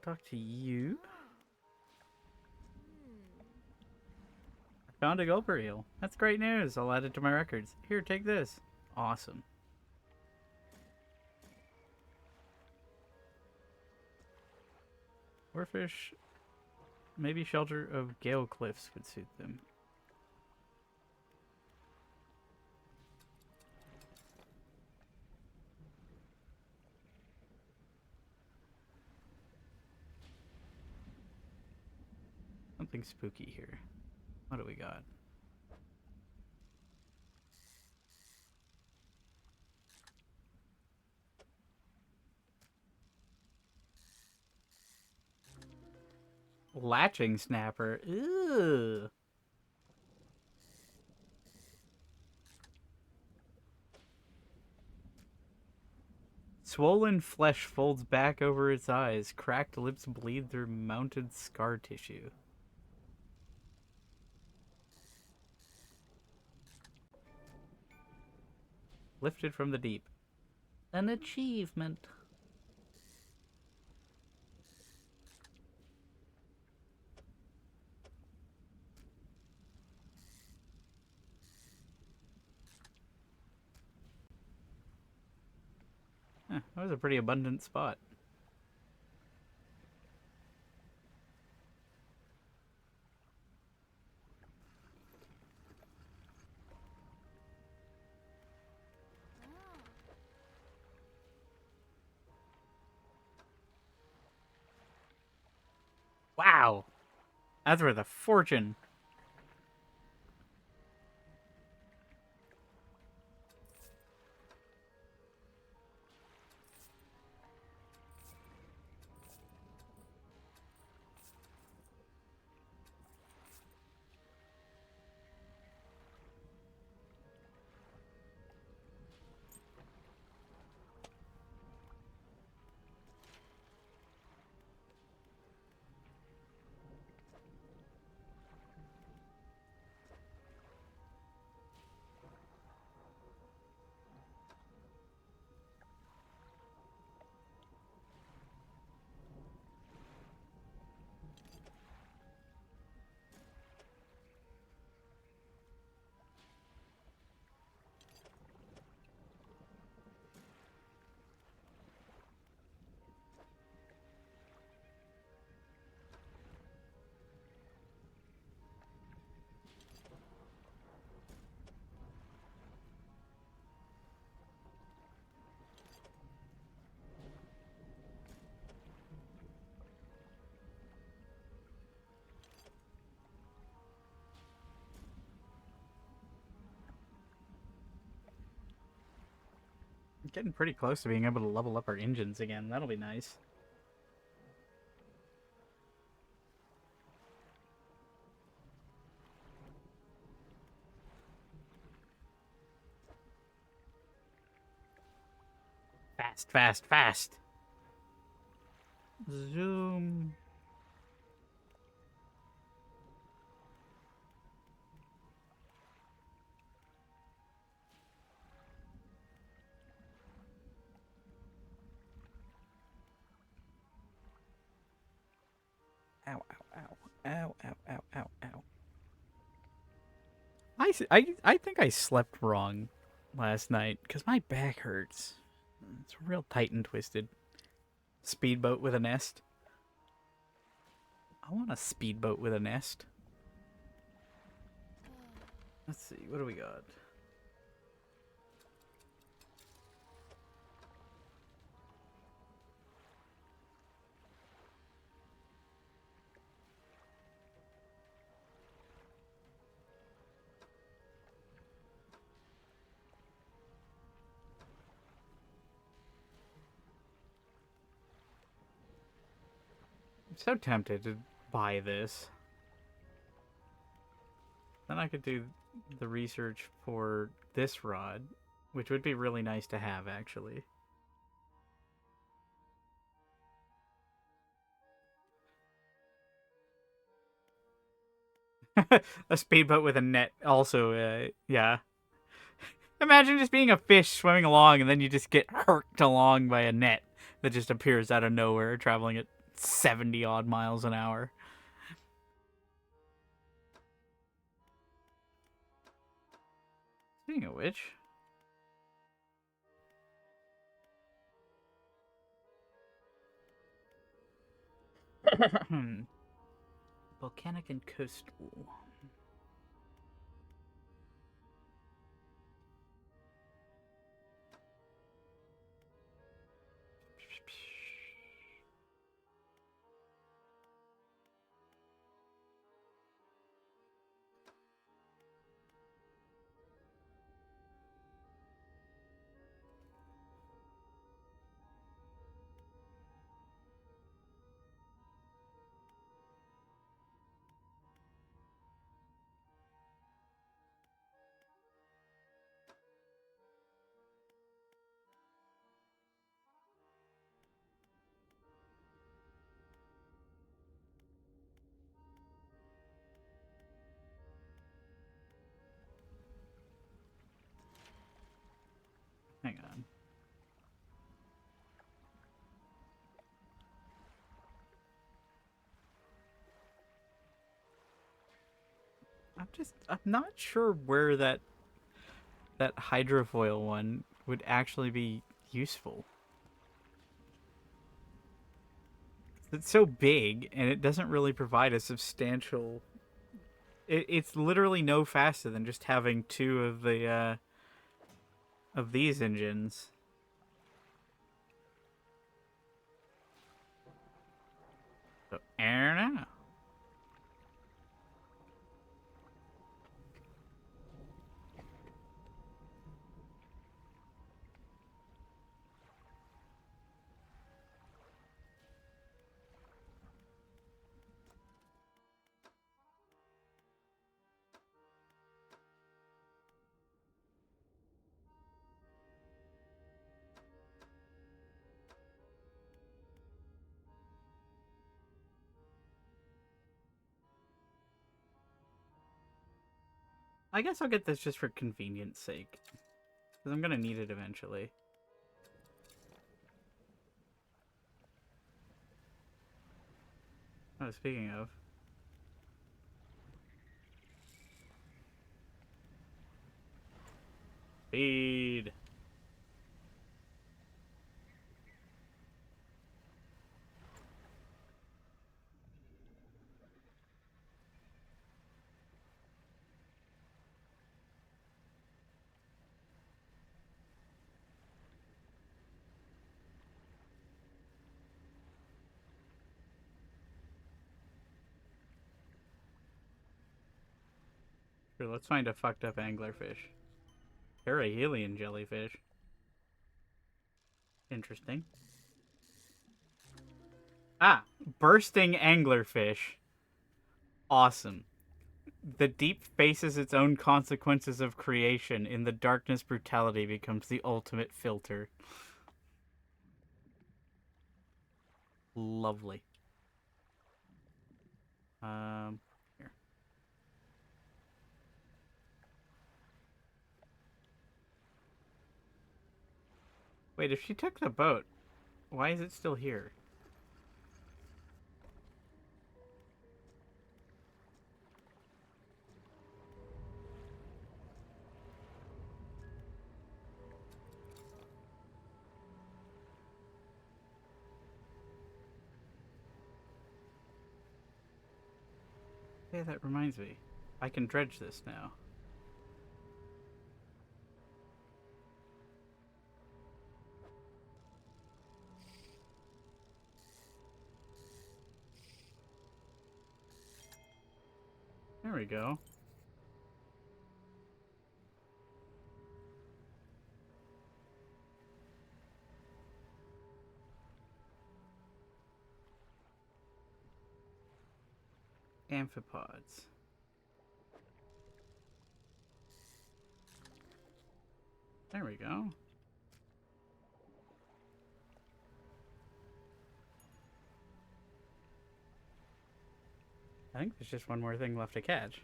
A: Talk to you. I found a gulper eel. That's great news. I'll add it to my records. Here, take this. Awesome. Warfish, maybe shelter of Gale Cliffs would suit them. Something spooky here. What do we got? Latching snapper. Ew. Swollen flesh folds back over its eyes. Cracked lips bleed through mounted scar tissue. Lifted from the deep. An achievement. That was a pretty abundant spot. Wow. That's worth a fortune. Getting pretty close to being able to level up our engines again. That'll be nice. Fast, fast, fast. Zoom. Ow, ow, ow. Ow, ow, ow, ow, ow. I think I slept wrong last night because my back hurts. It's real tight and twisted. Speedboat with a nest. I want a speedboat with a nest. Let's see, what do we got? I'm so tempted to buy this. Then I could do the research for this rod, which would be really nice to have, actually. A speedboat with a net, also, yeah. Imagine just being a fish swimming along and then you just get hurked along by a net that just appears out of nowhere, traveling at 70 odd miles an hour. Speaking of which. Volcanic and coastal. Hang on. I'm not sure where that hydrofoil one would actually be useful. It's so big, and it doesn't really provide a substantial. It's literally no faster than just having two of these engines. So, I don't know. I guess I'll get this just for convenience sake. Because I'm going to need it eventually. Oh, speaking of. Speed. Sure, let's find a fucked up anglerfish. Perihelion jellyfish. Interesting. Ah, bursting anglerfish. Awesome. The deep faces its own consequences of creation. In the darkness, brutality becomes the ultimate filter. Lovely. Here. Wait, if she took the boat, why is it still here? Hey, that reminds me. I can dredge this now. There we go. Amphipods. There we go. I think there's just one more thing left to catch.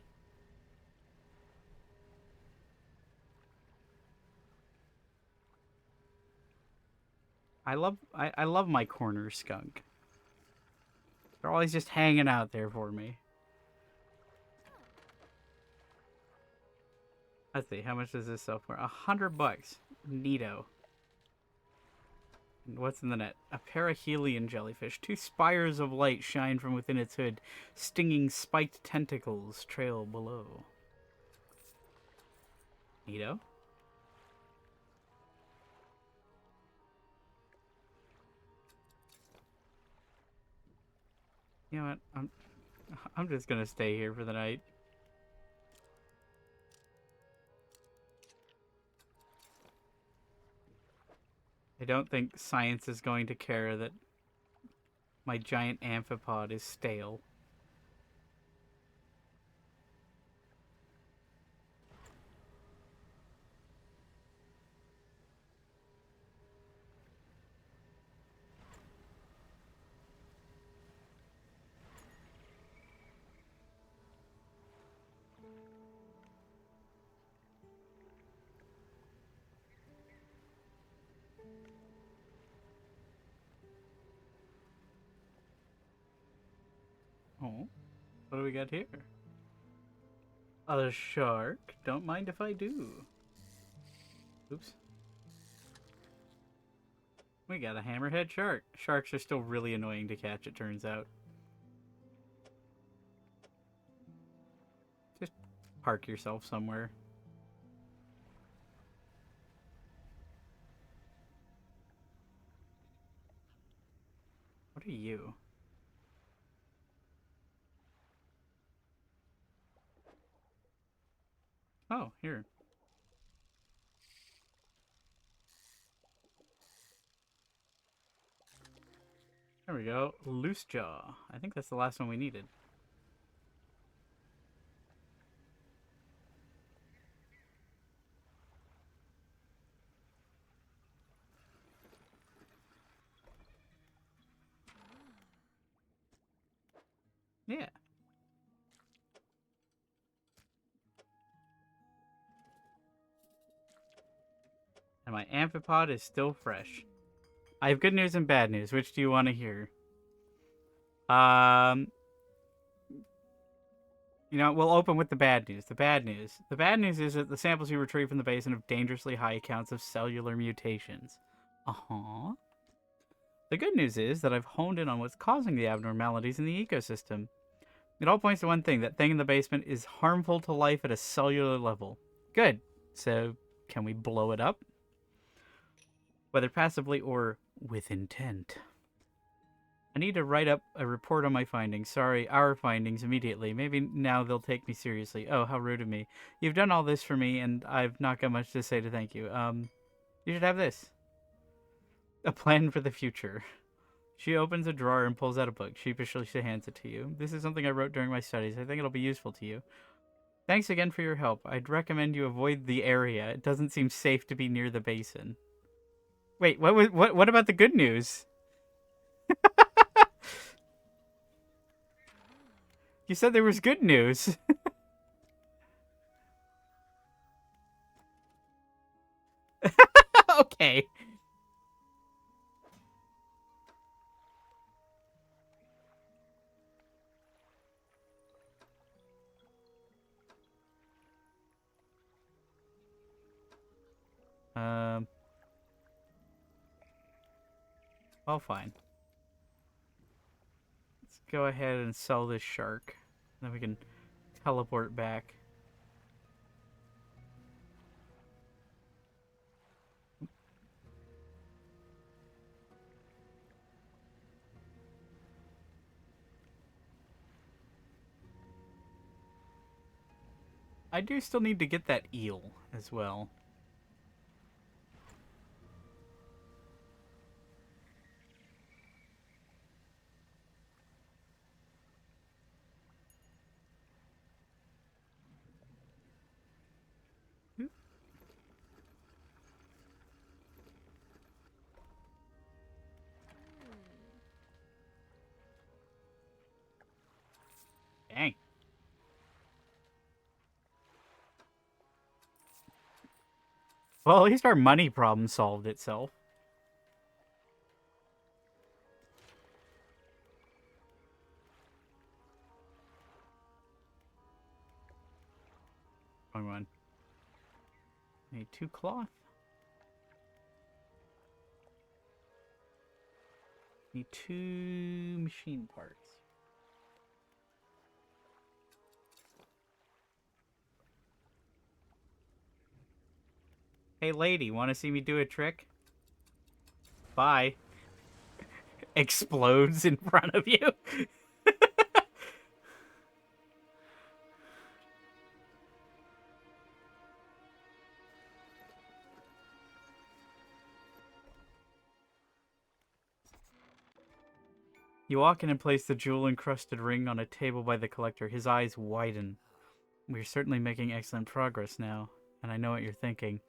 A: I love my corner skunk. They're always just hanging out there for me. Let's see, how much does this sell for? $100. Neato. And what's in the net? A perihelion jellyfish. 2 spires of light shine from within its hood. Stinging spiked tentacles trail below. Neato. You know what? I'm just gonna stay here for the night. I don't think science is going to care that my giant amphipod is stale. Oh, what do we got here? A shark? Don't mind if I do. Oops. We got a hammerhead shark. Sharks are still really annoying to catch, it turns out. Just park yourself somewhere. What are you? Oh, here. There we go. Loose jaw. I think that's the last one we needed. Yeah. And my amphipod is still fresh. I have good news and bad news. Which do you want to hear? We'll open with the bad news. The bad news. The bad news is that the samples you retrieve from the basin have dangerously high counts of cellular mutations. Uh-huh. The good news is that I've honed in on what's causing the abnormalities in the ecosystem. It all points to one thing. That thing in the basement is harmful to life at a cellular level. Good. So, can we blow it up? Whether passively or with intent. I need to write up a report on my findings. Sorry, our findings immediately. Maybe now they'll take me seriously. Oh, how rude of me. You've done all this for me, and I've not got much to say to thank you. You should have this. A plan for the future. She opens a drawer and pulls out a book. Sheepishly, she hands it to you. This is something I wrote during my studies. I think it'll be useful to you. Thanks again for your help. I'd recommend you avoid the area. It doesn't seem safe to be near the basin. Wait, what about the good news? You said there was good news. Okay. Um. Well, fine. Let's go ahead and sell this shark. Then we can teleport back. I do still need to get that eel as well. Dang. Well, at least our money problem solved itself. Wrong one. Need 2 cloth. Need 2 machine parts. Hey lady, want to see me do a trick? Bye. Explodes in front of you. You walk in and place the jewel-encrusted ring on a table by the collector. His eyes widen. We're certainly making excellent progress now, and I know what you're thinking.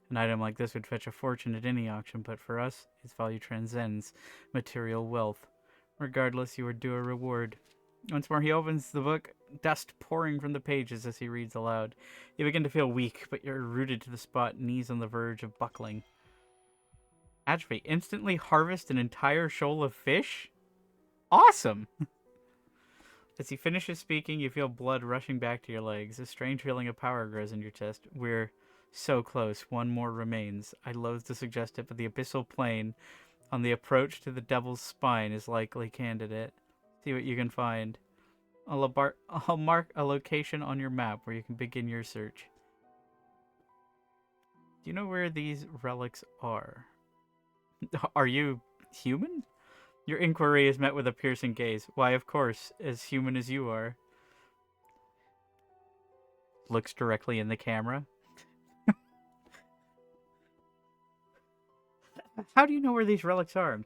A: An item like this would fetch a fortune at any auction, but for us, its value transcends material wealth. Regardless, you are due a reward. Once more, he opens the book, dust pouring from the pages as he reads aloud. You begin to feel weak, but you're rooted to the spot, knees on the verge of buckling. Atrophy. Instantly harvest an entire shoal of fish? Awesome! As he finishes speaking, you feel blood rushing back to your legs. A strange feeling of power grows in your chest. We're so close. One more remains. I loathe to suggest it, but the abyssal plane on the approach to the devil's spine is likely candidate. See what you can find. I'll mark a location on your map where you can begin your search. Do you know where these relics are? Are you human? Your inquiry is met with a piercing gaze. Why, of course, as human as you are. Looks directly in the camera. How do you know where these relics are?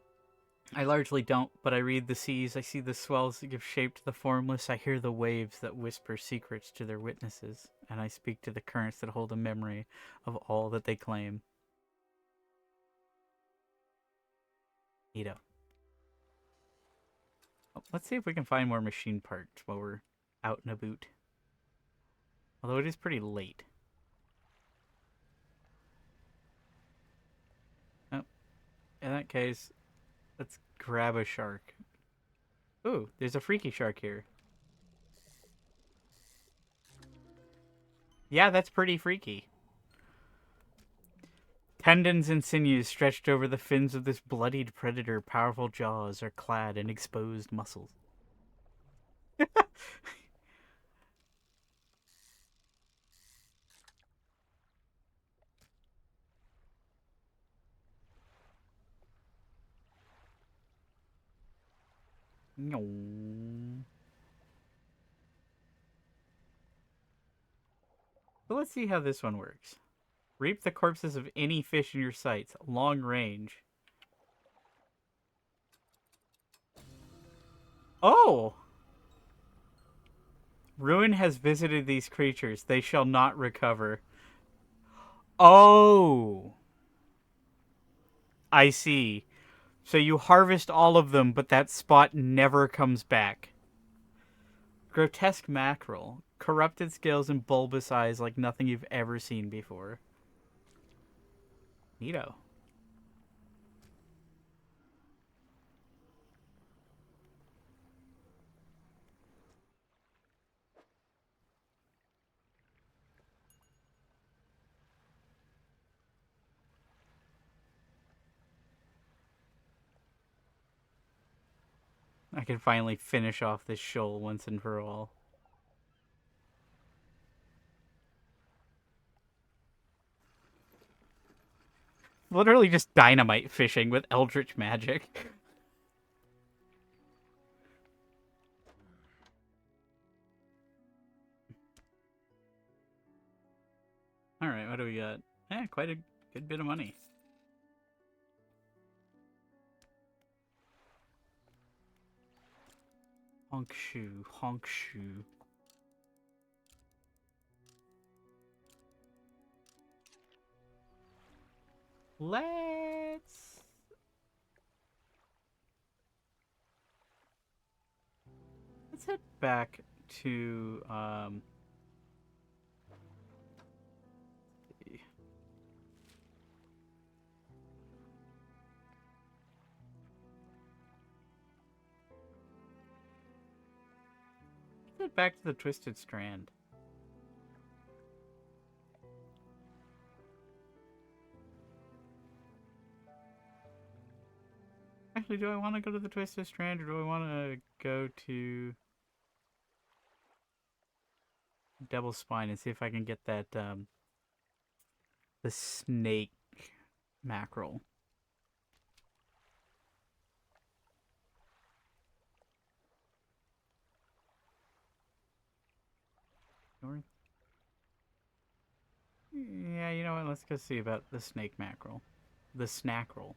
A: I largely don't, but I read the seas, I see the swells that give shape to the formless, I hear the waves that whisper secrets to their witnesses, and I speak to the currents that hold a memory of all that they claim. Neato. Let's see if we can find more machine parts while we're out and about. Although it is pretty late. Oh, in that case, let's grab a shark. Ooh, there's a freaky shark here. Yeah, that's pretty freaky. Tendons and sinews stretched over the fins of this bloodied predator. Powerful jaws are clad in exposed muscles. So let's see how this one works. Reap the corpses of any fish in your sights. Long range. Oh! Ruin has visited these creatures. They shall not recover. Oh! I see. So you harvest all of them, but that spot never comes back. Grotesque mackerel. Corrupted scales and bulbous eyes like nothing you've ever seen before. Neato. I can finally finish off this shoal once and for all. Literally just dynamite fishing with eldritch magic. Alright, what do we got? Yeah, quite a good bit of money. Honk shoe, honk shoe. Let's head back to head back to the Twisted Strand. Actually, do I want to go to the Twisted Strand or do I want to go to Devil's Spine and see if I can get that the snake mackerel? North? Yeah, you know what? Let's go see about the snake mackerel. The snackerel.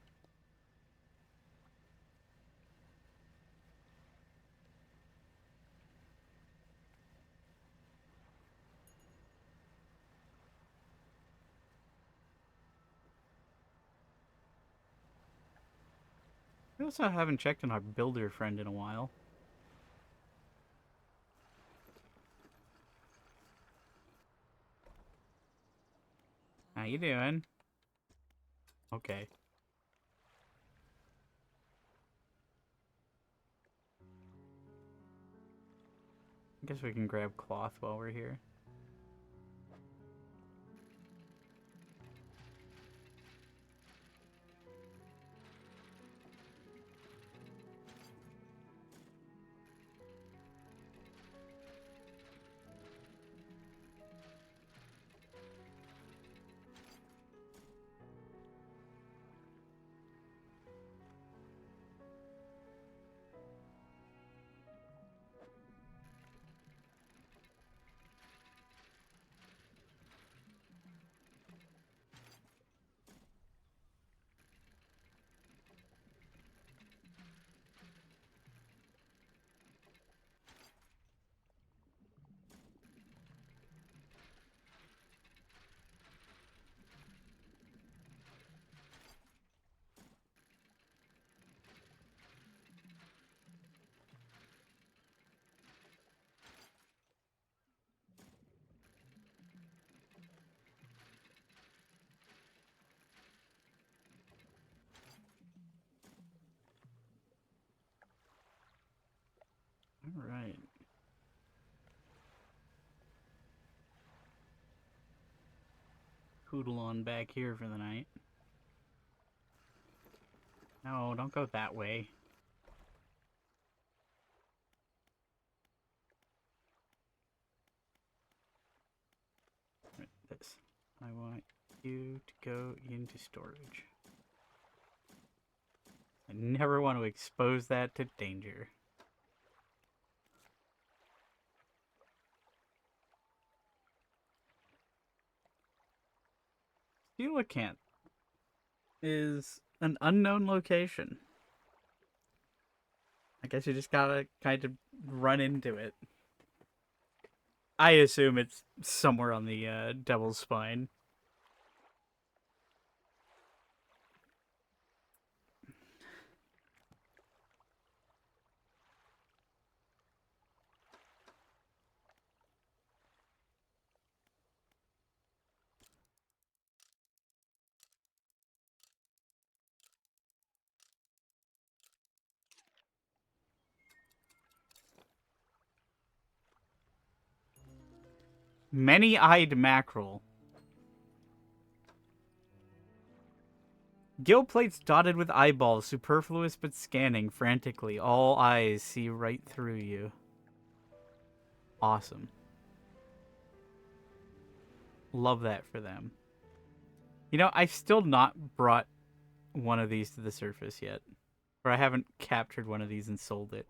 A: We also haven't checked on our builder friend in a while. How you doing? Okay. I guess we can grab cloth while we're here. All right. Poodle on back here for the night. No, don't go that way. Right, this. I want you to go into storage. I never want to expose that to danger. Coelacanth is an unknown location. I guess you just gotta kind of run into it. I assume it's somewhere on the devil's spine. Many-eyed mackerel. Gill plates dotted with eyeballs, superfluous but scanning frantically. All eyes see right through you. Awesome. Love that for them. You know, I've still not brought one of these to the surface yet. Or I haven't captured one of these and sold it.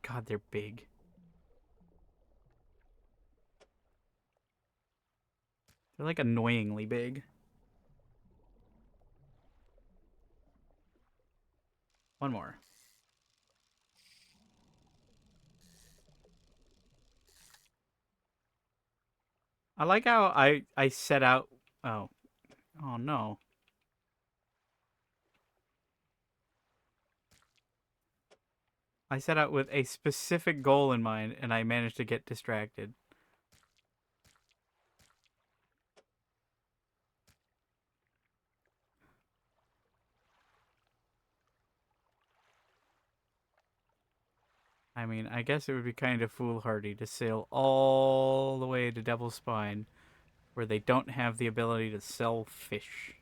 A: God, they're big. They're like annoyingly big. One more. I like how I set out. Oh, oh no! I set out with a specific goal in mind, and I managed to get distracted. I mean, I guess it would be kind of foolhardy to sail all the way to Devil's Spine, where they don't have the ability to sell fish.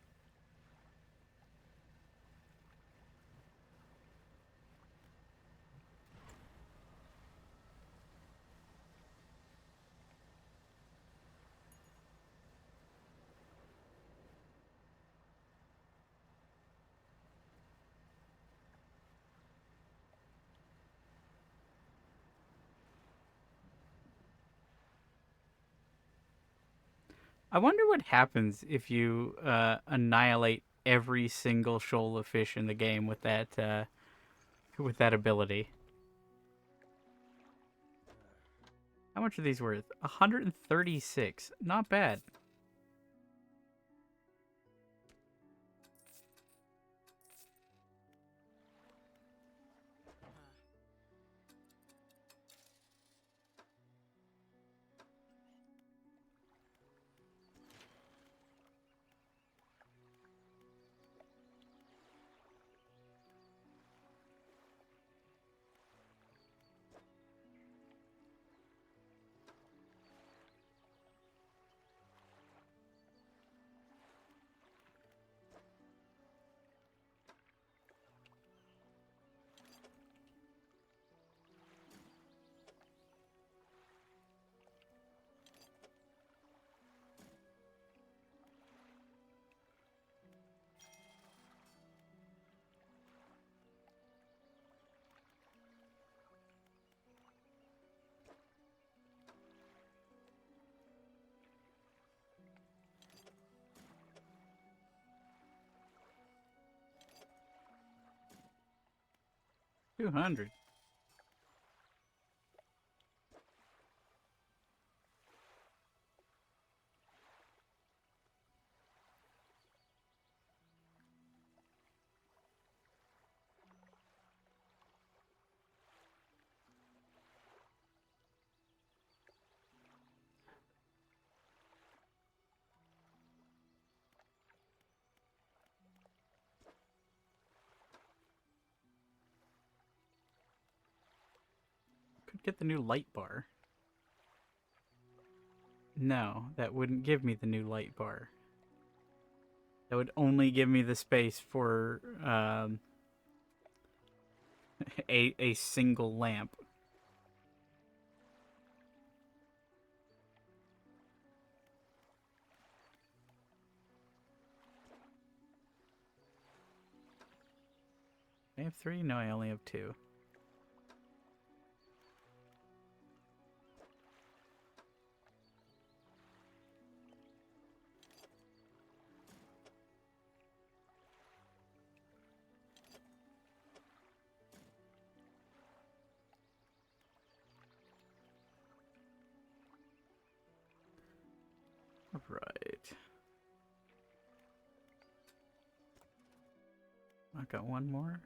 A: I wonder what happens if you annihilate every single shoal of fish in the game with that ability. How much are these worth? 136. Not bad. $200. Could get the new light bar. No, that wouldn't give me the new light bar. That would only give me the space for a single lamp. I have 3? No, I only have 2. Right. I got one more.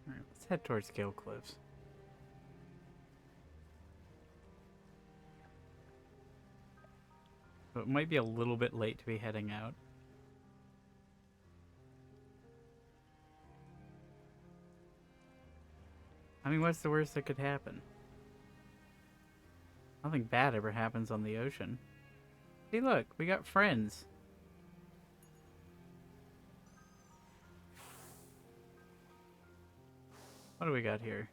A: Alright, let's head towards Gale Cliffs. So it might be a little bit late to be heading out. I mean, what's the worst that could happen? Nothing bad ever happens on the ocean. Hey, look, we got friends. What do we got here?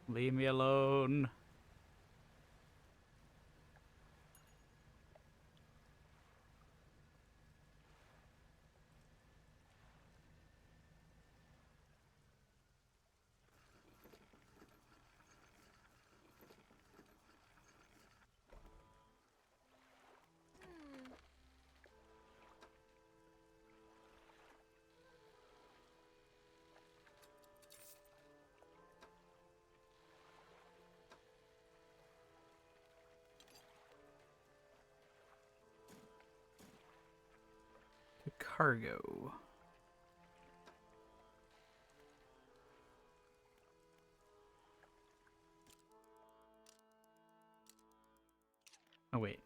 A: Leave me alone. To cargo. Oh, wait.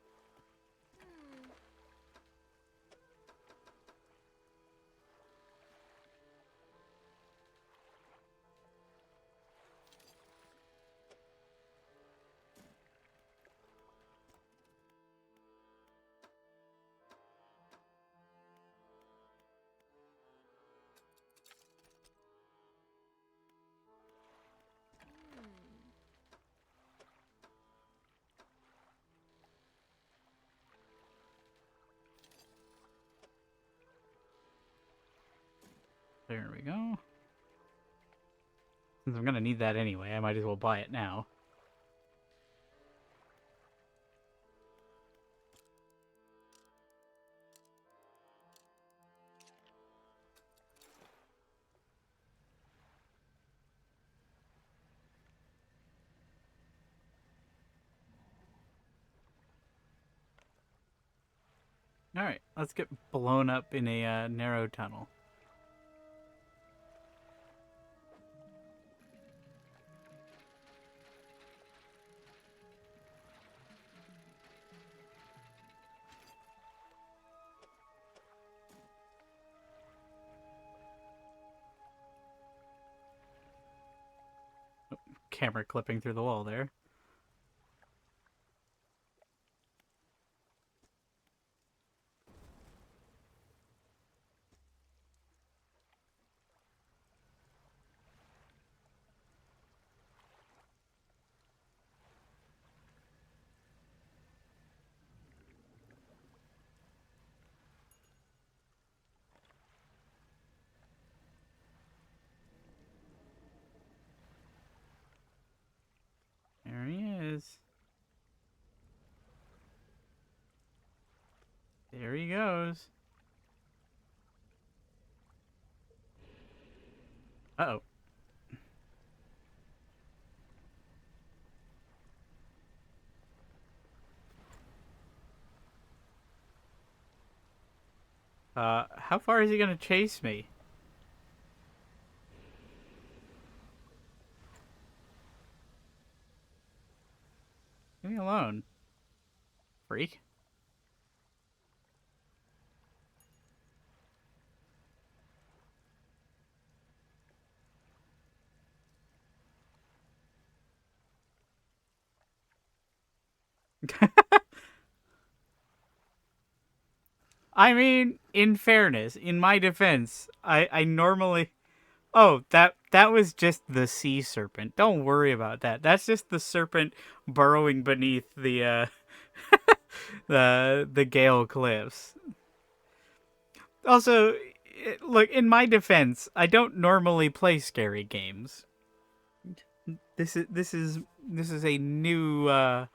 A: There we go. Since I'm gonna need that anyway, I might as well buy it now. Alright, let's get blown up in a narrow tunnel. Oh, camera clipping through the wall there. There he is. There he goes. Uh-oh. How far is he gonna chase me? Leave me alone. freak. I mean, in fairness, in my defense, I normally... Oh, that was just the sea serpent. Don't worry about that. That's just the serpent burrowing beneath the Gale Cliffs. Also, look, in my defense, I don't normally play scary games. This is a new a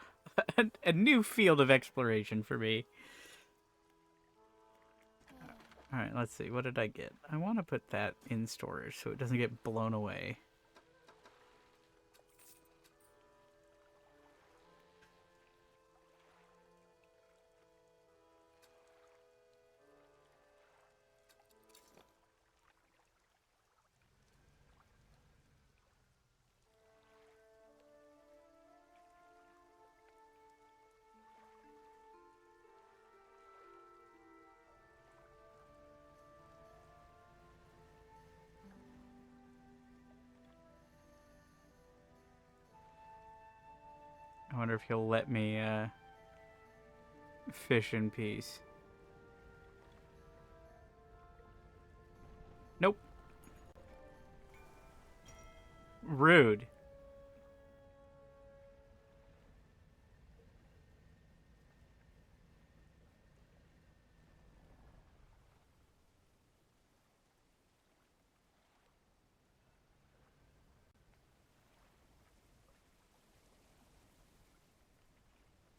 A: new field of exploration for me. All right, let's see. What did I get? I want to put that in storage so it doesn't get blown away. I wonder if he'll let me fish in peace. Nope. Rude.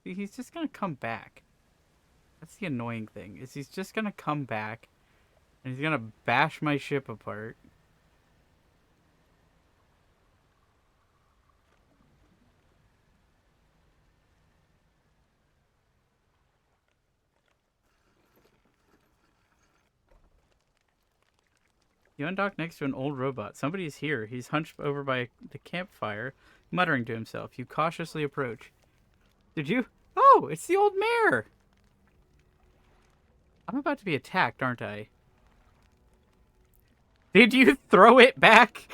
A: He's just gonna come back. That's the annoying thing, is he's just gonna come back and he's gonna bash my ship apart. You undock next to an old robot. Somebody's here. He's hunched over by the campfire, muttering to himself. You cautiously approach. Did you? Oh, it's the old mayor! I'm about to be attacked, aren't I? Did you throw it back?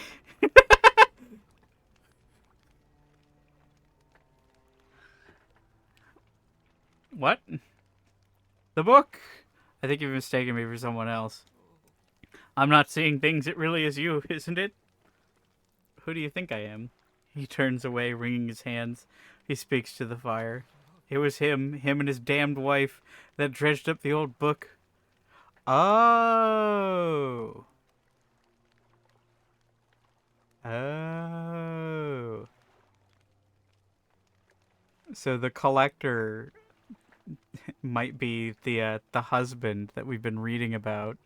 A: What? The book? I think you've mistaken me for someone else. I'm not seeing things. It really is you, isn't it? Who do you think I am? He turns away, wringing his hands. He speaks to the fire. It was him and his damned wife, that dredged up the old book. Oh. Oh. So the collector might be the husband that we've been reading about.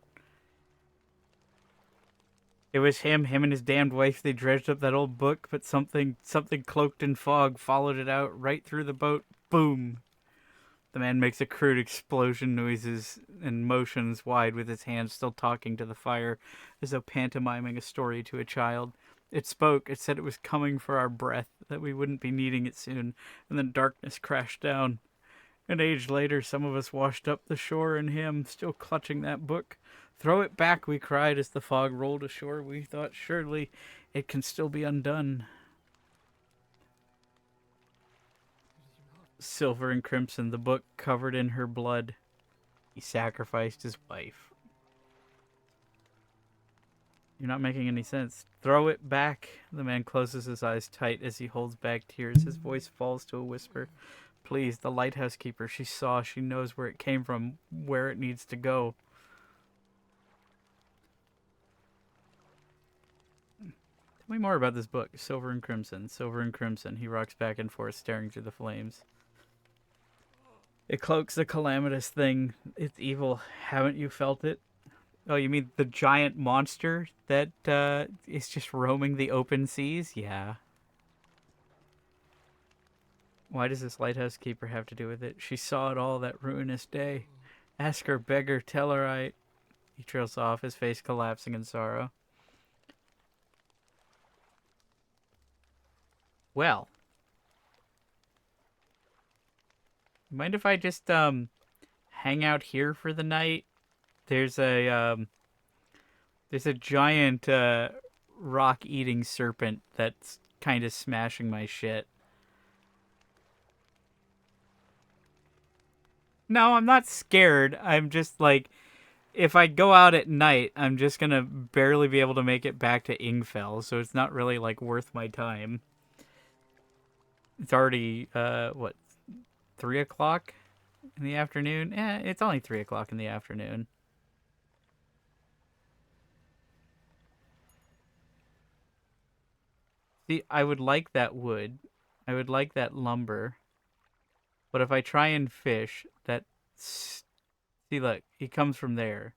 A: It was him and his damned wife. They dredged up that old book, but something cloaked in fog followed it out right through the boat. Boom. The man makes a crude explosion noises and motions wide with his hands still talking to the fire, as though pantomiming a story to a child. It spoke. It said it was coming for our breath, that we wouldn't be needing it soon, and then darkness crashed down. An age later, some of us washed up the shore, and him, still clutching that book. Throw it back, we cried as the fog rolled ashore. We thought surely it can still be undone. Silver and crimson, the book covered in her blood. He sacrificed his wife. You're not making any sense. Throw it back. The man closes his eyes tight as he holds back tears. His voice falls to a whisper. Please, the lighthouse keeper. She saw. She knows where it came from, where it needs to go. Tell me more about this book. Silver and crimson. Silver and crimson. He rocks back and forth, staring through the flames. It cloaks the calamitous thing. It's evil. Haven't you felt it? Oh, you mean the giant monster that is just roaming the open seas? Yeah. Why does this lighthouse keeper have to do with it? She saw it all that ruinous day. Ask her, beg her, tell her I... He trails off, his face collapsing in sorrow. Well. Mind if I just hang out here for the night? There's a giant rock eating serpent that's kind of smashing my shit. No, I'm not scared. I'm just like, if I go out at night, I'm just gonna barely be able to make it back to Ingfell, so it's not really like worth my time. It's already what, 3 o'clock in the afternoon? It's only 3 o'clock in the afternoon. See, I would like that wood. I would like that lumber. But if I try and fish, see, look, he comes from there.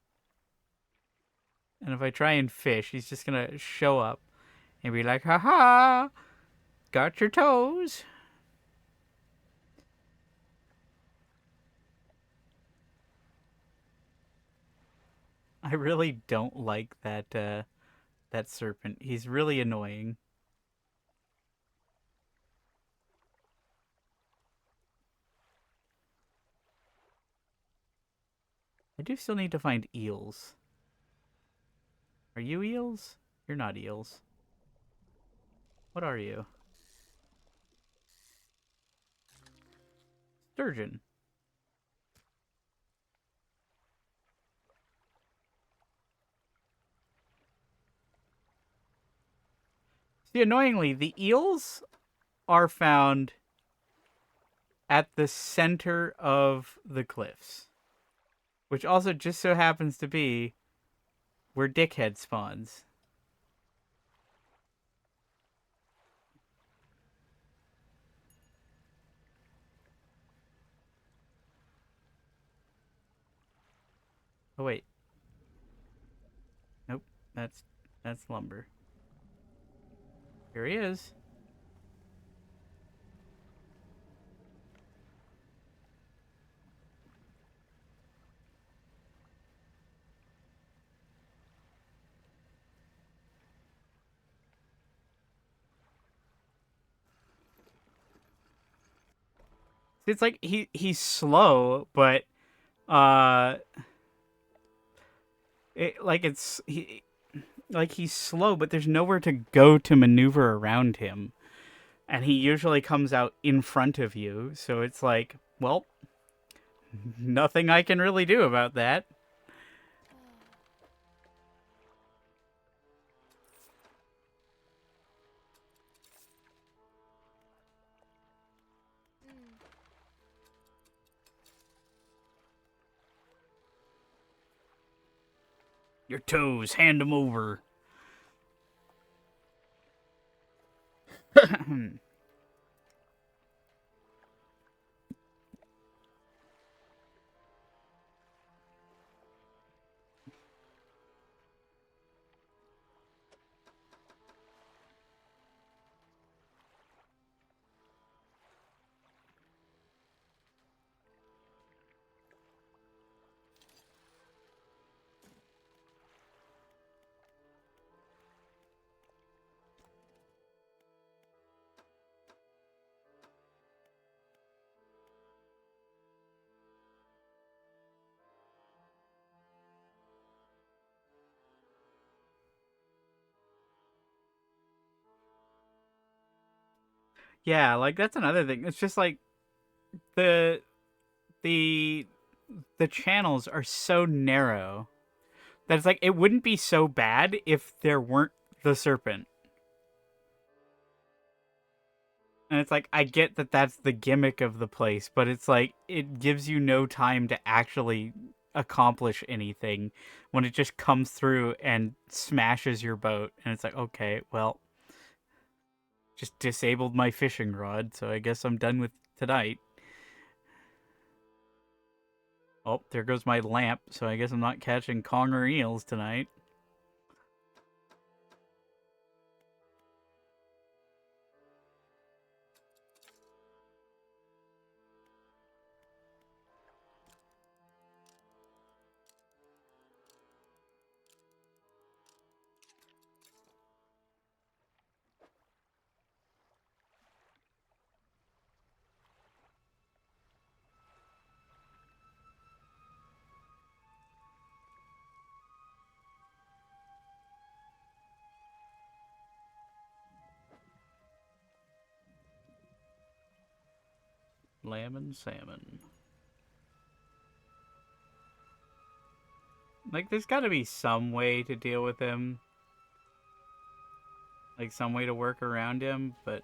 A: And if I try and fish, he's just gonna show up and be like, "Ha ha, got your toes." I really don't like that serpent. He's really annoying. I do still need to find eels. Are you eels? You're not eels. What are you? Sturgeon. See, annoyingly, the eels are found at the center of the cliffs, which also just so happens to be where Dickhead spawns. Oh wait, nope, that's lumber. Here he is. It's like he's slow, but uh, he's slow, but there's nowhere to go to maneuver around him, and he usually comes out in front of you. So it's like, well, nothing I can really do about that. Your toes, hand them over. Yeah, like that's another thing. It's just like the the the channels are so narrow that it's like it wouldn't be so bad if there weren't the serpent. And it's like I get that that's the gimmick of the place, but it's like it gives you no time to actually accomplish anything when it just comes through and smashes your boat and it's like, okay, well, just disabled my fishing rod, so I guess I'm done with tonight. Oh, there goes my lamp, so I guess I'm not catching conger eels tonight. Lamb and salmon. Like, there's gotta be some way to deal with him. Like, some way to work around him, but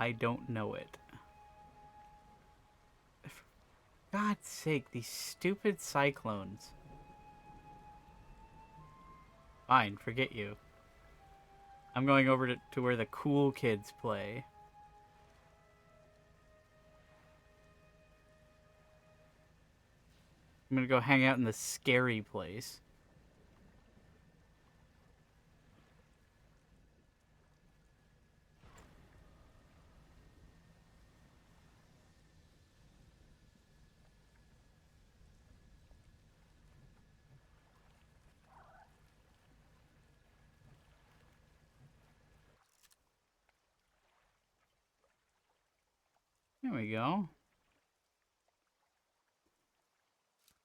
A: I don't know it. For God's sake, these stupid cyclones. Fine, forget you. I'm going over to where the cool kids play. I'm gonna go hang out in the scary place. There we go.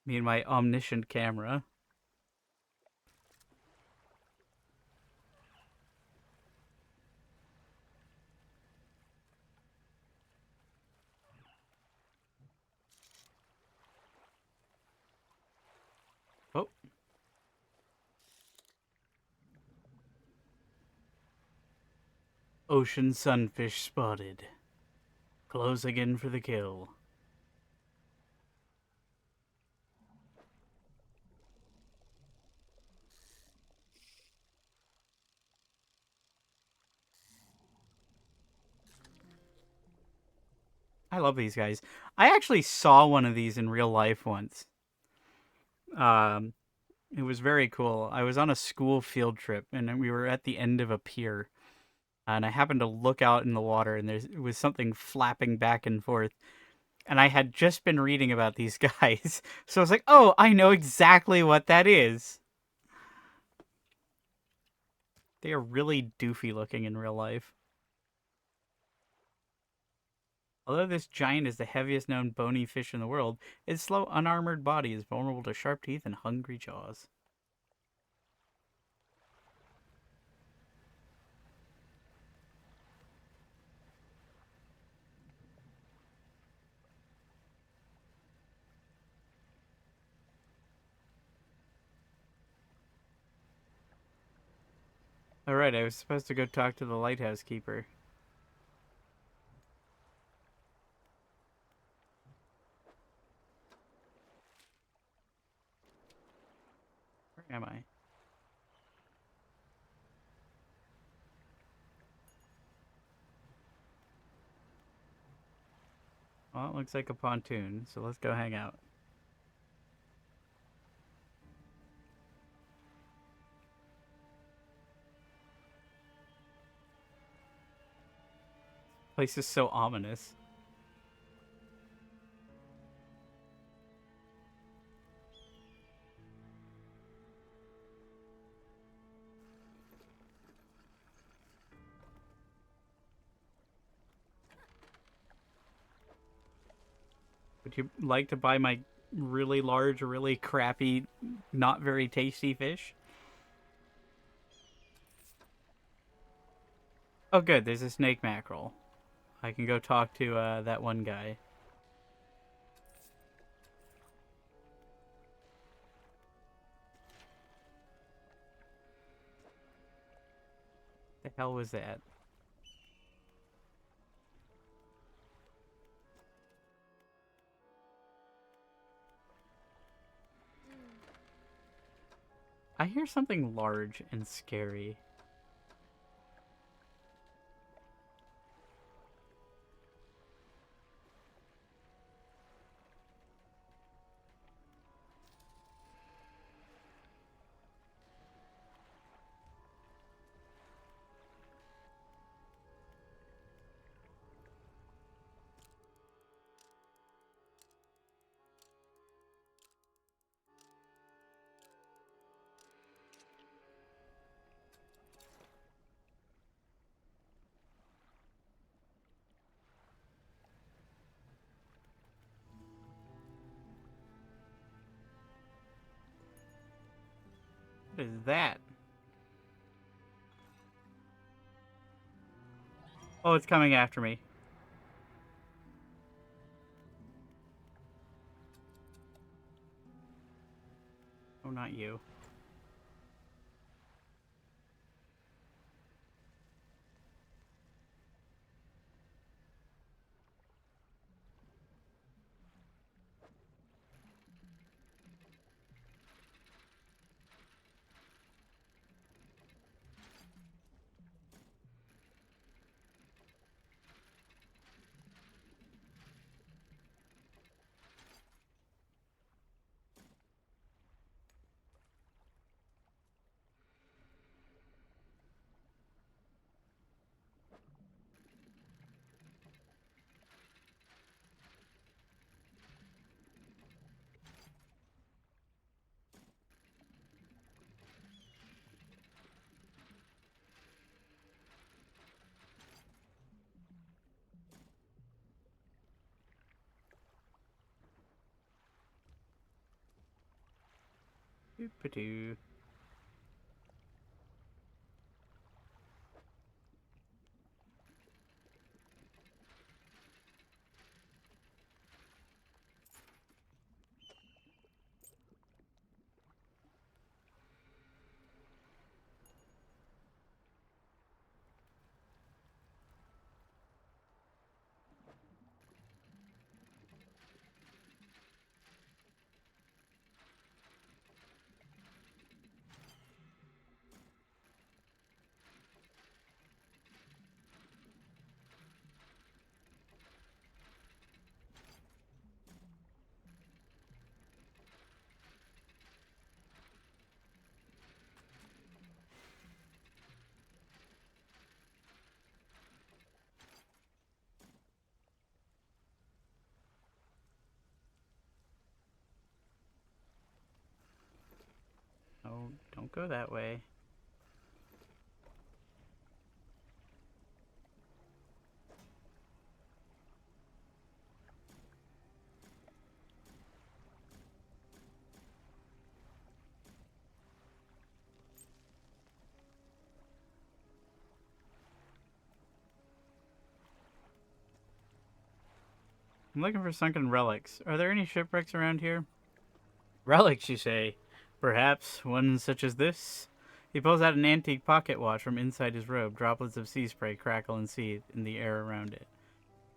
A: Me and my omniscient camera. Oh. Ocean sunfish spotted. Closing in for the kill. I love these guys. I actually saw one of these in real life once. It was very cool. I was on a school field trip, and we were at the end of a pier. And I happened to look out in the water, and there was something flapping back and forth. And I had just been reading about these guys. So I was like, oh, I know exactly what that is. They are really doofy looking in real life. Although this giant is the heaviest known bony fish in the world, its slow, unarmored body is vulnerable to sharp teeth and hungry jaws. Alright, I was supposed to go talk to the lighthouse keeper. Where am I? Well, it looks like a pontoon, so let's go hang out. Place is so ominous. Would you like to buy my really large, really crappy, not very tasty fish? Oh, good. There's a snake mackerel. I can go talk to that one guy. The hell was that? I hear something large and scary. What is that? Oh, it's coming after me. Oh, not you. Doop-a-doo. Oh, don't go that way. I'm looking for sunken relics. Are there any shipwrecks around here? Relics, you say? Perhaps one such as this? He pulls out an antique pocket watch from inside his robe. Droplets of sea spray crackle and seethe in the air around it.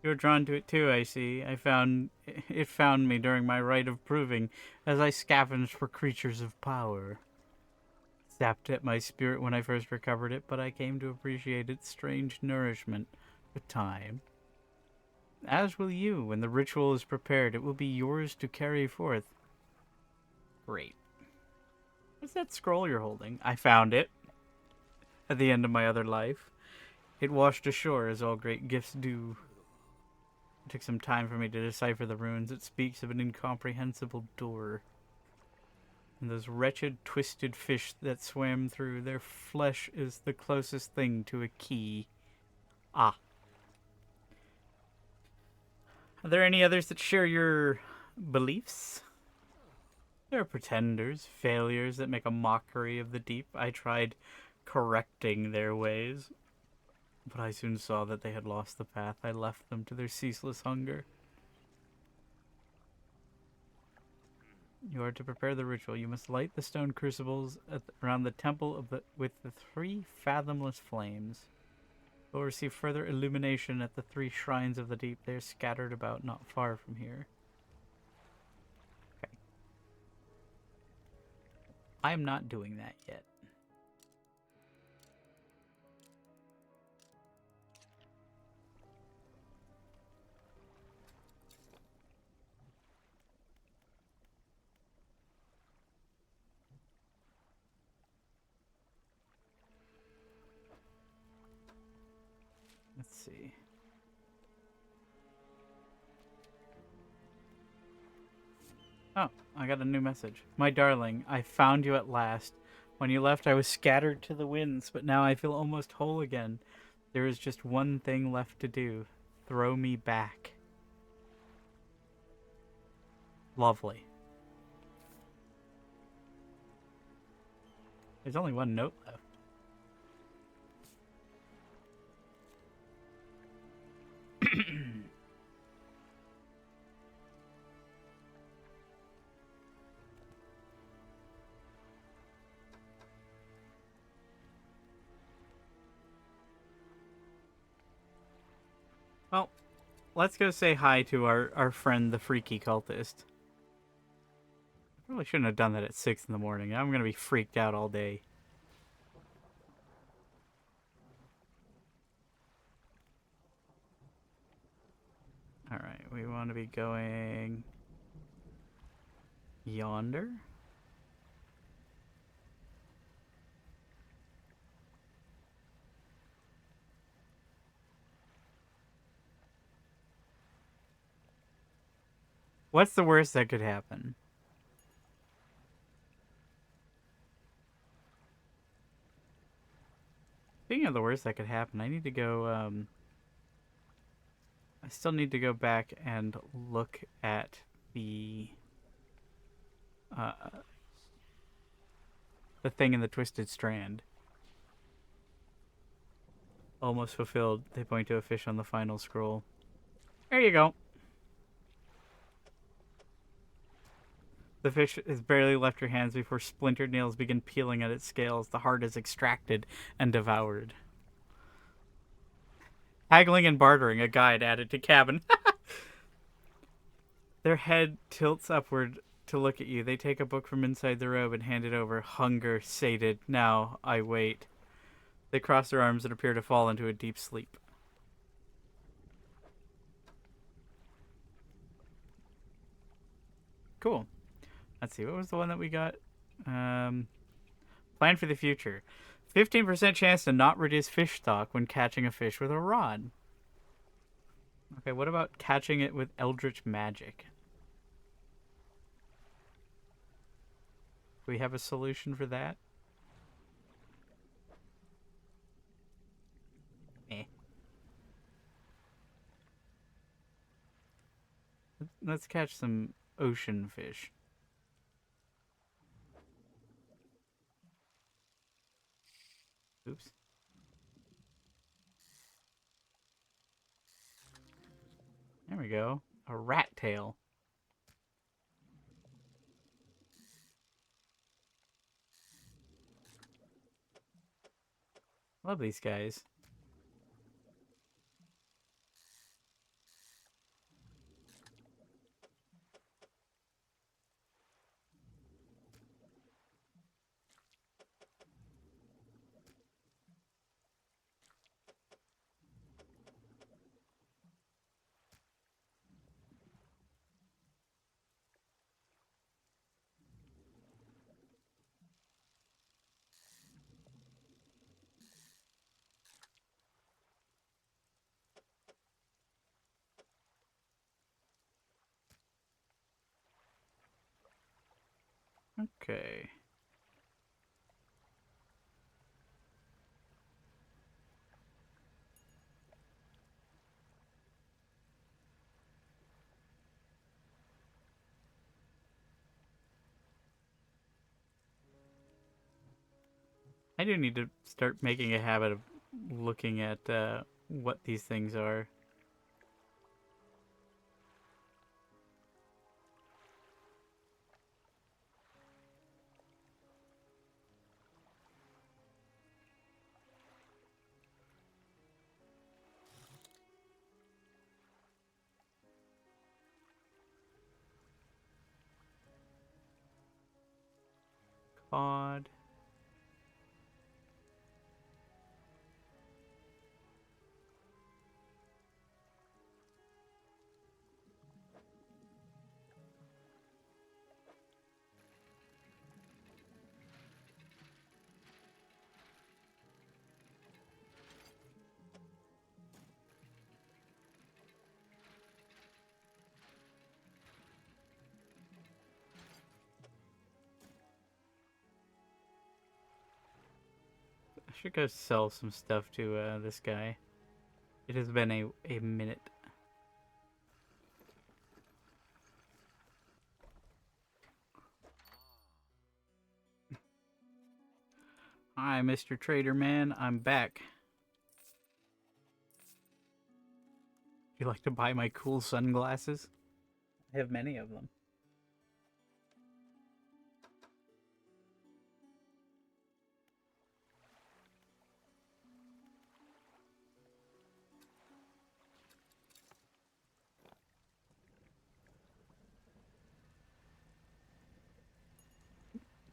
A: You're drawn to it too, I see. It found me during my rite of proving, as I scavenged for creatures of power. It sapped at my spirit when I first recovered it, but I came to appreciate its strange nourishment with time. As will you. When the ritual is prepared, it will be yours to carry forth. Great. What's that scroll you're holding? I found it at the end of my other life. It washed ashore, as all great gifts do. It took some time for me to decipher the runes. It speaks of an incomprehensible door. And those wretched, twisted fish that swam through, their flesh is the closest thing to a key. Ah. Are there any others that share your beliefs? There are pretenders, failures that make a mockery of the deep. I tried correcting their ways, but I soon saw that they had lost the path. I left them to their ceaseless hunger. You are to prepare the ritual. You must light the stone crucibles around the temple with the 3 fathomless flames. You will receive further illumination at the 3 shrines of the deep. They are scattered about not far from here. Okay. I am not doing that yet. Let's see. Oh, I got a new message. My darling, I found you at last. When you left, I was scattered to the winds, but now I feel almost whole again. There is just one thing left to do. Throw me back. Lovely. There's only one note left. let's go say hi to our friend, the freaky cultist. Probably shouldn't have done that at 6 in the morning. I'm gonna be freaked out all day. Alright, we want to be going yonder. What's the worst that could happen? Speaking of the worst that could happen, I need to go, I still need to go back and look at uh, the thing in the Twisted Strand. Almost fulfilled. They point to a fish on the final scroll. There you go. The fish has barely left your hands before splintered nails begin peeling at its scales. The heart is extracted and devoured. Haggling and bartering, a guide added to cabin. Their head tilts upward to look at you. They take a book from inside the robe and hand it over. Hunger sated. Now I wait. They cross their arms and appear to fall into a deep sleep. Cool. Let's see, what was the one that we got? Plan for the future. 15% chance to not reduce fish stock when catching a fish with a rod. Okay, what about catching it with Eldritch Magic? Do we have a solution for that? Eh. Let's catch some ocean fish. Oops. There we go. A rat tail. Love these guys. Okay. I do need to start making a habit of looking at what these things are. Cod. I should go sell some stuff to this guy. It has been a minute. Hi, Mr. Trader Man. I'm back. You like to buy my cool sunglasses? I have many of them.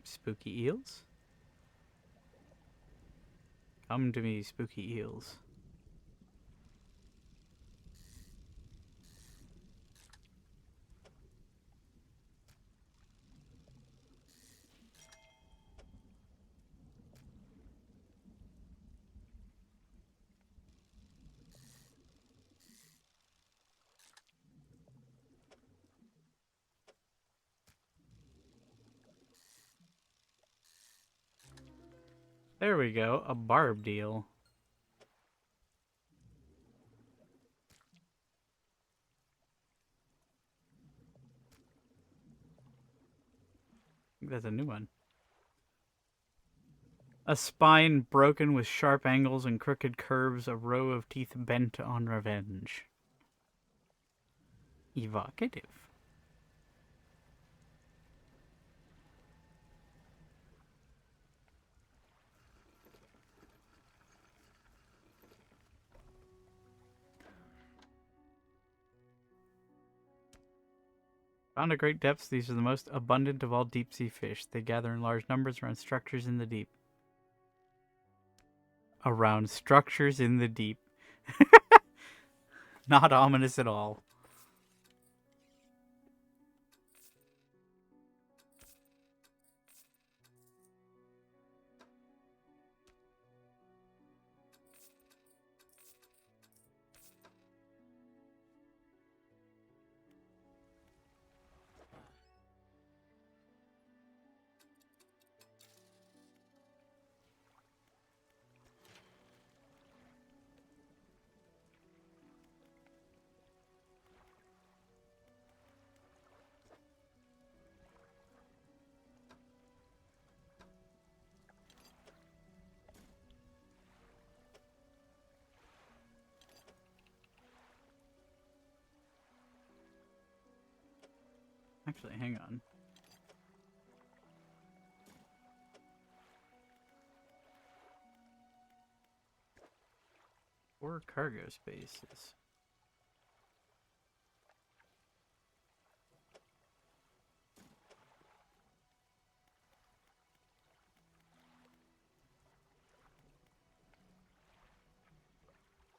A: Spooky eels? Come to me, spooky eels. There we go, a barbed eel. I think that's a new one. A spine broken with sharp angles and crooked curves, a row of teeth bent on revenge. Evocative. Found at great depths, these are the most abundant of all deep-sea fish. They gather in large numbers around structures in the deep. Around structures in the deep. Not ominous at all. Actually, hang on. Or cargo spaces.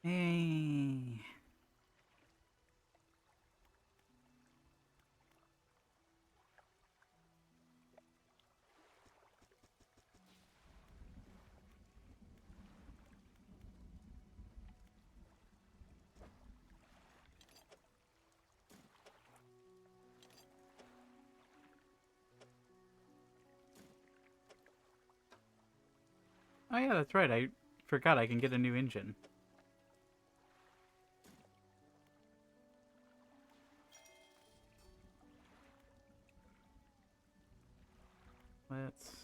A: Hey. Oh yeah, that's right. I forgot I can get a new engine. Let's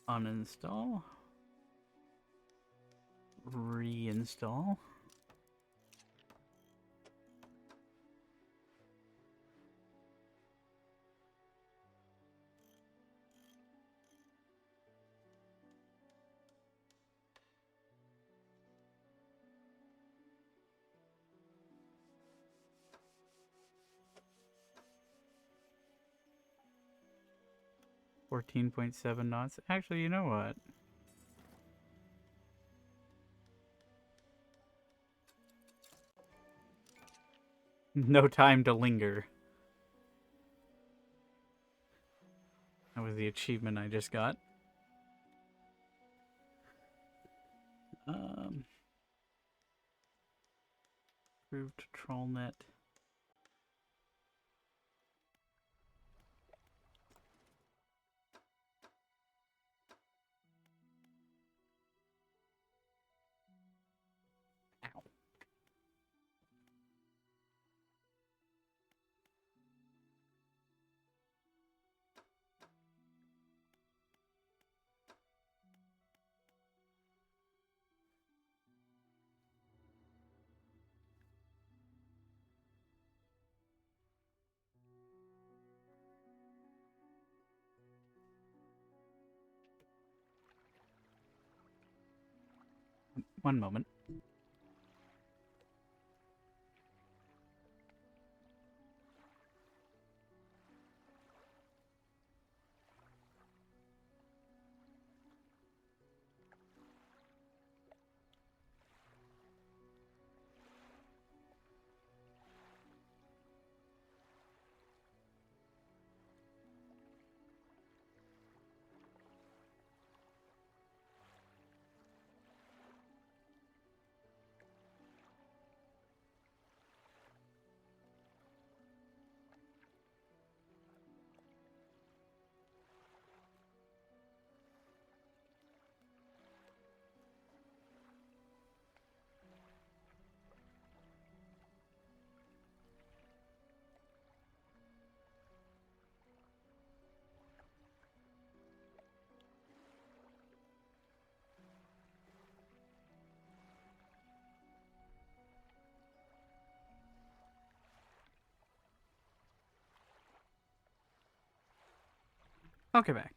A: uninstall. Reinstall. .7 knots. Actually, you know what? No time to linger. That was the achievement I just got. Improved troll net. Ow. One moment. Okay, back.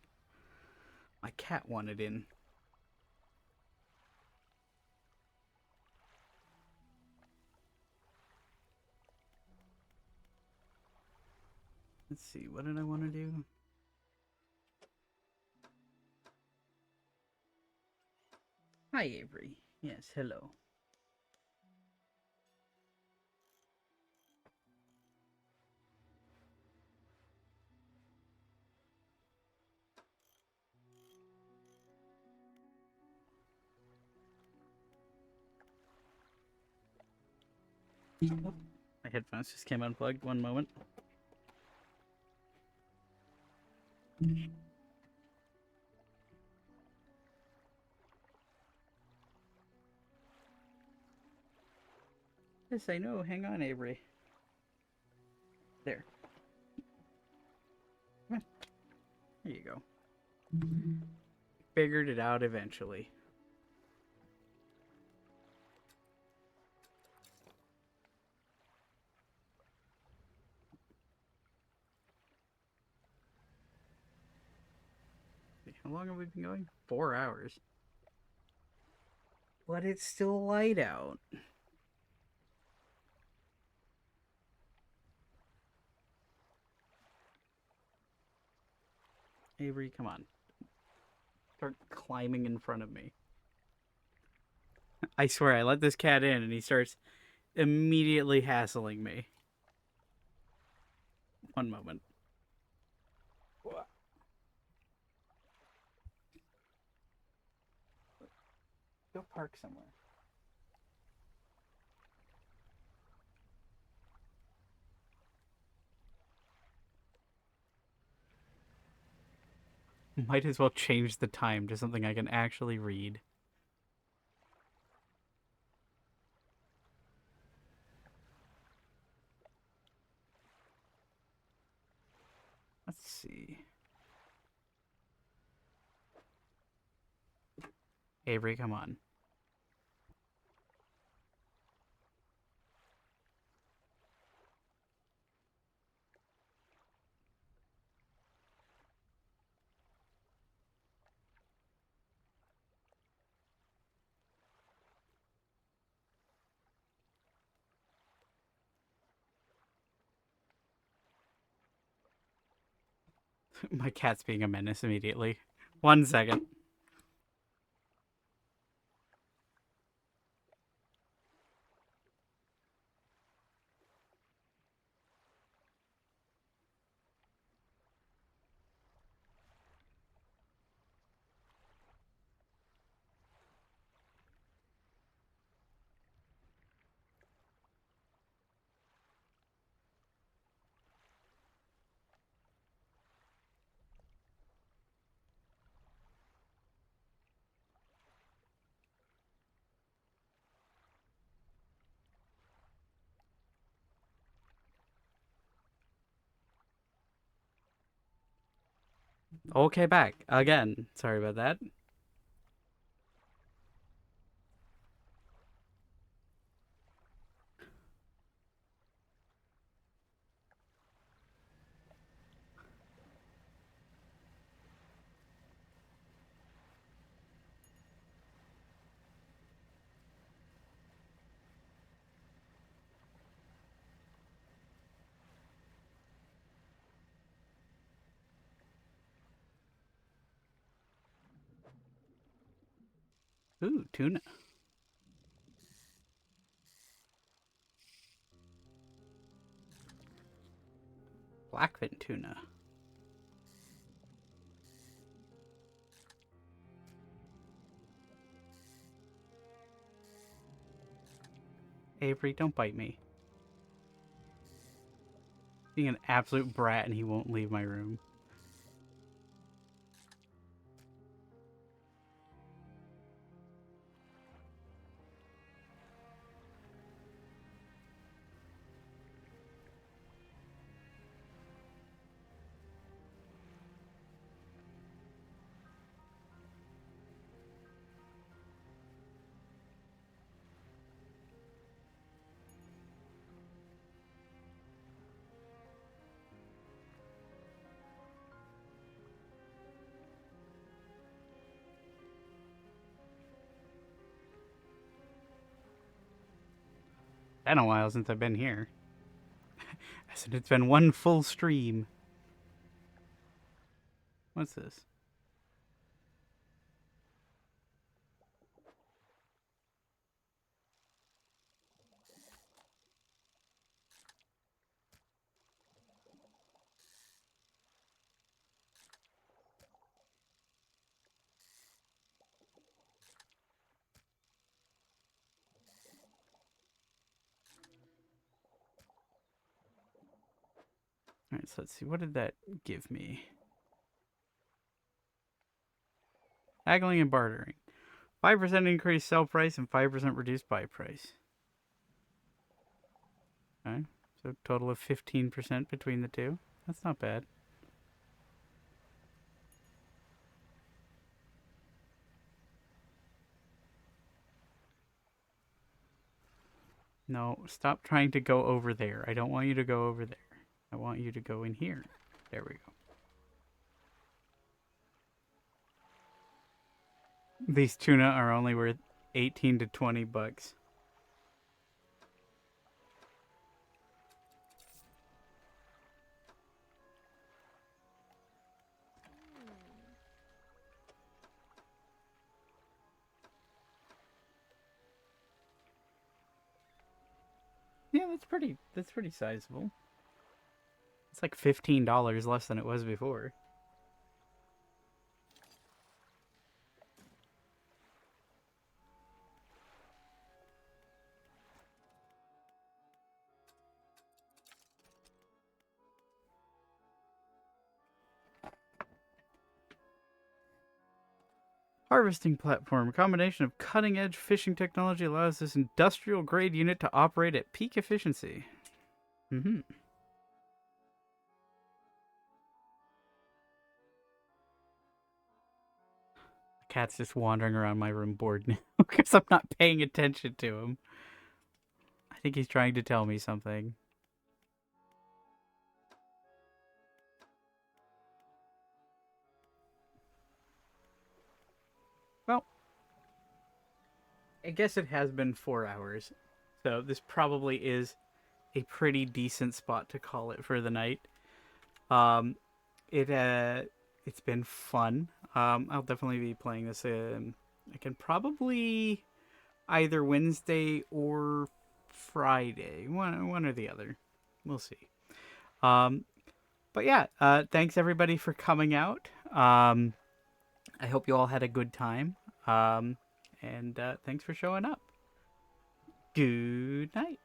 A: My cat wanted in. Let's see, what did I want to do? Hi, Avery. Yes, hello. Oh, my headphones just came unplugged. One moment. Yes, I know. Hang on, Avery. There. Come on. There you go. Figured it out eventually. How long have we been going? 4 hours. But it's still light out. Avery, come on. Start climbing in front of me. I swear, I let this cat in and he starts immediately hassling me. One moment. Go park somewhere. Might as well change the time to something I can actually read. Let's see. Avery, come on. My cat's being a menace immediately. 1 second. Okay, back. Again. Sorry about that. Ooh, tuna. Blackfin tuna. Avery, don't bite me. Being an absolute brat and he won't leave my room. Been a while since I've been here. It's been one full stream. What's this? Alright, so let's see. What did that give me? Haggling and bartering. 5% increased sell price and 5% reduced buy price. Okay, so total of 15% between the two. That's not bad. No, stop trying to go over there. I don't want you to go over there. I want you to go in here. There we go. These tuna are only worth 18 to 20 bucks. Yeah, that's pretty sizable. It's like $15 less than it was before. Harvesting platform. A combination of cutting-edge fishing technology allows this industrial-grade unit to operate at peak efficiency. Mm-hmm. The cat's just wandering around my room bored now because I'm not paying attention to him. I think he's trying to tell me something. Well, I guess it has been 4 hours, so this probably is a pretty decent spot to call it for the night. Um, it's been fun. I'll definitely be playing this. I can probably either Wednesday or Friday, one or the other. We'll see. Um, but yeah, thanks everybody for coming out. I hope you all had a good time. And thanks for showing up. Good night.